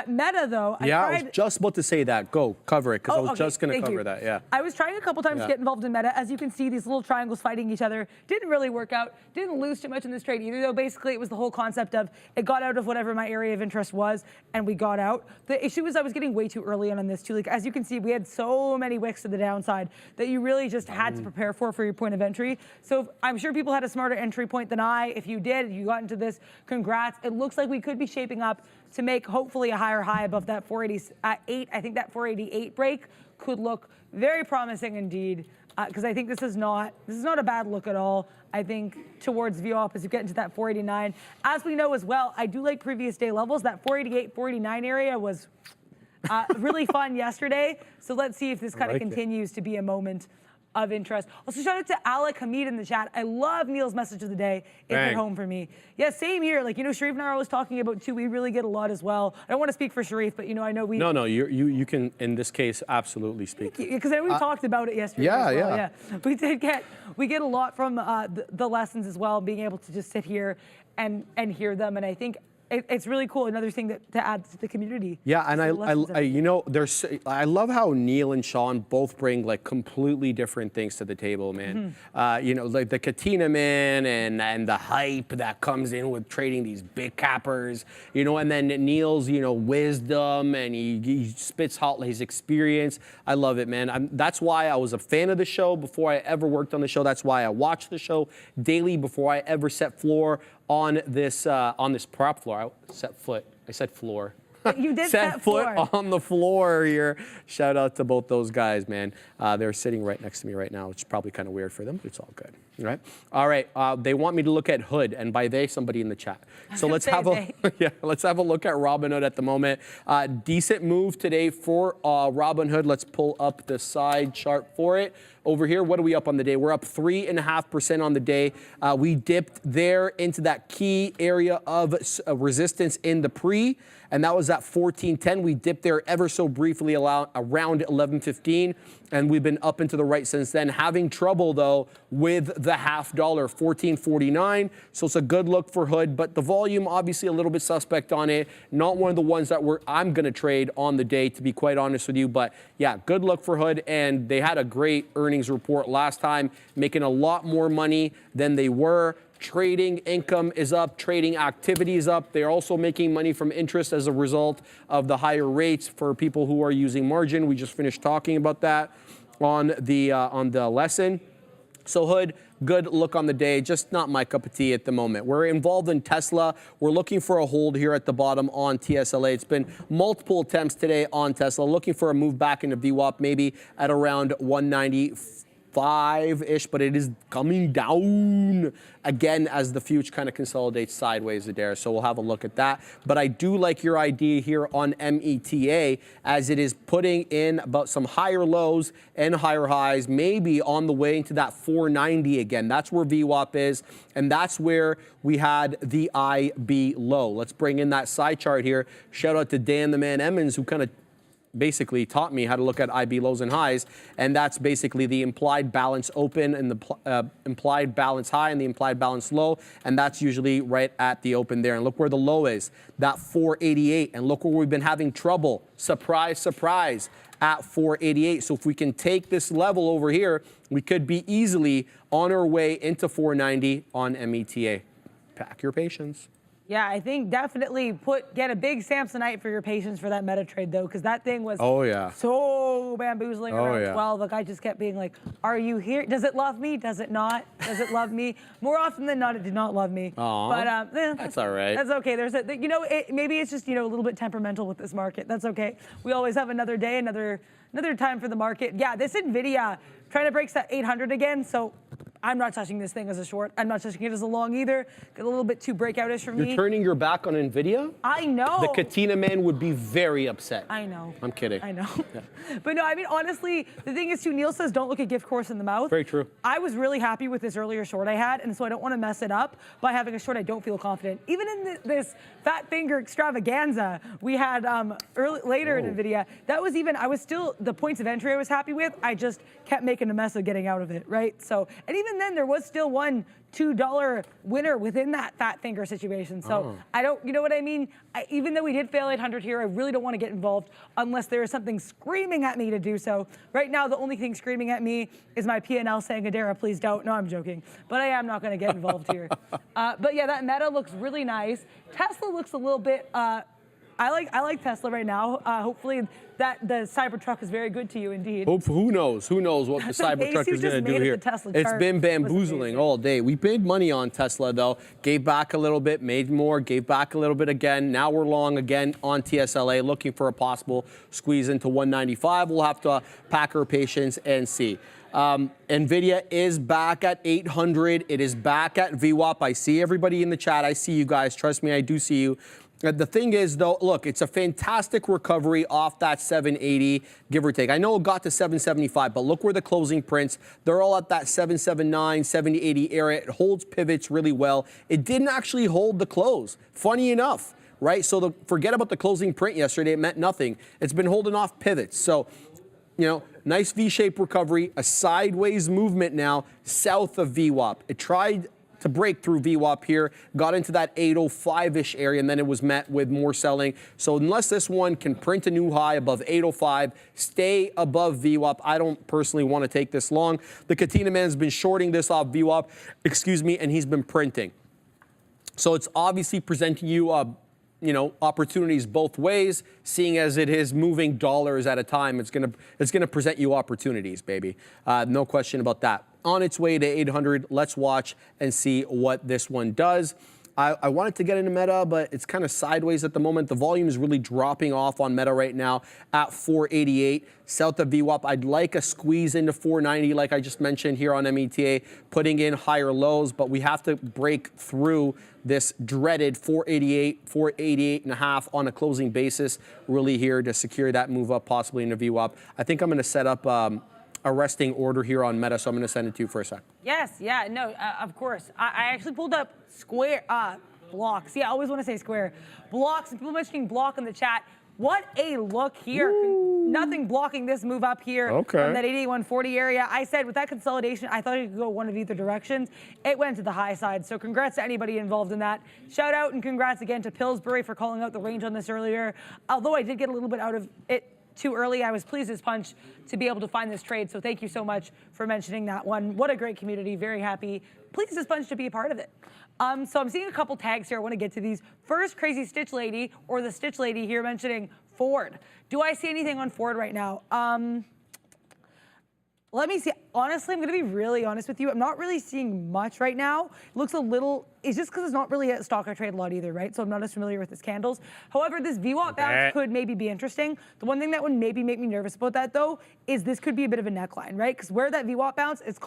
Meta, though, I was just about to say that. Go, cover it, because I was just going to cover that, yeah. I was trying a couple times to get involved in Meta. As you can see, these little triangles fighting each other. Didn't really work out. Didn't lose too much in this trade either, though. Basically, it was the whole concept of it got out of whatever my area of interest was, and we got out. The issue was I was getting way too early on this, too. Like, as you can see, we had so many wicks to the downside that you really just had to prepare for your point of entry. So I'm sure people had a smarter entry point than I. If you did, you got into this, congrats. It looks like we could be shaping up to make hopefully a higher high above that 488. I think that 488 break could look very promising indeed, because I think this is not a bad look at all. I think towards VWAP as you get into that 489. As we know as well, I do like previous day levels. That 488, 489 area was really fun yesterday. So let's see if this kind of continues to be a moment of interest. Also, shout out to Alec Hamid in the chat. I love Neil's message of the day. It hit home for me. Yeah, same here. Like, Sharif and I are always talking about too. We really get a lot as well. I don't want to speak for Sharif, but I know we. No, you can in this case absolutely speak. Because I know we talked about it yesterday. Yeah. We get a lot from the lessons as well, being able to just sit here and hear them, and I think. It's really cool. Another thing to add to the community. Yeah, and I love how Neil and Sean both bring like completely different things to the table, man. Like the Katina man and the hype that comes in with trading these big cappers, and then Neil's wisdom, and he spits out his experience. I love it, man. That's why I was a fan of the show before I ever worked on the show. That's why I watched the show daily before I ever set floor on this prop floor. I said floor. You did set foot floor. on the floor here. Shout out to both those guys, man. They're sitting right next to me right now, which is probably kind of weird for them, but it's all good. Right? All right. They want me to look at Hood, and by they, somebody in the chat. So let's have a look at Robinhood at the moment. Decent move today for Robinhood. Let's pull up the side chart for it. Over here, what are we up on the day? We're up 3.5% on the day. We dipped there into that key area of resistance in the pre, and that was at 14.10. We dipped there ever so briefly around 11.15, and we've been up and to the right since then. Having trouble, though, with the $0.50, 14.49. So it's a good look for Hood, but the volume obviously a little bit suspect on it. Not one of the ones that I'm going to trade on the day, to be quite honest with you. But yeah, good look for Hood, and they had a great earnings report last time, making a lot more money than they were. Trading income is up, trading activity is up. They're also making money from interest as a result of the higher rates for people who are using margin. We just finished talking about that on the lesson. So Hood, good look on the day, just not my cup of tea at the moment. We're involved in Tesla. We're looking for a hold here at the bottom on TSLA. It's been multiple attempts today on Tesla, looking for a move back into VWAP, maybe at around 195-ish, but it is coming down again as the future kind of consolidates sideways there. So we'll have a look at that. But I do like your idea here on META, as it is putting in about some higher lows and higher highs, maybe on the way into that 490 again. That's where VWAP is, and that's where we had the IB low. Let's bring in that side chart here. Shout out to Dan the Man Emmons, who kind of basically taught me how to look at IB lows and highs, and that's basically the implied balance open and the implied balance high and the implied balance low, and that's usually right at the open there. And look where the low is, that 488, and look where we've been having trouble, surprise, surprise, at 488. So if we can take this level over here, we could be easily on our way into 490 on META. Pack your patience. Yeah, I think definitely get a big Samsonite for your patience for that meta trade, though, because that thing was so bamboozling around 12. Like, I just kept being like, are you here? Does it love me? Does it not? Does it love me? More often than not, it did not love me. Aww, but that's all right. That's okay. There's maybe it's just, a little bit temperamental with this market. That's okay. We always have another day, another time for the market. Yeah, this NVIDIA trying to break that 800 again, so I'm not touching this thing as a short. I'm not touching it as a long either. Get a little bit too breakoutish for me. You're turning your back on NVIDIA? I know. The Katina man would be very upset. I know. I'm kidding. I know. Yeah. But no, I mean, honestly, the thing is too, Neil says don't look a gift horse in the mouth. Very true. I was really happy with this earlier short I had, and so I don't want to mess it up by having a short I don't feel confident. Even in this fat finger extravaganza we had later in NVIDIA, that was even, I was still, the points of entry I was happy with, I just kept making a mess of getting out of it, right? So, and even then there was still one $2 winner within that fat finger situation. So I don't, you know what I mean? Even though we did fail 800 here, I really don't want to get involved unless there is something screaming at me to do so. Right now, the only thing screaming at me is my P&L saying, Adara, please don't. No, I'm joking. But I am not going to get involved here. But yeah, that meta looks really nice. Tesla looks a little bit, I like Tesla right now. Hopefully that the Cybertruck is very good to you indeed. Who knows? Who knows what the Cybertruck is going to do here? It's been bamboozling all day. We made money on Tesla though. Gave back a little bit, made more, gave back a little bit again. Now we're long again on TSLA, looking for a possible squeeze into 195. We'll have to pack our patience and see. NVIDIA is back at 800. It is back at VWAP. I see everybody in the chat. I see you guys. Trust me, I do see you. The thing is, though, look, it's a fantastic recovery off that 780, give or take. I know it got to 775, but look where the closing prints. They're all at that 779, 7080 area. It holds pivots really well. It didn't actually hold the close, funny enough, right? So forget about the closing print yesterday. It meant nothing. It's been holding off pivots. So, you know, nice V-shaped recovery, a sideways movement now south of VWAP. It tried to break through VWAP here, got into that 805-ish area, and then it was met with more selling. So unless this one can print a new high above 805, stay above VWAP, I don't personally want to take this long. The Katina man's been shorting this off VWAP, and he's been printing. So it's obviously presenting you opportunities both ways, seeing as it is moving dollars at a time. It's gonna present you opportunities, baby. No question about that. On its way to 800, let's watch and see what this one does. I wanted to get into Meta, but it's kind of sideways at the moment. The volume is really dropping off on Meta right now at 488. South of VWAP, I'd like a squeeze into 490, like I just mentioned here on META, putting in higher lows, but we have to break through this dreaded 488, 488 and a half on a closing basis, really here to secure that move up, possibly into VWAP. I think I'm going to set up a resting order here on Meta, so I'm going to send it to you for a sec. Yes, yeah, no, of course. I actually pulled up blocks. Yeah, I always want to say square. Blocks, and people mentioning block in the chat. What a look here. Nothing blocking this move up here from that 8140 area. I said with that consolidation, I thought it could go one of either directions. It went to the high side, so congrats to anybody involved in that. Shout out and congrats again to Pillsbury for calling out the range on this earlier. Although I did get a little bit out of it too early, I was pleased as punch to be able to find this trade, so thank you so much for mentioning that one. What a great community, very happy. Pleased as punch to be a part of it. So I'm seeing a couple tags here. I want to get to these. First, Crazy Stitch Lady, or the Stitch Lady here mentioning Ford. Do I see anything on Ford right now? Let me see. Honestly, I'm going to be really honest with you. I'm not really seeing much right now. It looks a little, it's just because it's not really a stock I trade a lot either, right? So I'm not as familiar with its candles. However, this VWAP bounce could maybe be interesting. The one thing that would maybe make me nervous about that though, is this could be a bit of a neckline, right? Because where that VWAP bounce is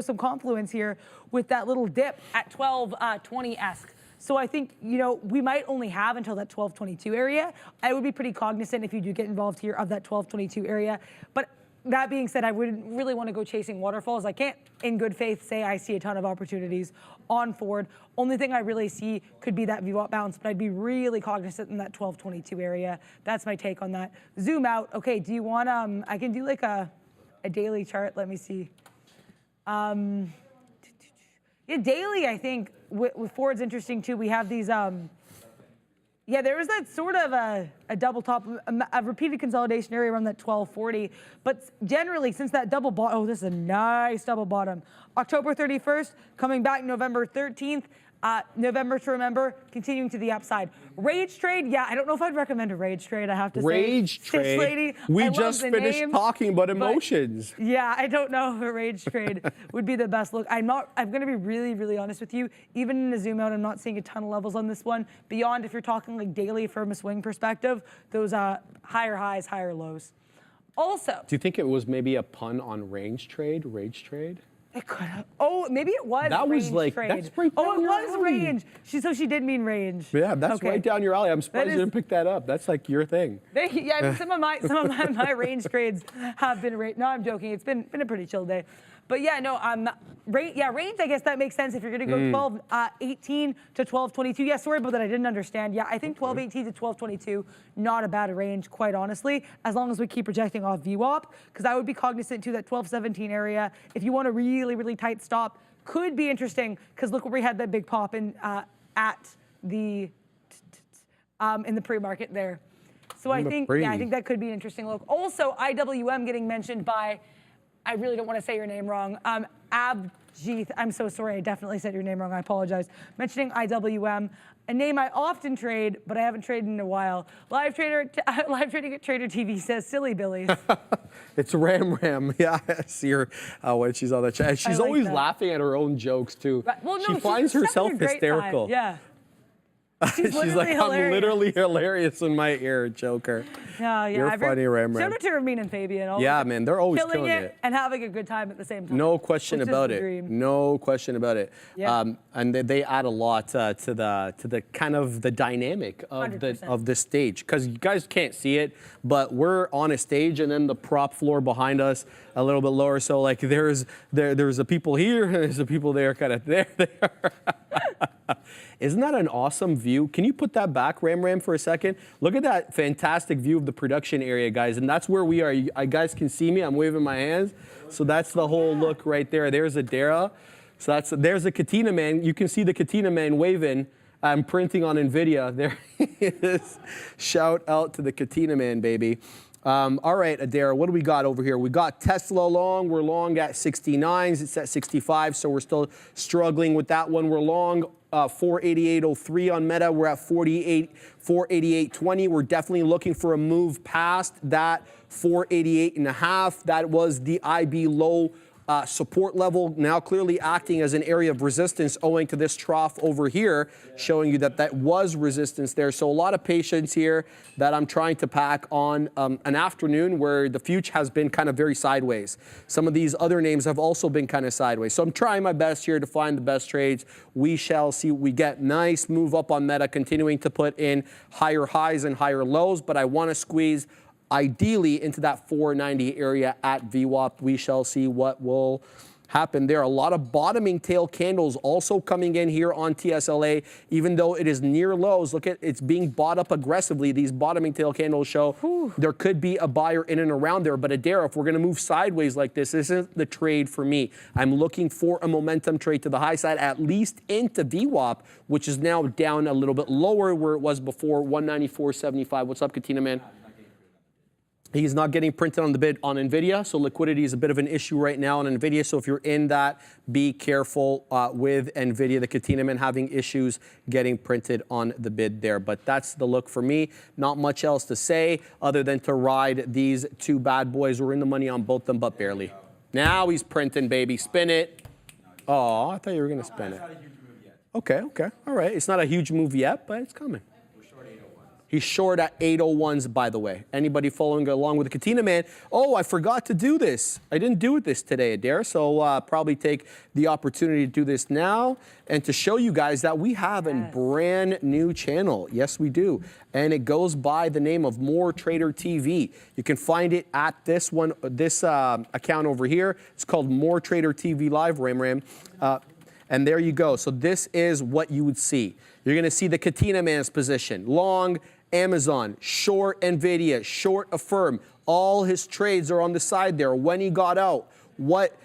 some confluence here with that little dip at 1220-esque. So I think, we might only have until that 1222 area. I would be pretty cognizant if you do get involved here of that 1222 area. But that being said, I wouldn't really want to go chasing waterfalls. I can't, in good faith, say I see a ton of opportunities on Ford. Only thing I really see could be that VWAP bounce, but I'd be really cognizant in that 1222 area. That's my take on that. Zoom out. Okay, do you want, I can do like a daily chart. Let me see. Yeah, daily, I think, with Ford's interesting too. We have these, yeah, there was that sort of a double top, a repeated consolidation area around that 1240. But generally, since that double bottom, oh, this is a nice double bottom. October 31st, coming back November 13th. November to remember, continuing to the upside. Rage trade, yeah, I don't know if I'd recommend a rage trade, I have to say. Rage trade? Lady, we just finished talking about emotions. Yeah, I don't know if a rage trade would be the best look. I'm going to be really, really honest with you. Even in a zoom out, I'm not seeing a ton of levels on this one. Beyond, if you're talking like daily from a swing perspective, those higher highs, higher lows. Also. Do you think it was maybe a pun on range trade, rage trade? It could have. Oh, maybe it was. That was range like- trade. that's right Oh, down it your was alley. range. So she did mean range. Yeah, that's Okay. right down your alley. I'm surprised That you is- didn't pick that up. That's like your thing. Yeah, I mean, some of my range trades have been range. No, I'm joking. It's been a pretty chill day. But yeah, no, range, I guess that makes sense if you're going to go 12.18 to 12.22. Yeah, sorry about that. I didn't understand. Yeah, I think 12.18 to 12.22, not a bad range, quite honestly, as long as we keep projecting off VWAP, because I would be cognizant to that 12.17 area. If you want a really, really tight stop, could be interesting, because look where we had that big pop in at the in the pre-market there. So I think that could be an interesting look. Also, IWM getting mentioned by, I really don't want to say your name wrong. Abjeeth, I'm so sorry. I definitely said your name wrong. I apologize. Mentioning IWM, a name I often trade, but I haven't traded in a while. Live trading at Trader TV says silly Billies. It's Ram. Yeah, I see her when she's on the chat. She's like always that. laughing at her own jokes too. Right. Well, no, she she's finds such a herself great hysterical. time. Yeah. She's like, hilarious. I'm literally hilarious in my ear, Joker. Yeah, You're funny, Ram. Shout out to Ramin and Fabian. Always Yeah, man, they're always killing killing it it. and having a good time at the same time. No question which is about the it. dream. No question about it. Yeah. And they add a lot to the kind of the dynamic of 100%. the stage, because you guys can't see it, but we're on a stage and then the prop floor behind us a little bit lower. So like there's the people here and there's the people there, kind of there. Isn't that an awesome view? Can you put that back, Ram, for a second? Look at that fantastic view of the production area, guys. And that's where we are. You guys can see me. I'm waving my hands. So that's the whole look right there. There's Adara. So there's a Katina Man. You can see the Katina Man waving. I'm printing on NVIDIA. There he is. Shout out to the Katina Man, baby. All right, Adara, what do we got over here? We got Tesla long. We're long at 69s. It's at 65, so we're still struggling with that one. We're long 488.03 on Meta. We're at 488.20. We're definitely looking for a move past that 488.5. That was the IB low support level, now clearly acting as an area of resistance owing to this trough over here, showing you that that was resistance there. So a lot of patience here that I'm trying to pack on an afternoon where the future has been kind of very sideways. Some of these other names have also been kind of sideways. So I'm trying my best here to find the best trades. We shall see what we get. Nice move up on Meta, continuing to put in higher highs and higher lows, but I want to squeeze ideally into that 490 area at VWAP. We shall see what will happen there. A lot of bottoming tail candles also coming in here on TSLA, even though it is near lows. Look at it's being bought up aggressively. These bottoming tail candles show there could be a buyer in and around there. But Adara, if we're going to move sideways like this isn't the trade for me. I'm looking for a momentum trade to the high side, at least into VWAP, which is now down a little bit lower where it was before, 194.75. What's up, Katina Man? He's not getting printed on the bid on NVIDIA, so liquidity is a bit of an issue right now on NVIDIA. So if you're in that, be careful with NVIDIA. The Katina Man having issues getting printed on the bid there. But that's the look for me. Not much else to say other than to ride these two bad boys. We're in the money on both of them, but barely. Now he's printing, baby. Spin it. Oh, I thought you were going to spin it. Okay. All right. It's not a huge move yet, but it's coming. He's short at 801s, by the way. Anybody following along with the Katina Man? Oh, I forgot to do this. I didn't do this today, Adair, so probably take the opportunity to do this now and to show you guys that we have a brand new channel. Yes, we do. And it goes by the name of More Trader TV. You can find it at this one, this account over here. It's called More Trader TV Live, Ram. And there you go. So this is what you would see. You're going to see the Katina Man's position. Long Amazon, short NVIDIA, short Affirm. All his trades are on the side there. When he got out, what?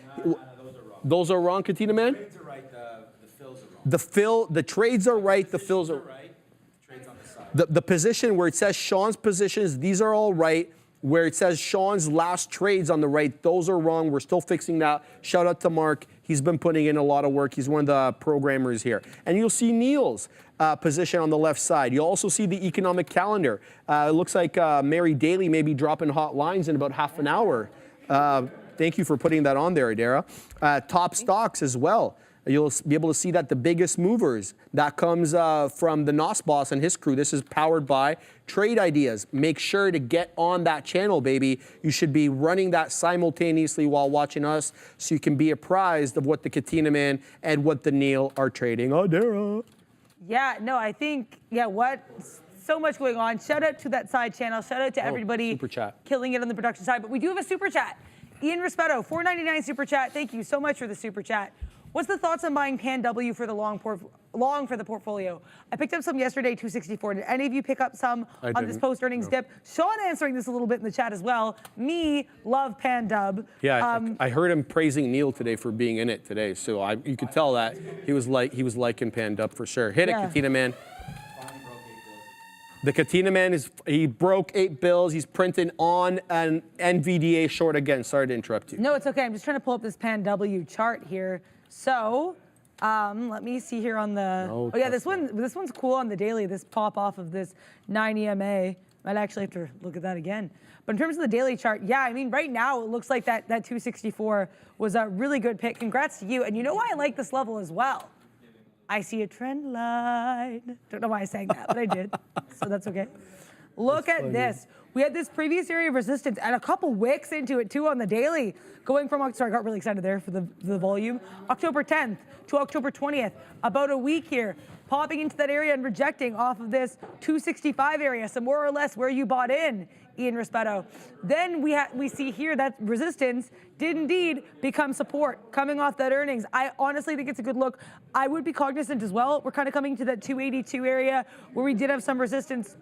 Those are wrong, Katina Man? The trades are right, the fills are wrong. The trades are right, the fills are right. Trades on the side. The position where it says Sean's positions, these are all right. Where it says Sean's last trades on the right, those are wrong. We're still fixing that. Shout out to Mark. He's been putting in a lot of work. He's one of the programmers here. And you'll see Neil's position on the left side. You'll also see the economic calendar. It looks like Mary Daly may be dropping hot lines in about half an hour. Thank you for putting that on there, Adara. Top stocks as well. You'll be able to see that the biggest movers, that comes from the NOS boss and his crew. This is powered by Trade Ideas. Make sure to get on that channel, baby. You should be running that simultaneously while watching us so you can be apprised of what the Katina Man and what the Neil are trading. Oh, Dara. Yeah, no, I think, so much going on. Shout out to that side channel. Shout out to everybody super chat. killing it on the production side. But we do have a super chat. Ian Rispetto, $4.99 super chat. Thank you so much for the super chat. What's the thoughts on buying Pan W for the long for the portfolio? I picked up some yesterday, 264. Did any of you pick up some on this post-earnings dip? Sean answering this a little bit in the chat as well. Me, love Pan Dub. Yeah, I heard him praising Neil today for being in it today. So you could tell that he was liking Pan Dub for sure. Hit it, Katina Man. The Katina Man he broke 8 bills. He's printing on an NVDA short again. Sorry to interrupt you. No, it's okay. I'm just trying to pull up this Pan W chart here. So, let me see here on the. This one's cool on the daily. This pop off of this 9 EMA. Might actually have to look at that again. But in terms of the daily chart, I mean, right now it looks like that 264 was a really good pick. Congrats to you. And you know why I like this level as well? I see a trend line. Don't know why I sang that, but I did. So that's okay. Look at this. We had this previous area of resistance and a couple wicks into it too on the daily. Going from, sorry, I got really excited there for the volume. October 10th to October 20th, about a week here. Popping into that area and rejecting off of this 265 area, so more or less where you bought in, Ian Rispetto. Then we see here that resistance did indeed become support coming off that earnings. I honestly think it's a good look. I would be cognizant as well. We're kind of coming to that 282 area where we did have some resistance,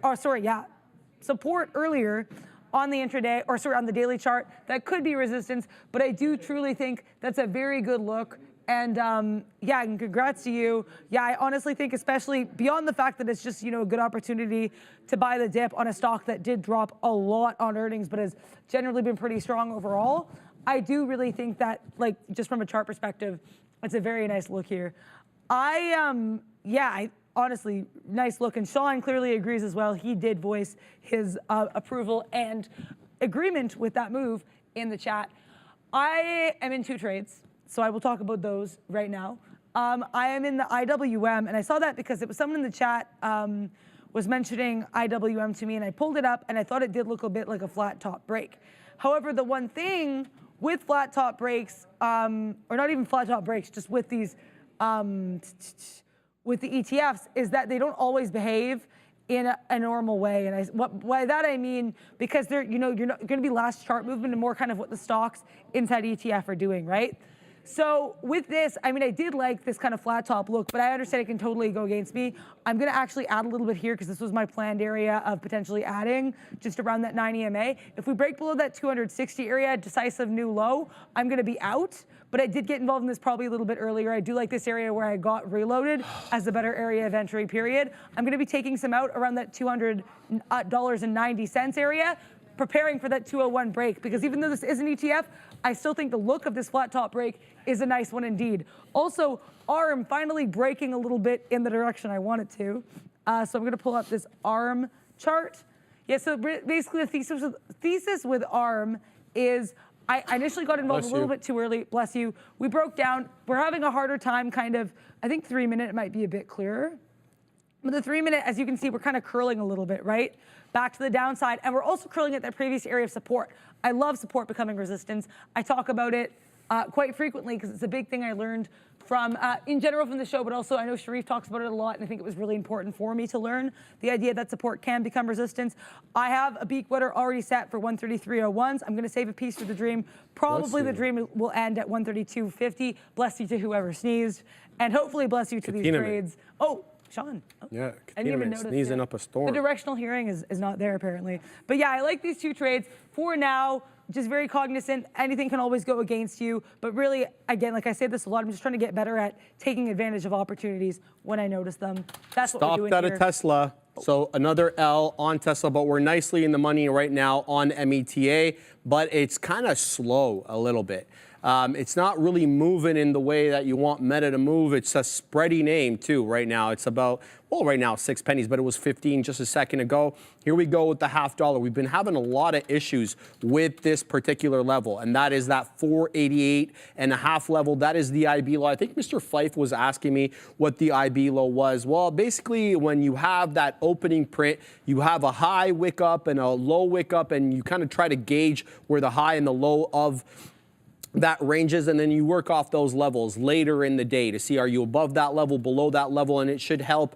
support earlier on the intraday, on the daily chart. That could be resistance, but I do truly think that's a very good look. And and congrats to you. I honestly think, especially beyond the fact that it's just, a good opportunity to buy the dip on a stock that did drop a lot on earnings, but has generally been pretty strong overall. I do really think that, just from a chart perspective, it's a very nice look here. I honestly, nice look. And Sean clearly agrees as well. He did voice his approval and agreement with that move in the chat. I am in 2 trades. So I will talk about those right now. I am in the IWM, and I saw that because it was someone in the chat was mentioning IWM to me, and I pulled it up, and I thought it did look a bit like a flat top break. However, the one thing with flat top breaks, or not even flat top breaks, just with these, with the ETFs, is that they don't always behave in a normal way. And by that I mean, because they're, you're not going to be last chart movement and more kind of what the stocks inside ETF are doing, right? So with this, I mean, I did like this kind of flat top look, but I understand it can totally go against me. I'm going to actually add a little bit here because this was my planned area of potentially adding just around that 9 EMA. If we break below that 260 area, decisive new low, I'm going to be out. But I did get involved in this probably a little bit earlier. I do like this area where I got reloaded as a better area of entry period. I'm going to be taking some out around that $200.90 area, preparing for that 201 break, because even though this is an ETF, I still think the look of this flat top break is a nice one indeed. Also, ARM finally breaking a little bit in the direction I want it to. So I'm going to pull up this ARM chart. Yeah, so basically the thesis with ARM is I initially got involved a little bit too early. Bless you. We broke down. We're having a harder time kind of, I think 3 minute it might be a bit clearer. But the 3 minute, as you can see, we're kind of curling a little bit, right? Back to the downside. And we're also curling at that previous area of support. I love support becoming resistance. I talk about it quite frequently because it's a big thing I learned from, in general from the show, but also I know Sharif talks about it a lot, and I think it was really important for me to learn the idea that support can become resistance. I have a beak wetter already set for 133.01s. I'm going to save a piece for the dream. Probably the dream will end at 132.50. Bless you to whoever sneezed, and hopefully bless you to these trades. Oh, Sean. Oh, yeah, I didn't even notice sneezing up a storm. The directional hearing is not there apparently. But yeah, I like these 2 trades. For now, just very cognizant. Anything can always go against you. But really, again, like I say this a lot, I'm just trying to get better at taking advantage of opportunities when I notice them. That's what we're doing here. Stopped at a Tesla. So another L on Tesla, but we're nicely in the money right now on META. but it's kind of slow a little bit. It's not really moving in the way that you want Meta to move. It's a spready name too right now. It's about, well, right now 6 pennies, but it was 15 just a second ago. Here we go with the $0.50. We've been having a lot of issues with this particular level, and that is that 488.5 level. That is the IB low. I think Mr. Fife was asking me what the IB low was. Well, basically when you have that opening print, you have a high wick up and a low wick up, and you kind of try to gauge where the high and the low of that ranges, and then you work off those levels later in the day to see, are you above that level, below that level, and it should help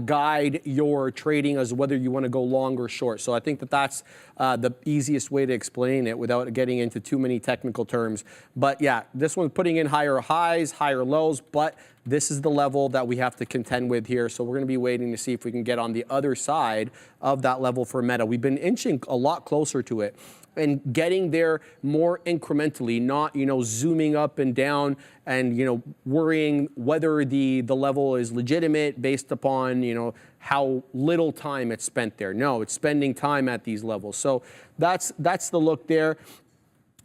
guide your trading as whether you want to go long or short. So I think that that's the easiest way to explain it without getting into too many technical terms. But yeah, this one's putting in higher highs, higher lows, but this is the level that we have to contend with here. So we're going to be waiting to see if we can get on the other side of that level for Meta. We've been inching a lot closer to it and getting there more incrementally, not, zooming up and down and, worrying whether the level is legitimate based upon, how little time it's spent there. No, it's spending time at these levels. So that's the look there.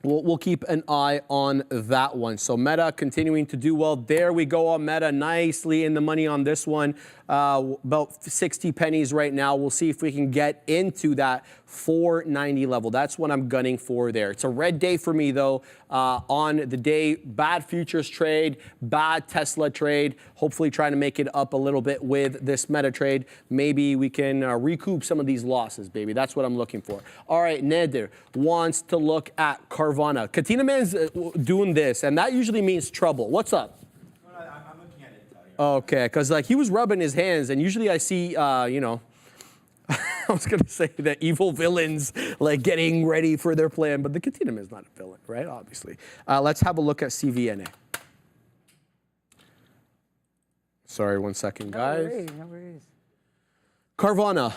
We'll keep an eye on that one. So Meta continuing to do well. There we go on Meta, nicely in the money on this one. About 60 pennies right now. We'll see if we can get into that 490 level. That's what I'm gunning for there. It's a red day for me though. On the day, bad futures trade, bad Tesla trade. Hopefully trying to make it up a little bit with this Meta trade. Maybe we can recoup some of these losses, baby. That's what I'm looking for. All right, Neder wants to look at Carvana. Katina Man's doing this, and that usually means trouble. What's up? I'm looking at it. Okay, because like he was rubbing his hands, and usually I see, I was gonna say the evil villains like getting ready for their plan, but the Katina is not a villain, right? Obviously. Let's have a look at CVNA. Sorry, 1 second, guys. No worries. Carvana,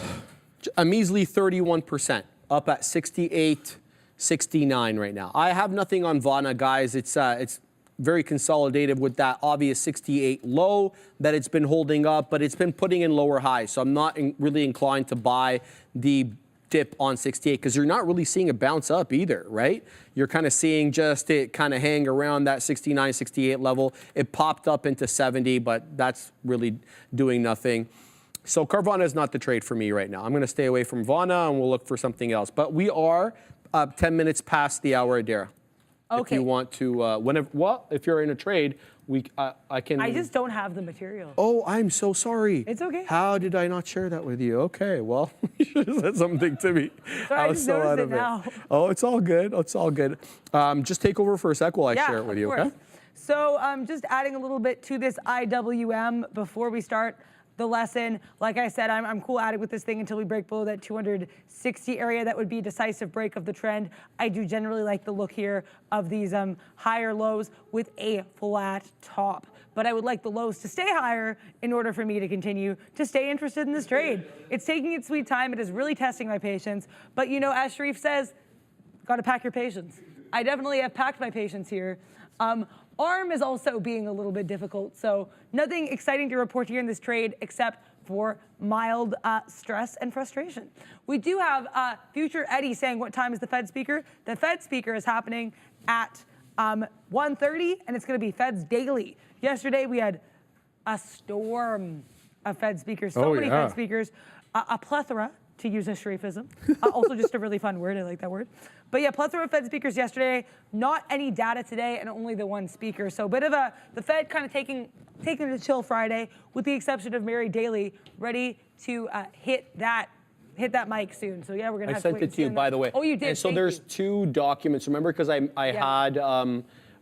a measly 31%, up at 68.69 right now. I have nothing on Vana, guys. It's very consolidated with that obvious 68 low that it's been holding up, but it's been putting in lower highs. So I'm not really inclined to buy the dip on 68 because you're not really seeing a bounce up either, right? You're kind of seeing just it kind of hang around that 69, 68 level. It popped up into 70, but that's really doing nothing. So Carvana is not the trade for me right now. I'm going to stay away from Vana and we'll look for something else. But we are 10 minutes past the hour, Adara. Okay. If you want to, if you're in a trade, I can. I just don't have the material. Oh, I'm so sorry. It's okay. How did I not share that with you? Okay, well, you should have said something to me. Sorry, I just noticed it now. Oh, it's all good. It's all good. Just take over for a sec while I share it with you, okay? So just adding a little bit to this IWM before we start the lesson. Like I said, I'm cool at it with this thing until we break below that 260 area. That would be a decisive break of the trend. I do generally like the look here of these higher lows with a flat top. But I would like the lows to stay higher in order for me to continue to stay interested in this trade. It's taking its sweet time. It is really testing my patience. But as Sharif says, got to pack your patience. I definitely have packed my patience here. ARM is also being a little bit difficult, so nothing exciting to report here in this trade except for mild stress and frustration. We do have Future Eddie saying what time is the Fed speaker. The Fed speaker is happening at 1:30, and it's going to be Fed's daily. Yesterday we had a storm of Fed speakers, so many Fed speakers, a plethora, to use a Sharifism. Also just a really fun word, I like that word. But yeah, plethora of Fed speakers yesterday, not any data today, and only the one speaker. So a bit of the Fed kind of taking a chill Friday, with the exception of Mary Daly, ready to hit that mic soon. So yeah, we're gonna have to wait. I sent it to you, by the way. Oh, you did. And so there's 2 documents. Remember, because I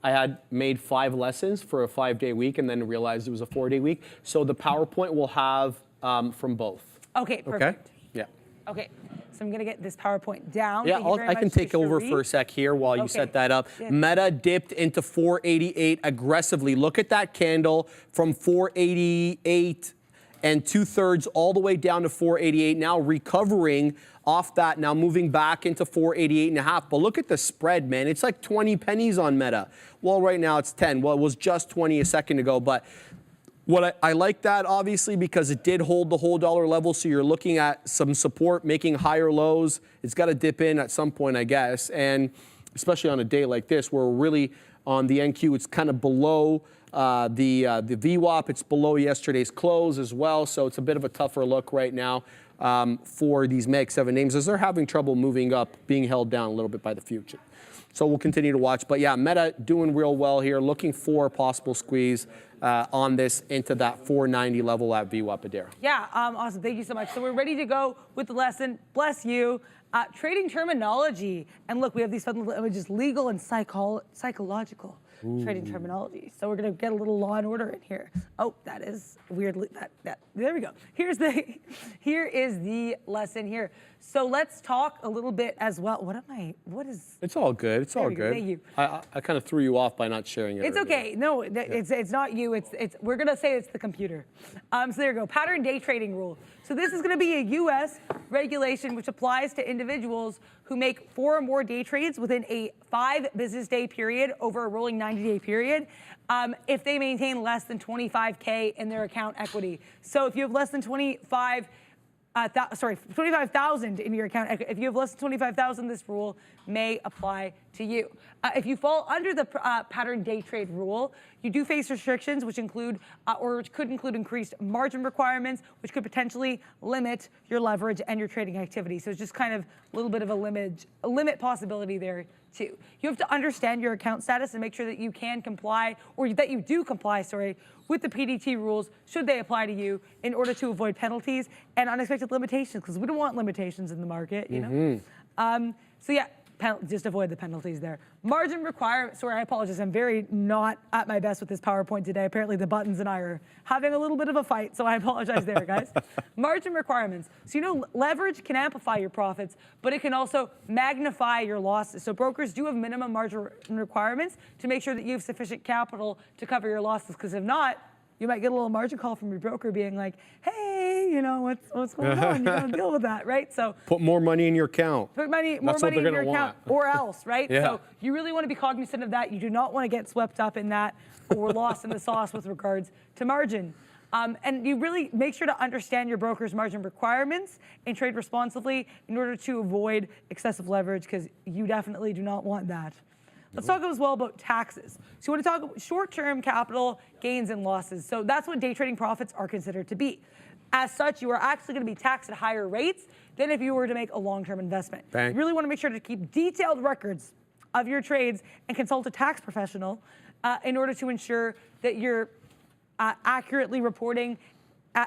had made 5 lessons for a 5-day week, and then realized it was a 4-day week. So the PowerPoint will have from both. Okay, perfect. Okay. Yeah. Okay, so I'm gonna get this PowerPoint down. Yeah, I can take over for a sec here while you set that up. Yeah. Meta dipped into 488 aggressively. Look at that candle from 488 and 2/3 all the way down to 488. Now recovering off that, now moving back into 488.5. But look at the spread, man. It's like 20 pennies on Meta. Well, right now it's 10. Well, it was just 20 a second ago, but What I like that, obviously, because it did hold the whole dollar level, so you're looking at some support, making higher lows. It's got to dip in at some point, I guess, and especially on a day like this, where we're really on the NQ, it's kind of below the VWAP. It's below yesterday's close as well, so it's a bit of a tougher look right now for these Mag 7 names as they're having trouble moving up, being held down a little bit by the future. So we'll continue to watch. But yeah, Meta doing real well here, looking for a possible squeeze on this into that 490 level at VWAP Adara. Yeah, awesome. Thank you so much. So we're ready to go with the lesson. Bless you. Trading terminology. And look, we have these fun images, legal and psychological trading terminology. So we're going to get a little law and order in here. Oh, that is weirdly, there we go. Here is the lesson here. So let's talk a little bit as well. What is? It's all good. It's all good. Thank you. I kind of threw you off by not sharing it. It's okay. No, it's not you. We're gonna say it's the computer. So there you go. Pattern day trading rule. So this is gonna be a U.S. regulation which applies to individuals who make 4 or more day trades within a 5 business day period over a rolling 90-day period. If they maintain less than 25K in their account equity. So if you have less than 25,000 in your account. If you have less than 25,000, this rule may apply to you. If you fall under the pattern day trade rule, you do face restrictions, which include, or which could include increased margin requirements, which could potentially limit your leverage and your trading activity. So it's just kind of a little bit of a limit possibility there too. You have to understand your account status and make sure that you can comply, or that you do comply, with the PDT rules, should they apply to you, in order to avoid penalties and unexpected limitations, because we don't want limitations in the market, you know? So yeah, just avoid the penalties there. Margin requirements, sorry, I apologize, I'm very not at my best with this PowerPoint today. Apparently the buttons and I are having a little bit of a fight, so I apologize there, guys. Margin requirements. So you know, leverage can amplify your profits, but it can also magnify your losses. So brokers do have minimum margin requirements to make sure that you have sufficient capital to cover your losses, because if not, you might get a little margin call from your broker being like, hey, you know, what's going on? You gotta deal with that, right? So put more money in your account. Put more money in your account or else, right? Yeah. So you really want to be cognizant of that. You do not want to get swept up in that or lost in the sauce with regards to margin. And you really make sure to understand your broker's margin requirements and trade responsibly in order to avoid excessive leverage, because you definitely do not want that. Let's talk as well about taxes. So you want to talk about short-term capital gains and losses. So that's what day trading profits are considered to be. As such, you are actually going to be taxed at higher rates than if you were to make a long-term investment. Bang. You really want to make sure to keep detailed records of your trades and consult a tax professional in order to ensure that you're accurately reporting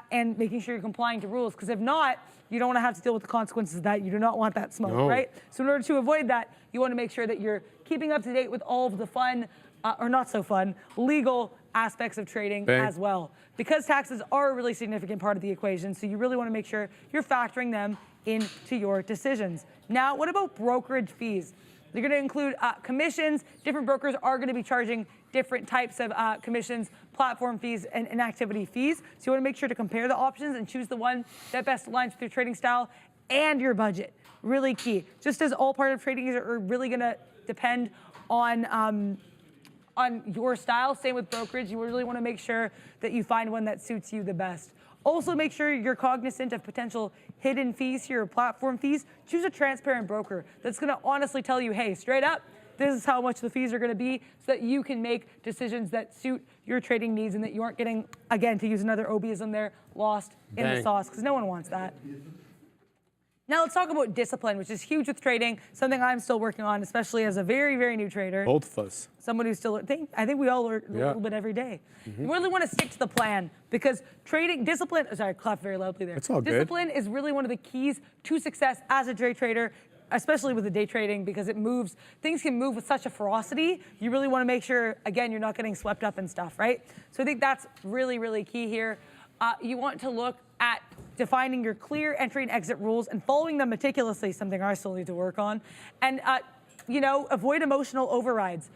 and making sure you're complying to rules. Because if not, you don't want to have to deal with the consequences of that. You do not want that smoke, right? So in order to avoid that, you want to make sure that you're keeping up to date with all of the fun, or not so fun, legal aspects of trading as well. Because taxes are a really significant part of the equation, so you really want to make sure you're factoring them into your decisions. Now, what about brokerage fees? They're going to include commissions. Different brokers are going to be charging different types of commissions, platform fees, and activity fees. So you want to make sure to compare the options and choose the one that best aligns with your trading style and your budget. Really key. Just as all part of trading are really going to depend on your style, same with brokerage. You really want to make sure that you find one that suits you the best. Also, make sure you're cognizant of potential hidden fees here, or platform fees. Choose a transparent broker that's going to honestly tell you, hey, straight up, this is how much the fees are going to be, so that you can make decisions that suit your trading needs and that you aren't getting, again, to use another OBism there, lost in the sauce, because no one wants that. Now let's talk about discipline, which is huge with trading, something I'm still working on, especially as a very, very new trader. Both of us. Someone who's still, I think we all learn a little bit every day. You really want to stick to the plan, because trading, discipline, sorry, I clapped very loudly there. It's all good. Discipline is really one of the keys to success as a day trader, especially with the day trading, because it moves, things can move with such a ferocity. You really want to make sure, again, you're not getting swept up in stuff, right? So I think that's really, really key here. You want to look at defining your clear entry and exit rules and following them meticulously, something I still need to work on. And, you know, avoid emotional overrides.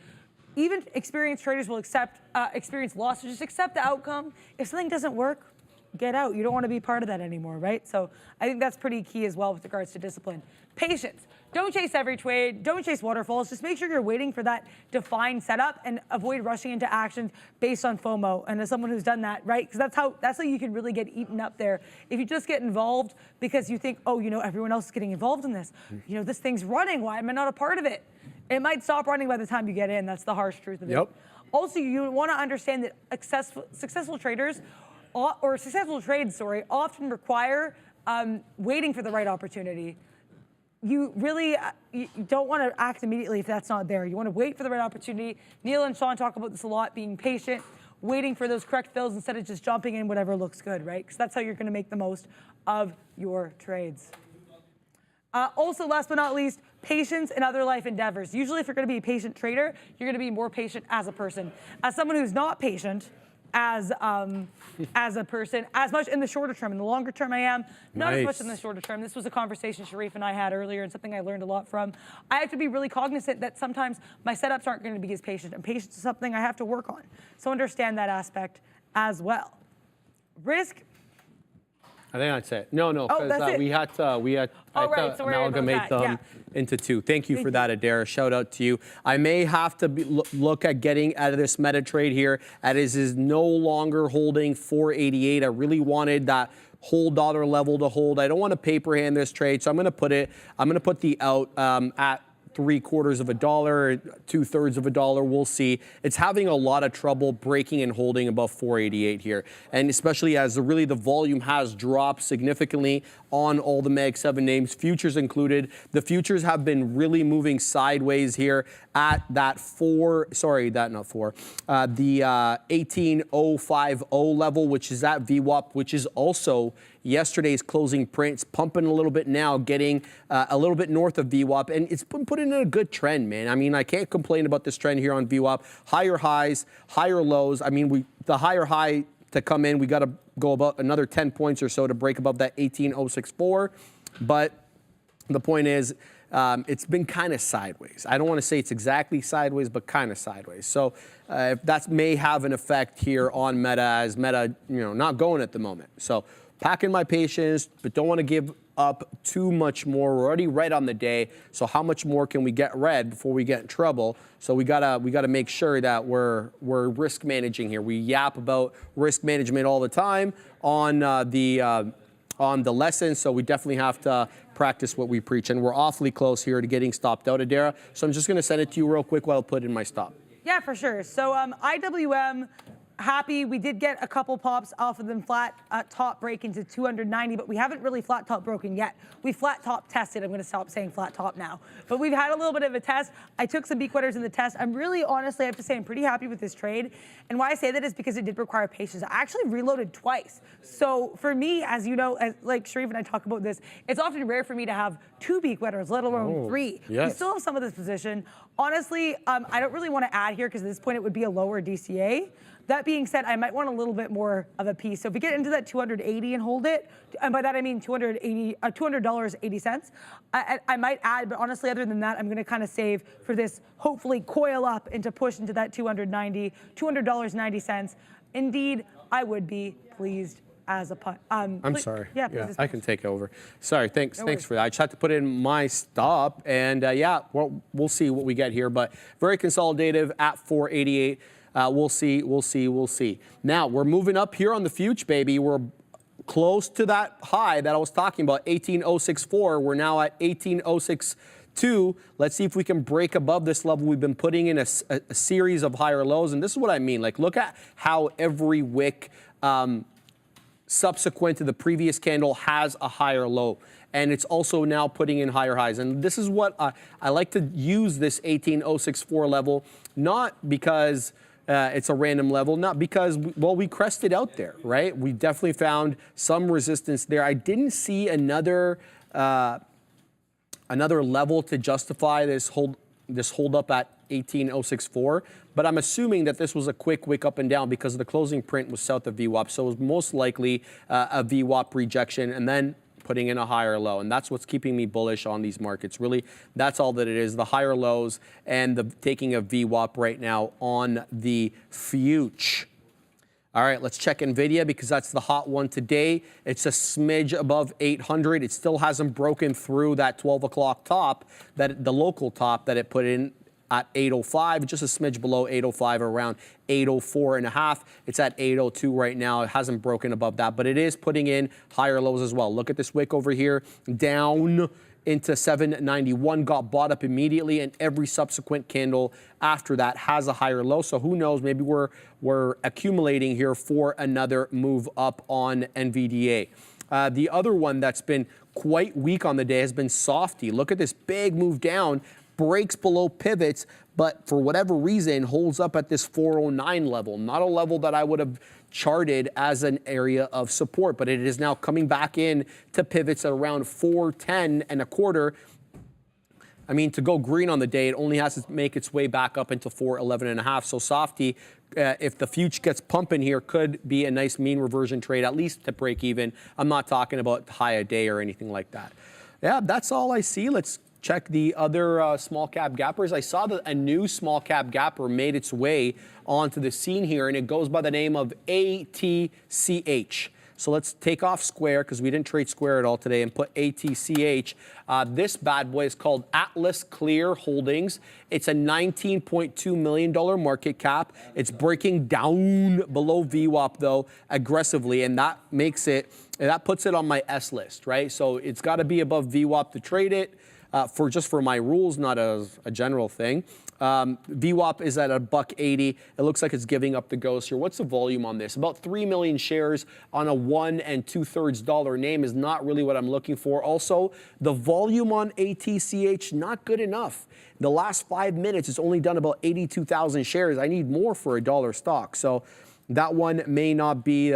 Even experienced traders will experience loss, so just accept the outcome. If something doesn't work, get out. You don't want to be part of that anymore, right? So I think that's pretty key as well with regards to discipline. Patience. Don't chase every trade. Don't chase waterfalls. Just make sure you're waiting for that defined setup and avoid rushing into actions based on FOMO. And as someone who's done that, right? Because that's how you can really get eaten up there. If you just get involved because you think, oh, everyone else is getting involved in this. This thing's running. Why am I not a part of it? It might stop running by the time you get in. That's the harsh truth of it. Also, you want to understand that successful traders or successful trades, often require waiting for the right opportunity. You really you don't want to act immediately if that's not there. You want to wait for the right opportunity. Neil and Sean talk about this a lot, being patient, waiting for those correct fills instead of just jumping in whatever looks good, right? Because that's how you're going to make the most of your trades. Also, last but not least, patience in other life endeavors. Usually if you're going to be a patient trader, you're going to be more patient as a person. As someone who's not patient, as a person, as much in the shorter term. In the longer term I am, not as much in the shorter term. This was a conversation Sharif and I had earlier and something I learned a lot from. I have to be really cognizant that sometimes my setups aren't going to be as patient, and patience is something I have to work on. So understand that aspect as well. Risk. I think that's it. No, because we had to amalgamate them into two. Thank you for that, Adara. Shout out to you. I may have to look at getting out of this meta trade here. As is no longer holding 488. I really wanted that whole dollar level to hold. I don't want to paper hand this trade, so I'm going to put the out at $0.75 $1, $2/3 of $1. We'll see. It's having a lot of trouble breaking and holding above 488 here, and especially as the volume has dropped significantly on all the Mag 7 names, futures included. The futures have been really moving sideways here at that the 18050 level, which is that VWAP, which is also yesterday's closing prints, pumping a little bit now, getting a little bit north of VWAP, and it's been put in a good trend, man. I mean, I can't complain about this trend here on VWAP. Higher highs, higher lows. I mean, the higher high to come in, we got to go about another 10 points or so to break above that 18064. But the point is, it's been kind of sideways. I don't want to say it's exactly sideways, but kind of sideways. So that may have an effect here on Meta, as Meta, not going at the moment. So packing my patience, but don't want to give up too much more. We're already red on the day, so how much more can we get red before we get in trouble? So we gotta make sure that we're risk managing here. We yap about risk management all the time on the lesson, so we definitely have to practice what we preach, and we're awfully close here to getting stopped out, Adara. So I'm just gonna send it to you real quick while I put in my stop. Yeah, for sure. So IWM. Happy. We did get a couple pops off of them flat top break into 290, but we haven't really flat top broken yet. We flat top tested. I'm going to stop saying flat top now. But we've had a little bit of a test. I took some B quitters in the test. I'm really, honestly, I have to say I'm pretty happy with this trade. And why I say that is because it did require patience. I actually reloaded twice. So for me, as you know, like Sharif and I talk about this, it's often rare for me to have 2 B quitters, let alone 3. Yes. We still have some of this position. Honestly, I don't really want to add here because at this point it would be a lower DCA. That being said, I might want a little bit more of a piece. So if we get into that 280 and hold it, and by that I mean $200.80, I might add, but honestly, other than that, I'm going to kind of save for this, hopefully coil up into push into that $200.90. Indeed, I would be pleased as a punt. I'm sorry. Yeah, I can take over. Sorry, thanks for that. I just had to put in my stop, and we'll see what we get here, but very consolidative at 488. We'll see. Now, we're moving up here on the future, baby. We're close to that high that I was talking about, 18064. We're now at 18062. Let's see if we can break above this level. We've been putting in a series of higher lows, and this is what I mean. Like, look at how every wick subsequent to the previous candle has a higher low. And it's also now putting in higher highs. And this is what I like to use this 18064 level, not because it's a random level, not because, we crested out there, right? We definitely found some resistance there. I didn't see another level to justify this hold up at 18064, but I'm assuming that this was a quick wick up and down because the closing print was south of VWAP, so it was most likely a VWAP rejection and then putting in a higher low, and that's what's keeping me bullish on these markets. Really, that's all that it is, the higher lows and the taking of VWAP right now on the future. All right, let's check NVIDIA because that's the hot one today. It's a smidge above 800. It still hasn't broken through that 12 o'clock top, the local top that it put in at 805, just a smidge below 805, around 804 and a half. It's at 802 right now. It hasn't broken above that, but it is putting in higher lows as well. Look at this wick over here, down into 791, got bought up immediately, and every subsequent candle after that has a higher low. So who knows, maybe we're accumulating here for another move up on NVDA. The other one that's been quite weak on the day has been Softy. Look at this big move down, breaks below pivots, but for whatever reason holds up at this 409 level. Not a level that I would have charted as an area of support, but it is now coming back in to pivots at around 410 and a quarter. I mean, to go green on the day, it only has to make its way back up into 411 and a half. So Softy, if the future gets pumping here, could be a nice mean reversion trade, at least to break even. I'm not talking about high a day or anything like that. Yeah, that's all I see. Let's check the other small cap gappers. I saw that a new small cap gapper made its way onto the scene here, and it goes by the name of ATCH. So let's take off Square, because we didn't trade Square at all today, and put ATCH. This bad boy is called Atlas Clear Holdings. It's a $19.2 million market cap. It's breaking down below VWAP, though, aggressively, and that makes it, that puts it on my S list, right? So it's got to be above VWAP to trade it. For my rules, not as a general thing. VWAP is at $1.80. It looks like it's giving up the ghost here. What's the volume on this? About 3 million shares on a 1 2/3 dollar name is not really what I'm looking for. Also, the volume on ATCH, not good enough. The last 5 minutes, it's only done about 82,000 shares. I need more for a dollar stock. So that one may not be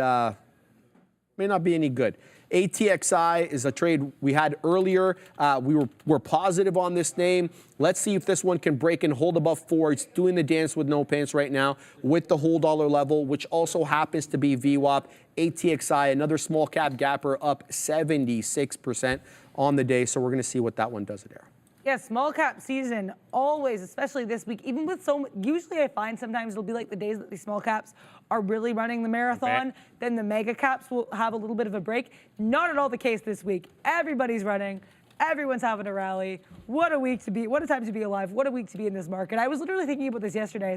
any good. ATXI is a trade we had earlier. We're positive on this name. Let's see if this one can break and hold above 4. It's doing the dance with no pants right now with the whole dollar level, which also happens to be VWAP. ATXI, another small cap gapper, up 76% on the day. So we're going to see what that one does there. Yeah, small cap season, always, especially this week, even with usually I find sometimes it'll be like the days that these small caps are really running the marathon, then the mega caps will have a little bit of a break. Not at all the case this week. Everybody's running. Everyone's having a rally. What a week to be, what a time to be alive. What a week to be in this market. I was literally thinking about this yesterday.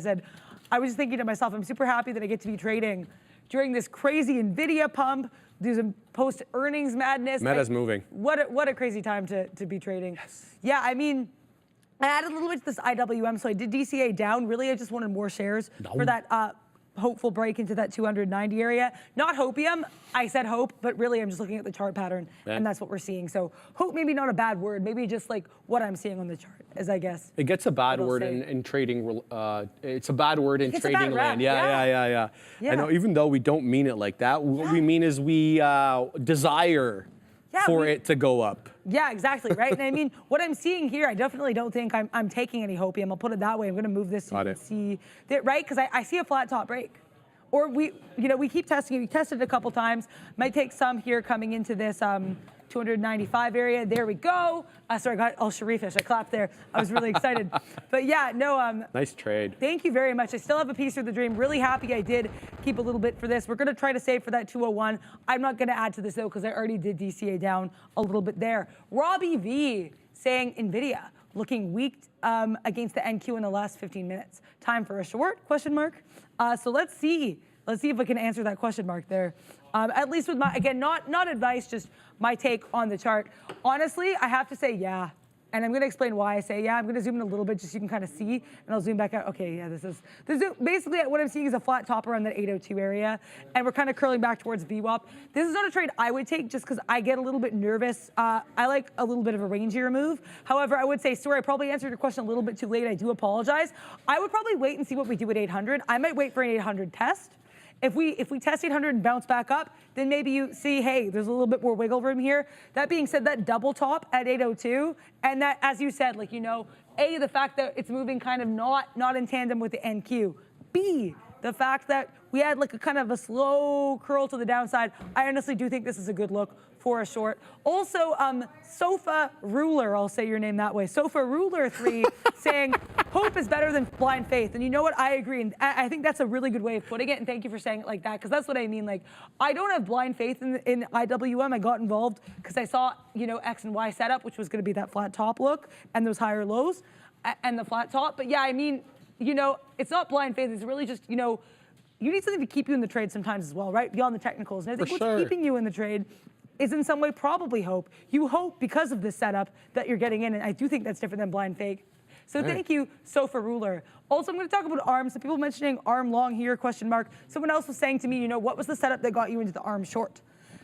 I was thinking to myself, I'm super happy that I get to be trading during this crazy NVIDIA pump, do some post-earnings madness. Meta's moving. What a crazy time to be trading. Yes. Yeah, I mean, I added a little bit to this IWM, so I did DCA down. Really, I just wanted more shares for that hopeful break into that 290 area. Not hopium, I said hope, but really I'm just looking at the chart pattern, and that's what we're seeing. So hope maybe not a bad word, maybe just like what I'm seeing on the chart, as I guess. It gets a bad word in trading, it's a bad word in trading land. Yeah. I know, even though we don't mean it like that, what we mean is we desire for it to go up. Yeah, exactly, right? And I mean, what I'm seeing here, I definitely don't think I'm taking any hopium. I'll put it that way. I'm going to move this so you can see that, right? Because I see a flat top break. Or we keep testing it. We tested it a couple times. Might take some here coming into this 295 area. There we go. Sorry, I got all Sharifish. I clapped there. I was really excited. But yeah, no. Nice trade. Thank you very much. I still have a piece of the dream. Really happy I did keep a little bit for this. We're going to try to save for that 201. I'm not going to add to this, though, because I already did DCA down a little bit there. Robbie V saying NVIDIA looking weak against the NQ in the last 15 minutes. Time for a short, question mark. So let's see. Let's see if I can answer that question mark there. At least with my, again, not advice, just my take on the chart. Honestly, I have to say yeah. And I'm going to explain why I say yeah. I'm going to zoom in a little bit just so you can kind of see, and I'll zoom back out. Okay, yeah, this is basically what I'm seeing is a flat top around that 802 area, and we're kind of curling back towards VWAP. This is not a trade I would take just because I get a little bit nervous. I like a little bit of a rangier move. However, I would say, sorry, I probably answered your question a little bit too late. I do apologize. I would probably wait and see what we do at 800. I might wait for an 800 test. If we test 800 and bounce back up, then maybe you see, hey, there's a little bit more wiggle room here. That being said, that double top at 802, and that, as you said, like, the fact that it's moving kind of not in tandem with the NQ, B, the fact that we had like a kind of a slow curl to the downside. I honestly do think this is a good look for a short. Also, Sofa Ruler, I'll say your name that way. Sofa Ruler 3 saying hope is better than blind faith. And you know what? I agree. And I think that's a really good way of putting it. And thank you for saying it like that, because that's what I mean. Like, I don't have blind faith in IWM. I got involved because I saw, X and Y setup, which was going to be that flat top look and those higher lows and the flat top. But yeah, I mean, it's not blind faith. It's really just, you need something to keep you in the trade sometimes as well, right? Beyond the technicals. And I think what's keeping you in the trade is in some way probably hope. You hope because of this setup that you're getting in, and I do think that's different than blind faith. So thank you, Sofa Ruler. Also, I'm going to talk about ARM. Some people mentioning ARM long here, question mark. Someone else was saying to me, what was the setup that got you into the ARM short?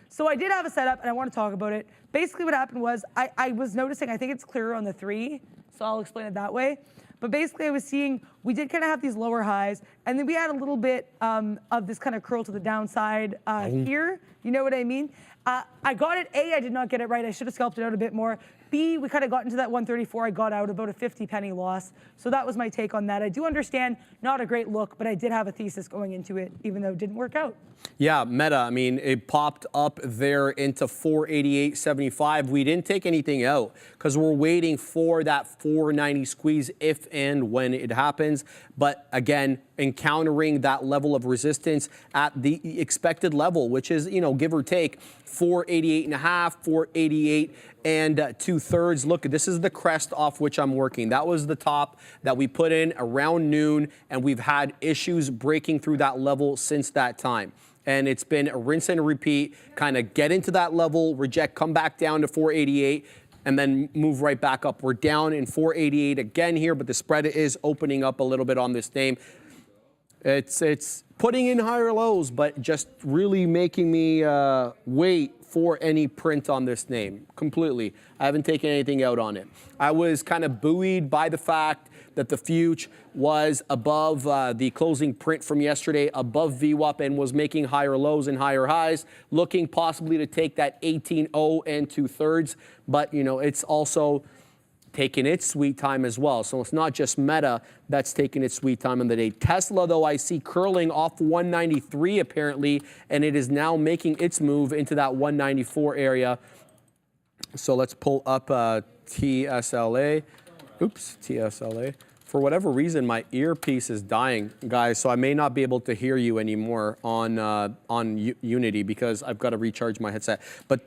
So I did have a setup, and I want to talk about it. Basically what happened was I was noticing, I think it's clearer on the 3, so I'll explain it that way. But basically I was seeing, we did kind of have these lower highs, and then we had a little bit of this kind of curl to the downside here. You know what I mean? I got it. A, I did not get it right. I should have scalped it out a bit more. B, we kind of got into that 134. I got out about a 50 penny loss. So that was my take on that. I do understand, not a great look, but I did have a thesis going into it, even though it didn't work out. Yeah, Meta, I mean, it popped up there into 488.75. We didn't take anything out because we're waiting for that 490 squeeze if and when it happens. But again, encountering that level of resistance at the expected level, which is, give or take 488.5, 488 and 2/3. Look, this is the crest off which I'm working. That was the top that we put in around noon, and we've had issues breaking through that level since that time. And it's been a rinse and a repeat, kind of get into that level, reject, come back down to 488, and then move right back up. We're down in 488 again here, but the spread is opening up a little bit on this name. It's putting in higher lows, but just really making me wait for any print on this name completely. I haven't taken anything out on it. I was kind of buoyed by the fact that the future was above the closing print from yesterday, above VWAP, and was making higher lows and higher highs, looking possibly to take that 18.0 and 2/3. But, it's also taking its sweet time as well. So it's not just Meta that's taking its sweet time on the day. Tesla, though, I see curling off 193 apparently, and it is now making its move into that 194 area. So let's pull up TSLA. Oops, TSLA. For whatever reason, my earpiece is dying, guys, so I may not be able to hear you anymore on Unity because I've got to recharge my headset. But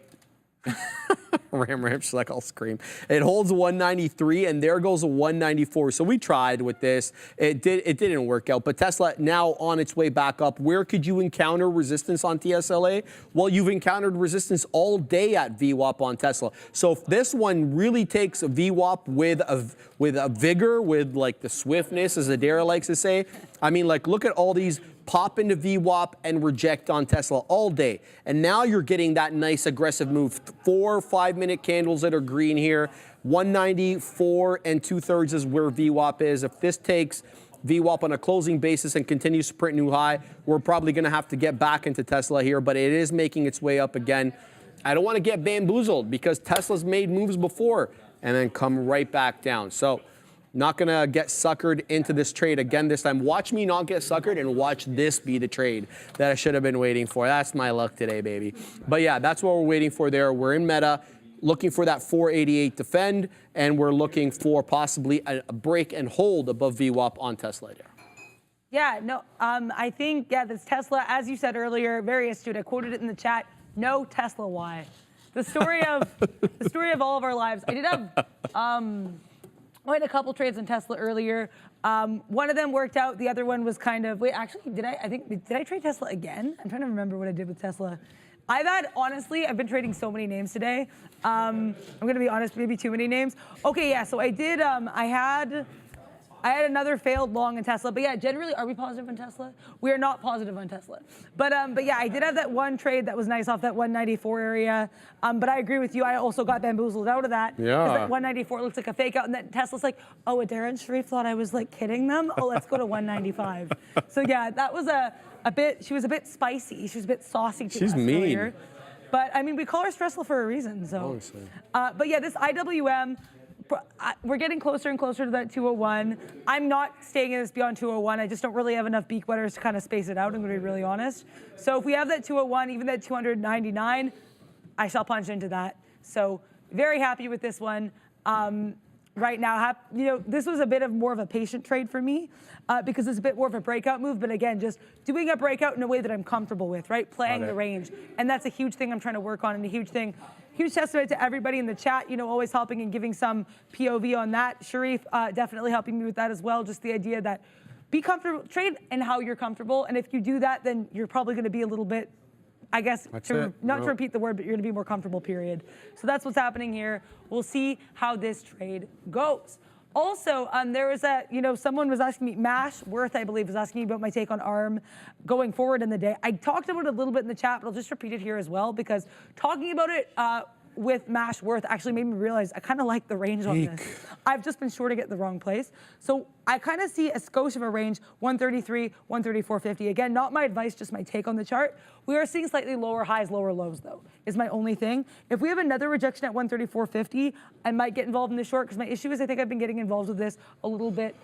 Ram, she's like, I'll scream. It holds 193, and there goes a 194. So we tried with this. It didn't work out. But Tesla now on its way back up. Where could you encounter resistance on TSLA? Well, you've encountered resistance all day at VWAP on Tesla. So if this one really takes a VWAP with a vigor, with like the swiftness, as Adara likes to say, I mean, like, look at all these pop into VWAP and reject on Tesla all day. And now you're getting that nice aggressive move. 4 5-minute candles that are green here. 194 and 2/3 is where VWAP is. If this takes VWAP on a closing basis and continues to print new high, we're probably going to have to get back into Tesla here, but it is making its way up again. I don't want to get bamboozled because Tesla's made moves before and then come right back down. So not going to get suckered into this trade again this time. Watch me not get suckered and watch this be the trade that I should have been waiting for. That's my luck today, baby. But yeah, that's what we're waiting for there. We're in Meta, looking for that 488 defend, and we're looking for possibly a break and hold above VWAP on Tesla there. Yeah, no, I think, this Tesla, as you said earlier, very astute. I quoted it in the chat. No Tesla why. The story of all of our lives. I did have I had a couple trades on Tesla earlier. One of them worked out. The other one was kind of, wait, actually, did I trade Tesla again? I'm trying to remember what I did with Tesla. Honestly, I've been trading so many names today. I'm going to be honest, maybe too many names. Okay, yeah, so I did, I had another failed long in Tesla, but yeah, generally, are we positive on Tesla? We are not positive on Tesla. But yeah, I did have that one trade that was nice off that 194 area. But I agree with you. I also got bamboozled out of that. Yeah. Because that 194 looks like a fake out, and then Tesla's like, oh, Adara and Sharif thought I was like kidding them. Oh, let's go to 195. So yeah, that was a bit. She was a bit spicy. She was a bit saucy to us earlier. But I mean, we call her Stressful for a reason. So. But yeah, this IWM. we're getting closer and closer to that 201. I'm not staying in this beyond 201. I just don't really have enough beak wetters to kind of space it out. I'm going to be really honest. So if we have that 201, even that 299, I shall punch into that. So very happy with this one. Right now, this was a bit more of a patient trade for me because it's a bit more of a breakout move. But again, just doing a breakout in a way that I'm comfortable with, right? Playing the range. And that's a huge thing I'm trying to work on, and a huge testament to everybody in the chat, always helping and giving some POV on that. Sharif, definitely helping me with that as well. Just the idea that be comfortable, trade and how you're comfortable. And if you do that, then you're probably going to be a little bit, I guess, to repeat the word, but you're going to be more comfortable, period. So that's what's happening here. We'll see how this trade goes. Also, there was someone was asking me, Mash Worth, I believe, was asking me about my take on ARM going forward in the day. I talked about it a little bit in the chat, but I'll just repeat it here as well, because talking about it with Mash Worth actually made me realize I kind of like the range on this. I've just been shorting it at the wrong place. So I kind of see a skosh of a range, 133, 134.50. Again, not my advice, just my take on the chart. We are seeing slightly lower highs, lower lows, though, is my only thing. If we have another rejection at 134.50, I might get involved in the short, because my issue is I think I've been getting involved with this a little bit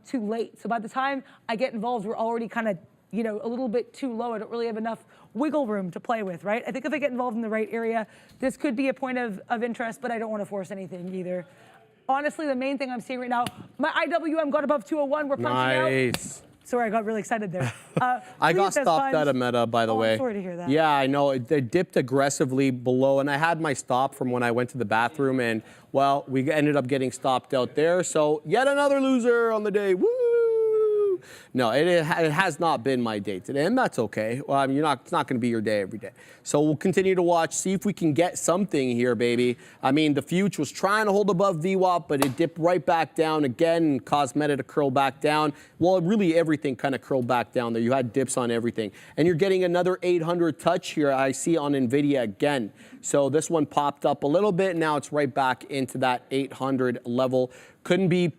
too late. So by the time I get involved, we're already kind of a little bit too low. I don't really have enough wiggle room to play with, right? I think if I get involved in the right area, this could be a point of interest, but I don't want to force anything either. Honestly, the main thing I'm seeing right now, my IWM got above 201. We're punching out. Sorry, I got really excited there. I got stopped at a meta, by the way. I'm sorry to hear that. Yeah, I know. It dipped aggressively below, and I had my stop from when I went to the bathroom, and, well, we ended up getting stopped out there. So yet another loser on the day. Woo! No, it has not been my day today, and that's okay. Well, I mean, it's not going to be your day every day. So we'll continue to watch, see if we can get something here, baby. I mean, the Future was trying to hold above VWAP, but it dipped right back down again and caused Meta to curl back down. Well, really everything kind of curled back down there. You had dips on everything. And you're getting another 800 touch here, I see on NVIDIA again. So this one popped up a little bit. Now it's right back into that 800 level. Couldn't be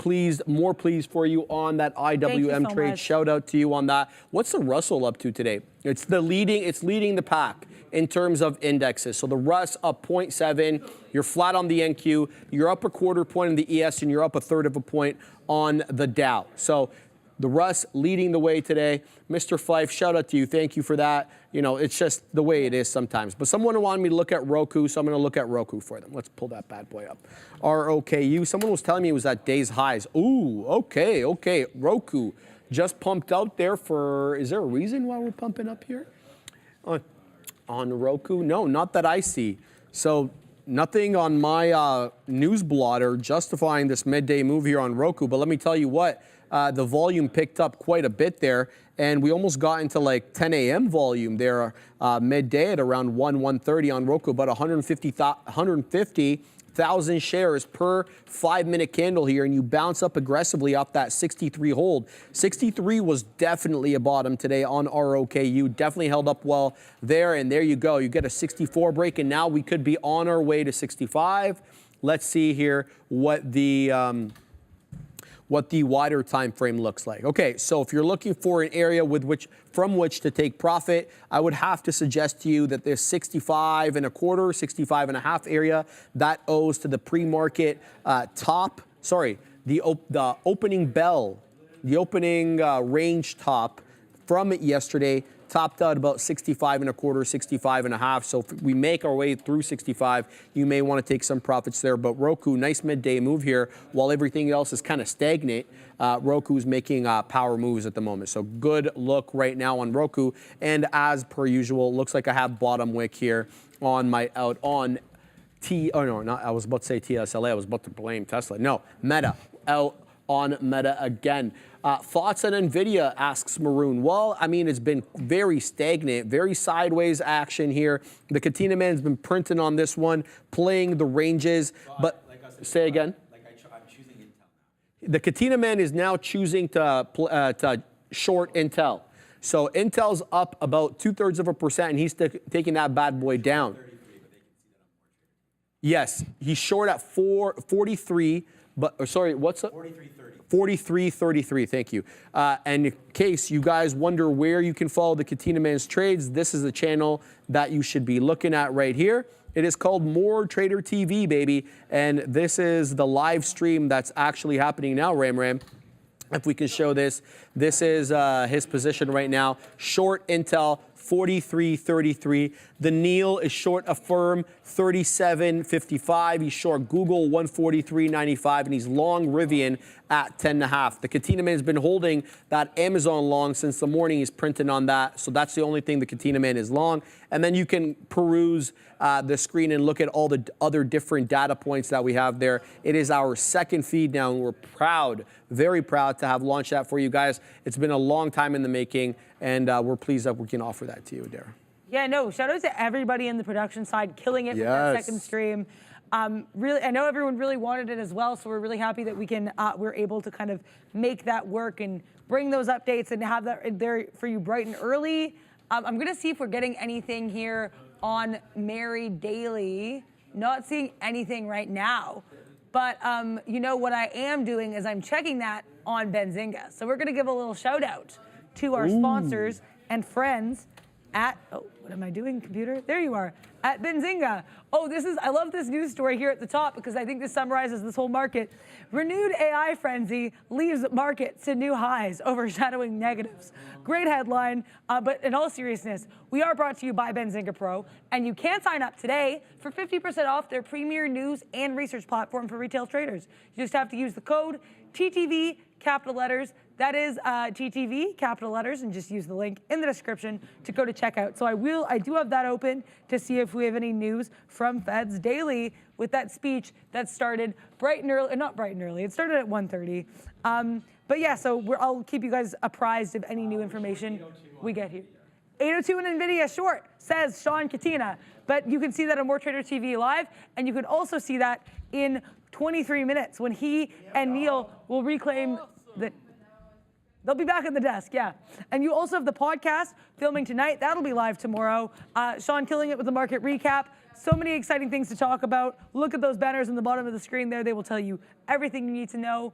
more pleased for you on that IWM trade. Much. Shout out to you on that. What's the Russell up to today? It's leading the pack in terms of indexes. So the Russ up 0.7. You're flat on the NQ. You're up a quarter point in the ES, and you're up a third of a point on the Dow. So the Russ leading the way today. Mr. Fife, shout out to you. Thank you for that. It's just the way it is sometimes. But someone wanted me to look at Roku, so I'm going to look at Roku for them. Let's pull that bad boy up. ROKU. Someone was telling me it was at day's highs. Ooh, okay. Roku just pumped out there for, is there a reason why we're pumping up here? On Roku? No, not that I see. So nothing on my news blotter justifying this midday move here on Roku. But let me tell you what. The volume picked up quite a bit there, and we almost got into like 10 a.m. volume there midday at around 1:30 on Roku, about 150,000 shares per 5-minute candle here, and you bounce up aggressively off that 63 hold. 63 was definitely a bottom today on ROKU, definitely held up well there, and there you go. You get a 64 break, and now we could be on our way to 65. Let's see here what the wider time frame looks like. Okay, so if you're looking for an area from which to take profit, I would have to suggest to you that this 65 and a quarter, 65 and a half area, that owes to the pre-market the opening bell, the opening range top from it yesterday, topped out about 65 and a quarter, 65 and a half. So if we make our way through 65, you may want to take some profits there. But Roku, nice midday move here. While everything else is kind of stagnant, Roku's making power moves at the moment. So good look right now on Roku. And as per usual, looks like I have bottom wick here on my I was about to say TSLA. I was about to blame Tesla. No, Meta, out on Meta again. Thoughts on NVIDIA, asks Maroon. Well, I mean, it's been very stagnant, very sideways action here. The Katina Man's been printing on this one, playing the ranges. But say again. I'm choosing Intel now. The Katina Man is now choosing to short Intel. So Intel's up about 2/3%, and he's taking that bad boy down. Yes, he's short at 43. But sorry, what's up? 43.33, thank you. And in case you guys wonder where you can follow the Katina Man's trades, this is the channel that you should be looking at right here. It is called More Trader TV, baby. And this is the live stream that's actually happening now, Ram. If we can show this, this is his position right now. Short Intel, 43.33. The Neil is short Affirm, 37.55. He's short Google, 143.95, and he's long Rivian at 10.5. The Katina Man has been holding that Amazon long since the morning. He's printing on that, so that's the only thing the Katina Man is long. And then you can peruse the screen and look at all the other different data points that we have there. It is our second feed now, and we're proud, very proud to have launched that for you guys. It's been a long time in the making, and we're pleased that we can offer that to you, Adara. Yeah, no, shout out to everybody in the production side, killing it with that second stream. Really, I know everyone really wanted it as well, so we're really happy that we're able to kind of make that work and bring those updates and have that there for you bright and early. I'm gonna see if we're getting anything here on Mary Daily. Not seeing anything right now, but you know what I am doing is I'm checking that on Benzinga. So we're gonna give a little shout out to our sponsors and friends at, oh, what am I doing, computer? There you are, at Benzinga. Oh, I love this news story here at the top because I think this summarizes this whole market. Renewed AI frenzy leaves market to new highs, overshadowing negatives. Great headline, but in all seriousness, we are brought to you by Benzinga Pro, and you can sign up today for 50% off their premier news and research platform for retail traders. You just have to use the code TTV, capital letters. That is TTV, capital letters, and just use the link in the description to go to checkout. So I do have that open to see if we have any news from Feds Daily with that speech that started bright and early, not bright and early, it started at 1:30. But yeah, so I'll keep you guys apprised of any new information we get here. 802 in NVIDIA short, says Sean Katina. But you can see that on More Trader TV Live, and you can also see that in 23 minutes when he and Neil will reclaim the... They'll be back at the desk, yeah. And you also have the podcast filming tonight. That'll be live tomorrow. Sean killing it with the market recap. So many exciting things to talk about. Look at those banners in the bottom of the screen there. They will tell you everything you need to know.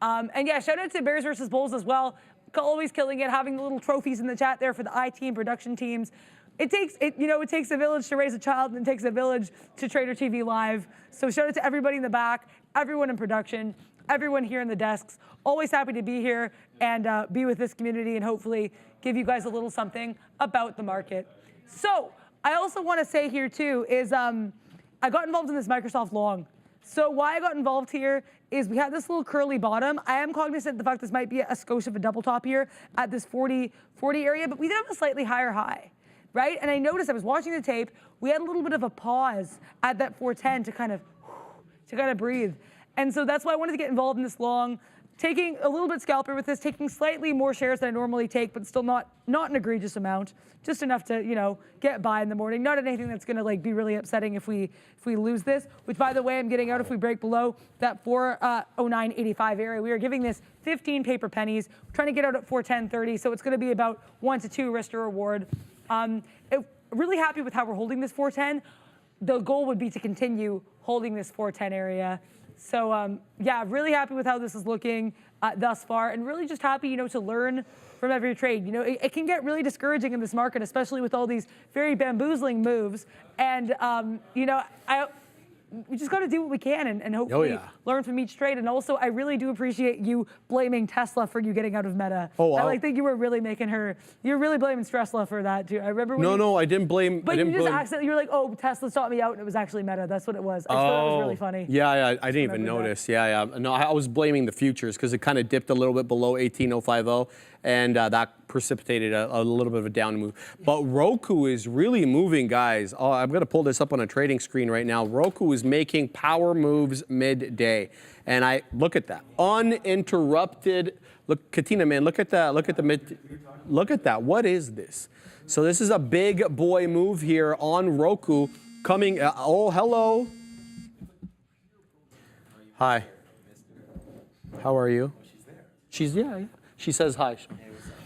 And yeah, shout out to Bears versus Bulls as well. Always killing it, having the little trophies in the chat there for the IT and production teams. It takes a village to raise a child, and it takes a village to Trader TV Live. So shout out to everybody in the back, everyone in production, everyone here in the desks. Always happy to be here and be with this community and hopefully give you guys a little something about the market. So I also want to say here too is I got involved in this Microsoft long. So why I got involved here is we had this little curly bottom. I am cognizant of the fact this might be a skosh of a double top here at this 40 area, but we did have a slightly higher high, right? And I noticed, I was watching the tape, we had a little bit of a pause at that 410 to kind of breathe. And so that's why I wanted to get involved in this long, taking a little bit scalper with this, taking slightly more shares than I normally take, but still not an egregious amount, just enough to, get by in the morning. Not anything that's gonna be really upsetting if we lose this, which by the way, I'm getting out if we break below that 409.85 area. We are giving this 15 paper pennies. We're trying to get out at 410.30, so it's gonna be about 1 to 2 risk to reward. Really happy with how we're holding this 410. The goal would be to continue holding this 410 area. So yeah, really happy with how this is looking thus far, and really just happy, to learn from every trade. It can get really discouraging in this market, especially with all these very bamboozling moves. And we just got to do what we can and hopefully learn from each trade. And also, I really do appreciate you blaming Tesla for you getting out of Meta. Oh, I think you were really you're really blaming Stressla for that too. I remember when No, I didn't blame. But you just accidentally, you were like, oh, Tesla stopped me out, and it was actually Meta. That's what it was. I thought it was really funny. Yeah, I didn't even notice. Yeah. No, I was blaming the futures because it kind of dipped a little bit below 18.050, and that precipitated a little bit of a down move. But Roku is really moving, guys. Oh, I'm going to pull this up on a trading screen right now. Roku is making power moves midday, and I look at that uninterrupted. Look, Katina, man, look at that. Look at that. What is this? So this is a big boy move here on Roku coming. Oh, hello. Hi. How are you? She's there. Yeah. She says hi.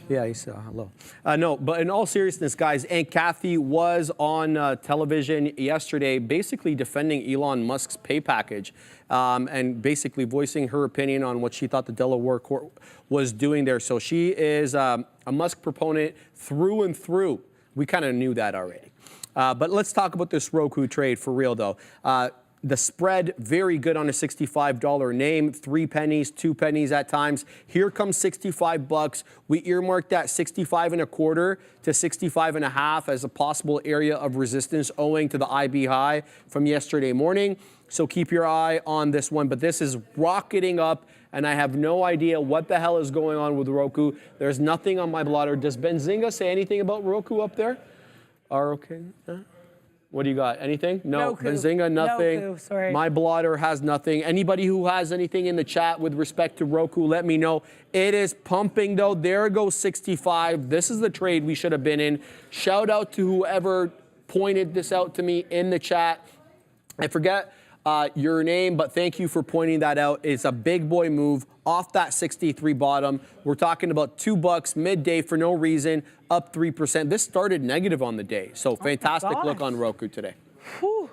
Yeah, he said hello. No, but in all seriousness, guys, Aunt Kathy was on television yesterday basically defending Elon Musk's pay package and basically voicing her opinion on what she thought the Delaware court was doing there. So she is a Musk proponent through and through. We kind of knew that already. But let's talk about this Roku trade for real, though. The spread, very good on a $65 name, 3 pennies, 2 pennies at times. Here comes 65 bucks. We earmarked that 65.25 to 65.5 as a possible area of resistance owing to the IB high from yesterday morning. So keep your eye on this one. But this is rocketing up, and I have no idea what the hell is going on with Roku. There's nothing on my blotter. Does Benzinga say anything about Roku up there? Okay. What do you got? Anything? No. Benzinga, nothing. No, sorry. My blotter has nothing. Anybody who has anything in the chat with respect to Roku, let me know. It is pumping, though. There goes 65. This is the trade we should have been in. Shout out to whoever pointed this out to me in the chat. I forget your name, but thank you for pointing that out. It's a big boy move off that 63 bottom. We're talking about $2 midday for no reason, up 3%. This started negative on the day, so fantastic look on Roku today. Whew.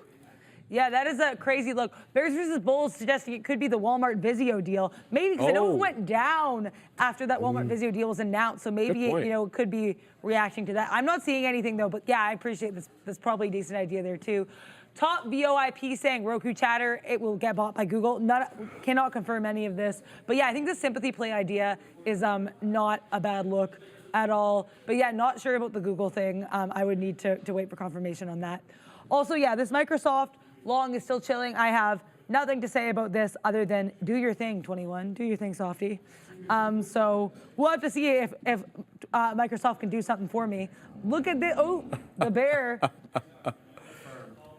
Yeah, that is a crazy look. Bears versus Bulls suggesting it could be the Walmart Vizio deal. Maybe because I know it went down after that Walmart Vizio deal was announced, so maybe it could be reacting to that. I'm not seeing anything though, but yeah, I appreciate this. That's probably a decent idea there too. Top VOIP saying Roku chatter, it will get bought by Google. Cannot confirm any of this. But yeah, I think the sympathy play idea is not a bad look at all. But yeah, not sure about the Google thing. I would need to wait for confirmation on that. Also, yeah, this Microsoft long is still chilling. I have nothing to say about this other than do your thing, 21. Do your thing, Softy. So we'll have to see if Microsoft can do something for me. Look at the bear.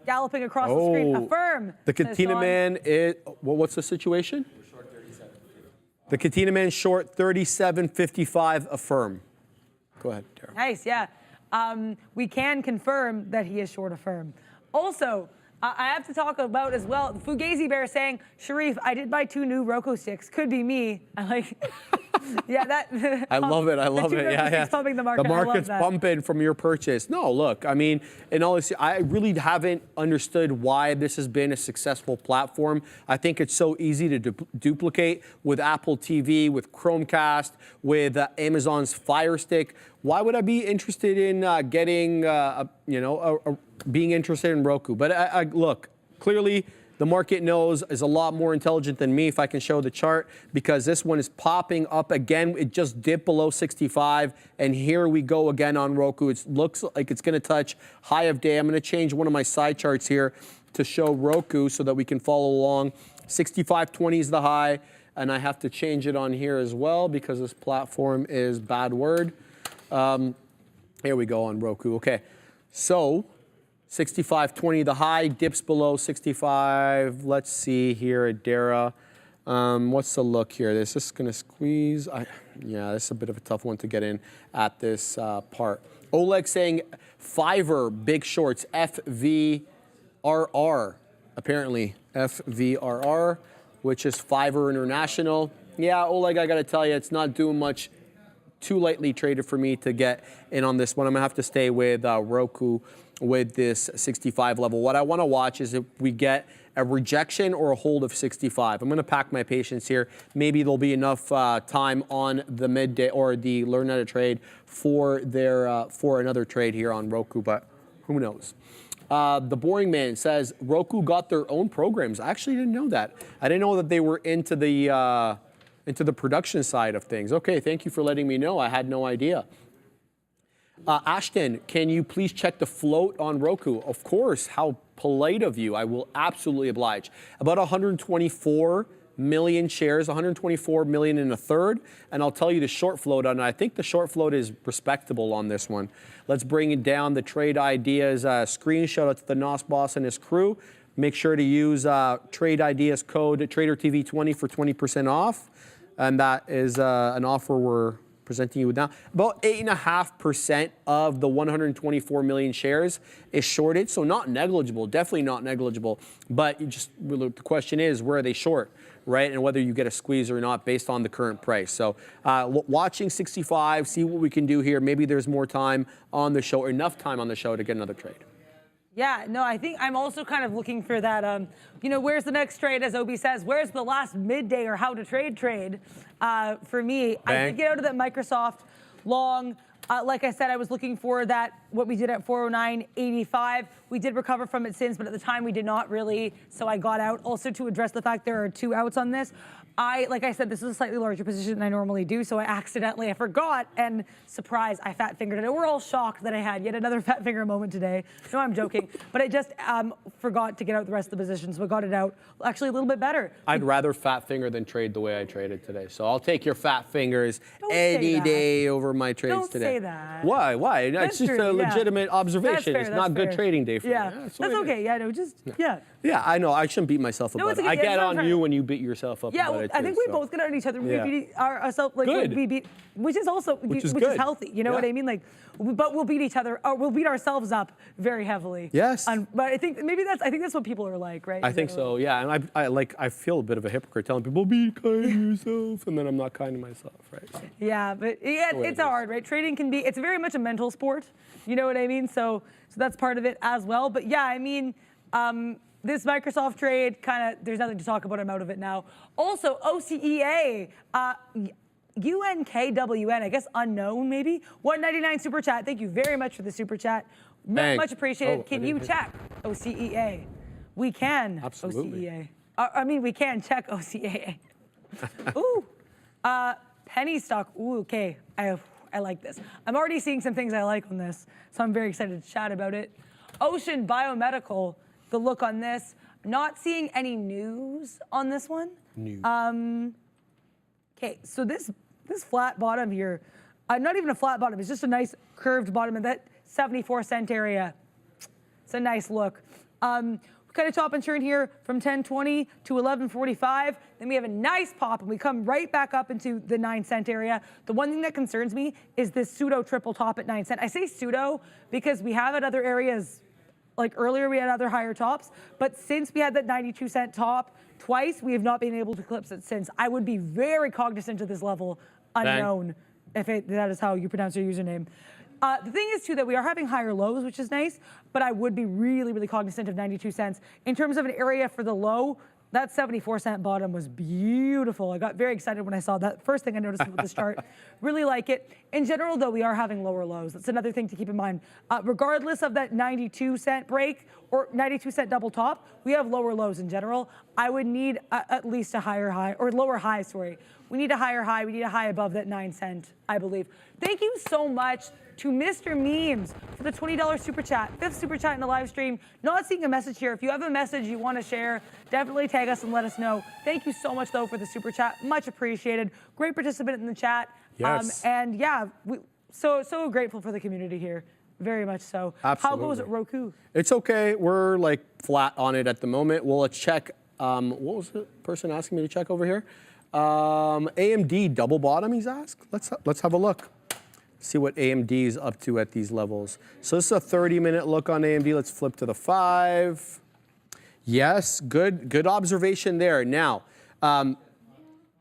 Galloping across the screen. Affirm. The Katina man is, what's the situation? We're short 37. The Katina man short 37.55, affirm. Go ahead, Tara. Nice, yeah. We can confirm that he is short affirm. Also, I have to talk about as well, Fugazi Bear saying, Sharif, I did buy 2 new Roku sticks. Could be me. I like, yeah, that. I love it. I love it. Yeah. Pumping the market. The market's pumping from your purchase. No, look, I mean, in all honesty, I really haven't understood why this has been a successful platform. I think it's so easy to duplicate with Apple TV, with Chromecast, with Amazon's Fire Stick. Why would I be interested in getting, being interested in Roku? But look, clearly the market knows is a lot more intelligent than me if I can show the chart, because this one is popping up again. It just dipped below 65, and here we go again on Roku. It looks like it's going to touch high of day. I'm going to change one of my side charts here to show Roku so that we can follow along. 65.20 is the high, and I have to change it on here as well because this platform is bad word. Here we go on Roku. Okay, so 65.20 the high, dips below 65. Let's see here at Dara. What's the look here? This is going to squeeze. Yeah, this is a bit of a tough one to get in at this part. Oleg saying Fiverr big shorts, FVRR, apparently FVRR, which is Fiverr International. Yeah, Oleg, I got to tell you, it's not doing much. Too lightly traded for me to get in on this one. I'm gonna have to stay with Roku with this 65 level. What I want to watch is if we get a rejection or a hold of 65. I'm gonna pack my patience here. Maybe there'll be enough time on the midday or the learn how to trade for their for another trade here on Roku, but who knows? The Boring Man says Roku got their own programs. I actually didn't know that. I didn't know that they were into the production side of things. Okay, thank you for letting me know. I had no idea. Ashton, can you please check the float on Roku? Of course, how polite of you. I will absolutely oblige. About 124 million shares, 124 million and a third. And I'll tell you the short float on it. I think the short float is respectable on this one. Let's bring it down. The trade ideas screen. Shout out to the NOS boss and his crew. Make sure to use trade ideas code tradertv20 for 20% off. And that is an offer we're presenting you with now. About 8.5% of the 124 million shares is shorted, so not negligible, definitely not negligible. But the question is, where are they short, right? And whether you get a squeeze or not based on the current price. So watching 65, see what we can do here. Maybe there's more time on the show, or enough time on the show to get another trade. Yeah, no, I think I'm also kind of looking for that, where's the next trade, as Obi says? Where's the last midday or how to trade for me? Bang. I did get out of that Microsoft long. Like I said, I was looking for that, what we did at 409.85. We did recover from it since, but at the time we did not really, so I got out. Also to address the fact there are 2 outs on this, like I said, this is a slightly larger position than I normally do, so I forgot, and surprise, I fat fingered it. We're all shocked that I had yet another fat finger moment today. No, I'm joking, but I just forgot to get out the rest of the positions, but got it out actually a little bit better. I'd rather fat finger than trade the way I traded today. So I'll take your fat fingers Don't say any that. day over my trades Don't today. say that. Why? Why? That's It's just true, a yeah. legitimate observation. That's fair, It's that's not good fair. trading day for Yeah, me. that's what it is. okay. Yeah, no, just, yeah. Yeah, I know. I shouldn't beat myself up No, about it's it. okay. I get That's what I'm on trying you to- when you beat yourself up Yeah, about well, it I too, think we so. both get on each other. Yeah. We beat ourselves, like Good. we beat, which is also Which is which good. is healthy. You know what Yeah. I mean? Like, but we'll beat each other, or we'll beat ourselves up very heavily. Yes. But I think maybe I think that's what people are like, right? I think so, yeah. And I feel a bit of a hypocrite telling people, be kind to yourself, and then I'm not kind to myself, right? So. Yeah, but yeah, the way it's it is. hard, right? Trading can be, it's very much a mental sport. You know what I mean? So that's part of it as well. But yeah, I mean, this Microsoft trade there's nothing to talk about. I'm out of it now. Also, OCEA, UNKWN, I guess unknown maybe. 199 super chat. Thank you very much for the super chat. Thanks. Much appreciated. Oh, I Can didn't you hear. check OCEA? We can. Absolutely. OCEA. I mean, we can check OCEA. Ooh. Penny stock. Ooh, okay. I like this. I'm already seeing some things I like on this, so I'm very excited to chat about it. Ocean Biomedical, the look on this. Not seeing any news on this one. Okay, so this flat bottom here, not even a flat bottom, it's just a nice curved bottom of that 74-cent area. It's a nice look. We kind of top and turn here from 10.20 to 11.45. Then we have a nice pop, and we come right back up into the 9-cent area. The one thing that concerns me is this pseudo triple top at 9 cent. I say pseudo because we have at other areas, like earlier we had other higher tops, but since we had that 92-cent top twice, we have not been able to eclipse it since. I would be very cognizant of this level, unknown, if that is how you pronounce your username. The thing is, too, that we are having higher lows, which is nice, but I would be really, really cognizant of 92 cents. In terms of an area for the low, that 74-cent bottom was beautiful. I got very excited when I saw that. First thing I noticed about this chart. Really like it. In general, though, we are having lower lows. That's another thing to keep in mind. Regardless of that 92-cent break or 92-cent double top, we have lower lows in general. I would need at least a higher high, or lower high, sorry. We need a higher high. We need a high above that 9 cent, I believe. Thank you so much to Mr. Memes for the $20 super chat. 5th super chat in the live stream. Not seeing a message here. If you have a message you want to share, definitely tag us and let us know. Thank you so much, though, for the super chat. Much appreciated. Great participant in the chat. Yes. And yeah, so grateful for the community here. Very much so. Absolutely. How goes it, Roku? It's okay. We're like flat on it at the moment. We'll check. What was the person asking me to check over here? AMD double bottom, he's asked. Let's have a look. See what AMD is up to at these levels. So this is a 30-minute look on AMD. Let's flip to the 5. Yes, good observation there. Now,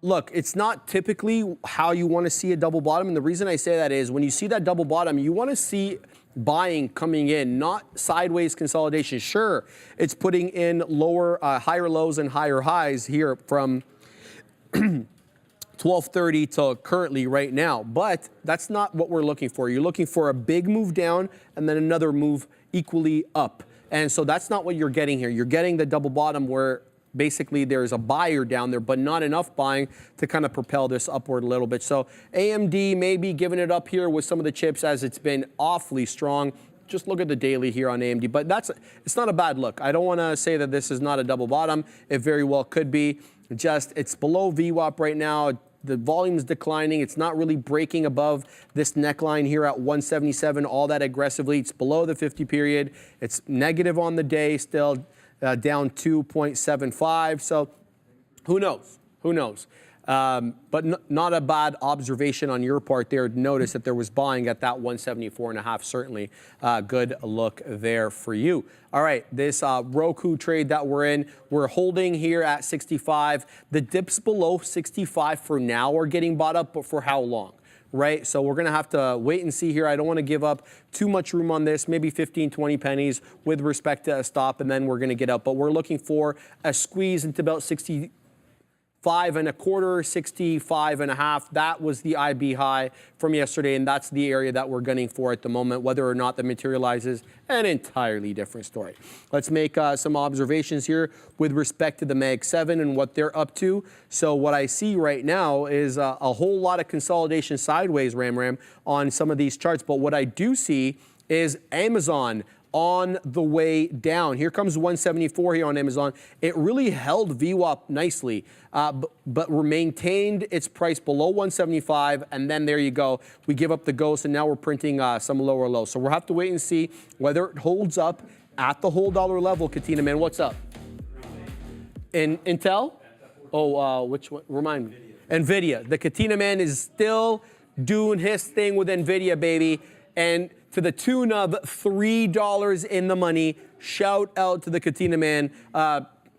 look, it's not typically how you want to see a double bottom, and the reason I say that is when you see that double bottom, you want to see buying coming in, not sideways consolidation. Sure, it's putting in higher lows and higher highs here from 12:30 to currently right now, but that's not what we're looking for. You're looking for a big move down and then another move equally up. And so that's not what you're getting here. You're getting the double bottom where basically there's a buyer down there, but not enough buying to kind of propel this upward a little bit. So AMD may be giving it up here with some of the chips as it's been awfully strong. Just look at the daily here on AMD, but it's not a bad look. I don't want to say that this is not a double bottom. It very well could be. It's below VWAP right now. The volume's declining. It's not really breaking above this neckline here at 177 all that aggressively. It's below the 50 period. It's negative on the day still, down 2.75. So who knows? Who knows? But not a bad observation on your part there. Notice that there was buying at that 174.5. Certainly good look there for you. All right, this Roku trade that we're holding here at 65. The dips below 65 for now are getting bought up, but for how long? Right, so we're gonna have to wait and see here. I don't wanna give up too much room on this, maybe 15, 20 pennies with respect to a stop, and then we're gonna get out. But we're looking for a squeeze into about 65 5.25, 65.5. That was the IB high from yesterday, and that's the area that we're gunning for at the moment. Whether or not that materializes, an entirely different story. Let's make some observations here with respect to the Mag 7 and what they're up to. So what I see right now is a whole lot of consolidation sideways, Ram, on some of these charts. But what I do see is Amazon on the way down. Here comes 174 here on Amazon. It really held VWAP nicely, but maintained its price below 175, and then there you go. We give up the ghost, and now we're printing some lower lows. So we'll have to wait and see whether it holds up at the whole dollar level. Katina, man, what's up? In Intel? Oh, which one? Remind me. NVIDIA. The Katina man is still doing his thing with NVIDIA, baby. And to the tune of $3 in the money. Shout out to the Katina man.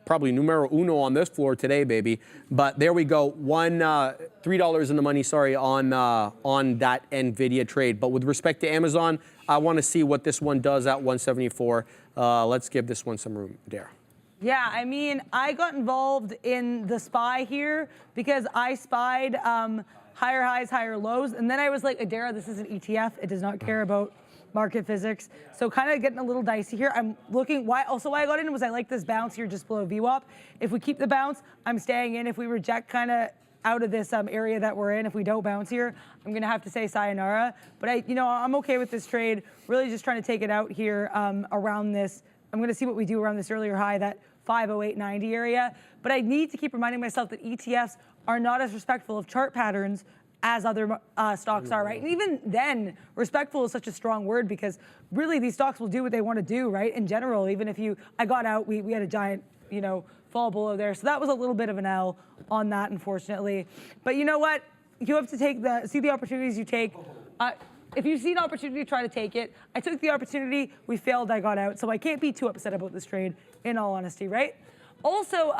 Probably numero uno on this floor today, baby. But there we go. $3 in the money, sorry, on that NVIDIA trade. But with respect to Amazon, I want to see what this one does at 174. Let's give this one some room, Dara. Yeah, I mean, I got involved in the SPY here because I spied higher highs, higher lows. And then I was like, Adara, this is an ETF. It does not care about market physics. So kind of getting a little dicey here. I'm looking, why I got in was I like this bounce here just below VWAP. If we keep the bounce, I'm staying in. If we reject kind of out of this area that we're in, if we don't bounce here, I'm gonna have to say sayonara. But I'm okay with this trade. Really just trying to take it out here around this. I'm gonna see what we do around this earlier high, that 508.90 area. But I need to keep reminding myself that ETFs are not as respectful of chart patterns as other stocks are, right? And even then, respectful is such a strong word because really these stocks will do what they want to do, right? In general, even if I got out, we had a giant, fall below there. So that was a little bit of an L on that, unfortunately. But you know what? You have to see the opportunities you take. If you see an opportunity, try to take it. I took the opportunity, we failed, I got out. So I can't be too upset about this trade, in all honesty, right? Also,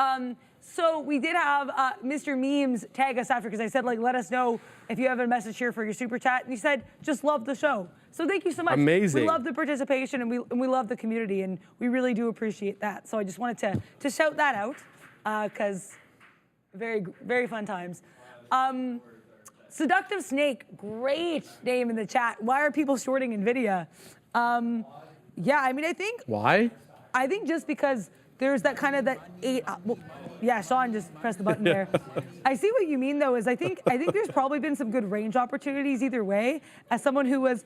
so we did have Mr. Memes tag us after because I said, let us know if you have a message here for your super chat. And he said, just love the show. So thank you so much. Amazing. We love the participation and we love the community and we really do appreciate that. So I just wanted to shout that out because very, very fun times. Seductive Snake, great name in the chat. Why are people shorting NVIDIA? Yeah, I mean, I think. Why? I think just because there's that kind of yeah, Sean just pressed the button there. I see what you mean though, is I think there's probably been some good range opportunities either way, as someone who was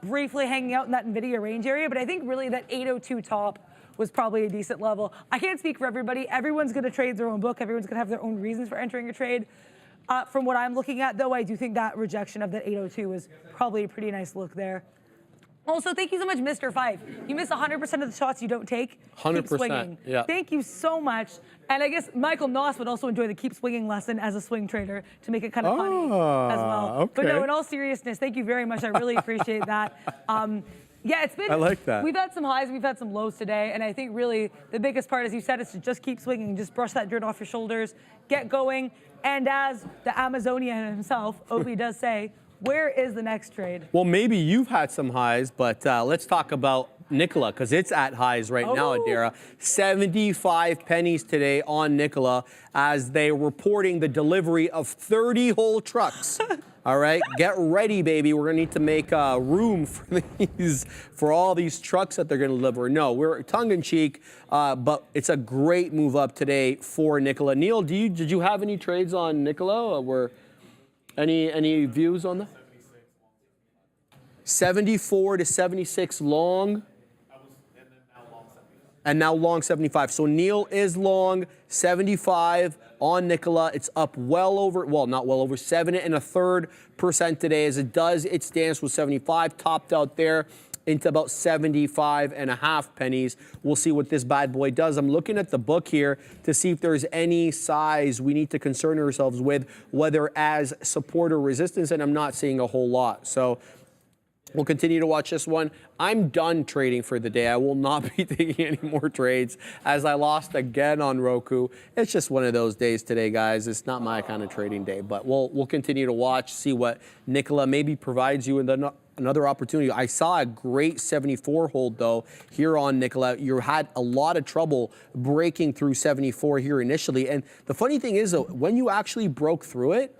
briefly hanging out in that NVIDIA range area, but I think really that 802 top was probably a decent level. I can't speak for everybody. Everyone's gonna trade their own book. Everyone's gonna have their own reasons for entering a trade. From what I'm looking at though, I do think that rejection of that 802 was probably a pretty nice look there. Also, thank you so much, Mr. Fife. You miss 100% of the shots you don't take. 100%, keep swinging. yeah. Thank you so much. And I guess Michael Noss would also enjoy the keep swinging lesson as a swing trader to make it kind of funny as well. Okay. But no, in all seriousness, thank you very much. I really appreciate that. Yeah, it's been. I like that. We've had some highs, we've had some lows today, and I think really the biggest part, as you said, is to just keep swinging, just brush that dirt off your shoulders, get going. And as the Amazonian himself, Opie does say, where is the next trade? Well, maybe you've had some highs, but let's talk about Nikola, because it's at highs right now, Adara. 75 pennies today on Nikola as they're reporting the delivery of 30 whole trucks. All right, get ready, baby. We're gonna need to make room for all these trucks that they're gonna deliver. No, we're tongue-in-cheek, but it's a great move up today for Nikola. Neil, did you have any trades on Nikola? Any views on that? 74 to 76 long. And now long 75. So Neil is long 75 on Nikola. It's up not well over 7 1/3% today as it does its dance with 75, topped out there into about 75.5 pennies. We'll see what this bad boy does. I'm looking at the book here to see if there's any size we need to concern ourselves with, whether as support or resistance, and I'm not seeing a whole lot. So we'll continue to watch this one. I'm done trading for the day. I will not be taking any more trades as I lost again on Roku. It's just one of those days today, guys. It's not my kind of trading day, but we'll continue to watch, see what Nikola maybe provides you in the another opportunity. I saw a great 74 hold though here on Nikola. You had a lot of trouble breaking through 74 here initially. And the funny thing is though, when you actually broke through it,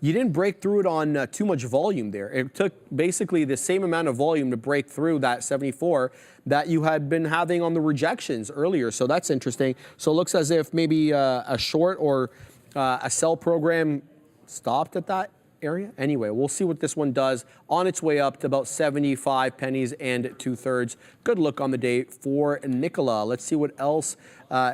you didn't break through it on too much volume there. It took basically the same amount of volume to break through that 74 that you had been having on the rejections earlier. So that's interesting. So it looks as if maybe a short or a sell program stopped at that area. Anyway, we'll see what this one does on its way up to about 75 pennies and 2/3. Good look on the day for Nikola. Let's see what else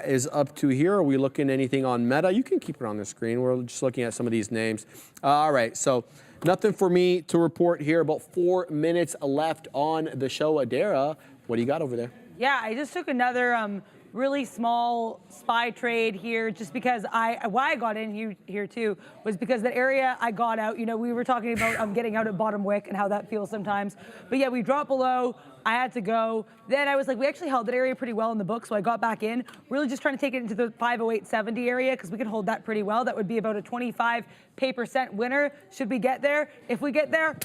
is up to here. Are we looking at anything on Meta? You can keep it on the screen. We're just looking at some of these names. All right, so nothing for me to report here. About 4 minutes left on the show. Adara, what do you got over there? Yeah, I just took another really small SPY trade here just because why I got in here too was because the area I got out, you know, we were talking about getting out at bottom wick and how that feels sometimes. But yeah, we dropped below. I had to go. Then I was like, we actually held that area pretty well in the book, so I got back in, really just trying to take it into the 508.70 area because we can hold that pretty well. That would be about a 25% winner should we get there. If we get there,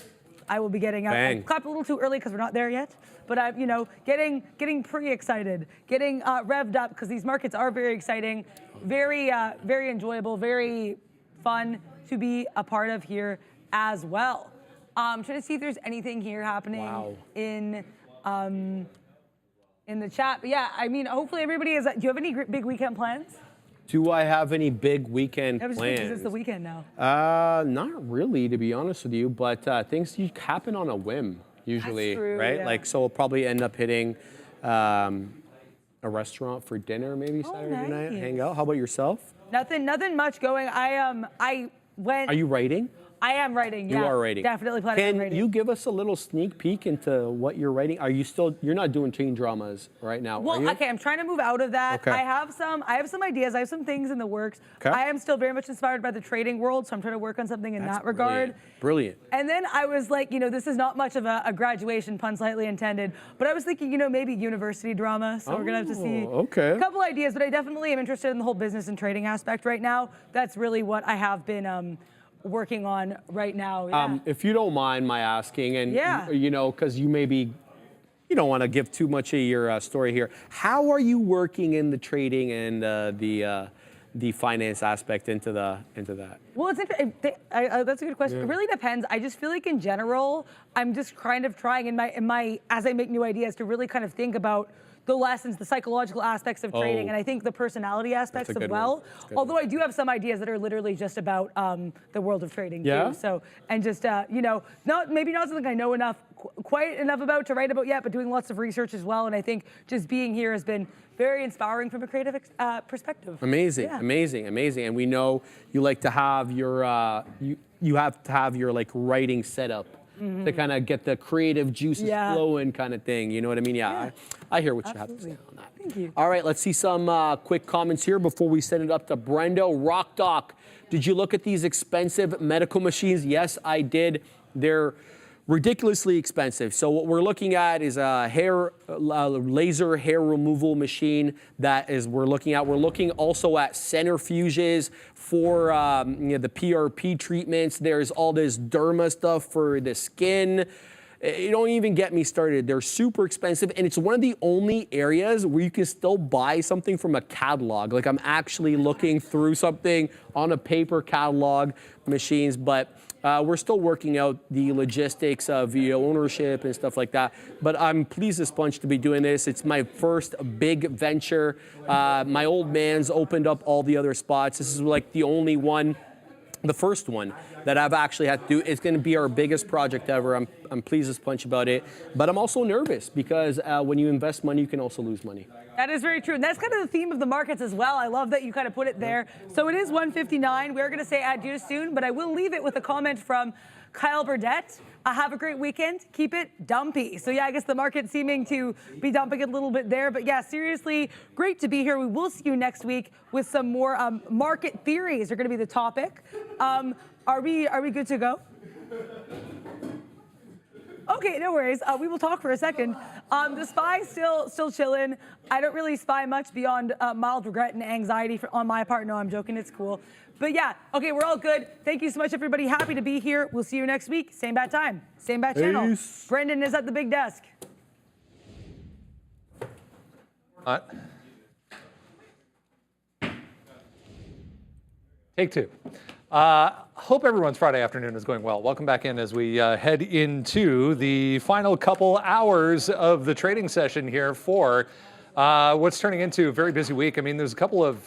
I will be getting out. I clapped a little too early because we're not there yet, but I'm, you know, getting pretty excited, getting revved up because these markets are very exciting, very enjoyable, very fun to be a part of here as well. Trying to see if there's anything here happening in the chat. But yeah, I mean, hopefully everybody is. Do you have any big weekend plans? Do I have any big weekend plans? It's the weekend now. Not really, to be honest with you, but things happen on a whim usually, That's true, right? yeah. Like, so we'll probably end up hitting a restaurant for dinner maybe Saturday night, hang out. How about yourself? Nothing much going. I went. Are you writing? I am writing, yeah. You are writing. Definitely planning on writing. Can you give us a little sneak peek into what you're writing? Are you still, you're not doing chain dramas right now, are you? Well, okay, I'm trying to move out of that. Okay. I have some ideas. I have some things in the works. Okay. I am still very much inspired by the trading world, so I'm trying to work on something in that regard. Brilliant. And then I was like, you know, this is not much of a graduation, pun slightly intended, but I was thinking, you know, maybe university drama, so we're gonna have to see a couple ideas, but I definitely am interested in the whole business and trading aspect right now. That's really what I have been working on right now. Yeah. If you don't mind my asking, and Yeah. you know, because you don't want to give too much of your story here. How are you working in the trading and the finance aspect into that? Well, it's that's a good question. It really depends. I just feel like in general, I'm just kind of trying in my as I make new ideas to really kind of think about the lessons, the psychological aspects of trading, and I think the personality aspects as well. Although I do have some ideas that are literally just about the world of trading too. So, and just you know, maybe not something I know quite enough about to write about yet, but doing lots of research as well. And I think just being here has been very inspiring from a creative perspective. Amazing, amazing, amazing. And we know you like to have your you have to have your like writing set up. To kind of get the creative juices flowing kind of thing. You know what I mean? Yeah. I hear what you have to say on that. Thank you. All right, let's see some quick comments here before we send it up to Brendo. Rock Doc, did you look at these expensive medical machines? Yes, I did. They're ridiculously expensive. So what we're looking at is a laser hair removal machine that is we're looking at. We're looking also at centrifuges for you know, the PRP treatments. There's all this derma stuff for the skin. You don't even get me started. They're super expensive, and it's one of the only areas where you can still buy something from a catalog. Like I'm actually looking through something on a paper catalog machines, but we're still working out the logistics of ownership and stuff like that. But I'm pleased as punch to be doing this. It's my first big venture. My old man's opened up all the other spots. This is like the only one, the first one that I've actually had to do. It's going to be our biggest project ever. I'm pleased as punch about it. But I'm also nervous because when you invest money, you can also lose money. That is very true. And that's kind of the theme of the markets as well. I love that you kind of put it there. So it is 1:59. We're going to say adieu soon, but I will leave it with a comment from Kyle Burdett. Have a great weekend. Keep it dumpy. So yeah, I guess the market seeming to be dumping a little bit there. But yeah, seriously, great to be here. We will see you next week with some more market theories are going to be the topic. Are we good to go? Okay, no worries. We will talk for a second. The SPY still chilling. I don't really SPY much beyond mild regret and anxiety on my part. No, I'm joking. It's cool. But yeah, okay, we're all good. Thank you so much, everybody. Happy to be here. We'll see you next week. Same bat time, same bat channel. Peace. Brendan is at the big desk. Take two. Hope everyone's Friday afternoon is going well. Welcome back in as we head into the final couple hours of the trading session here for what's turning into a very busy week. I mean, there's a couple of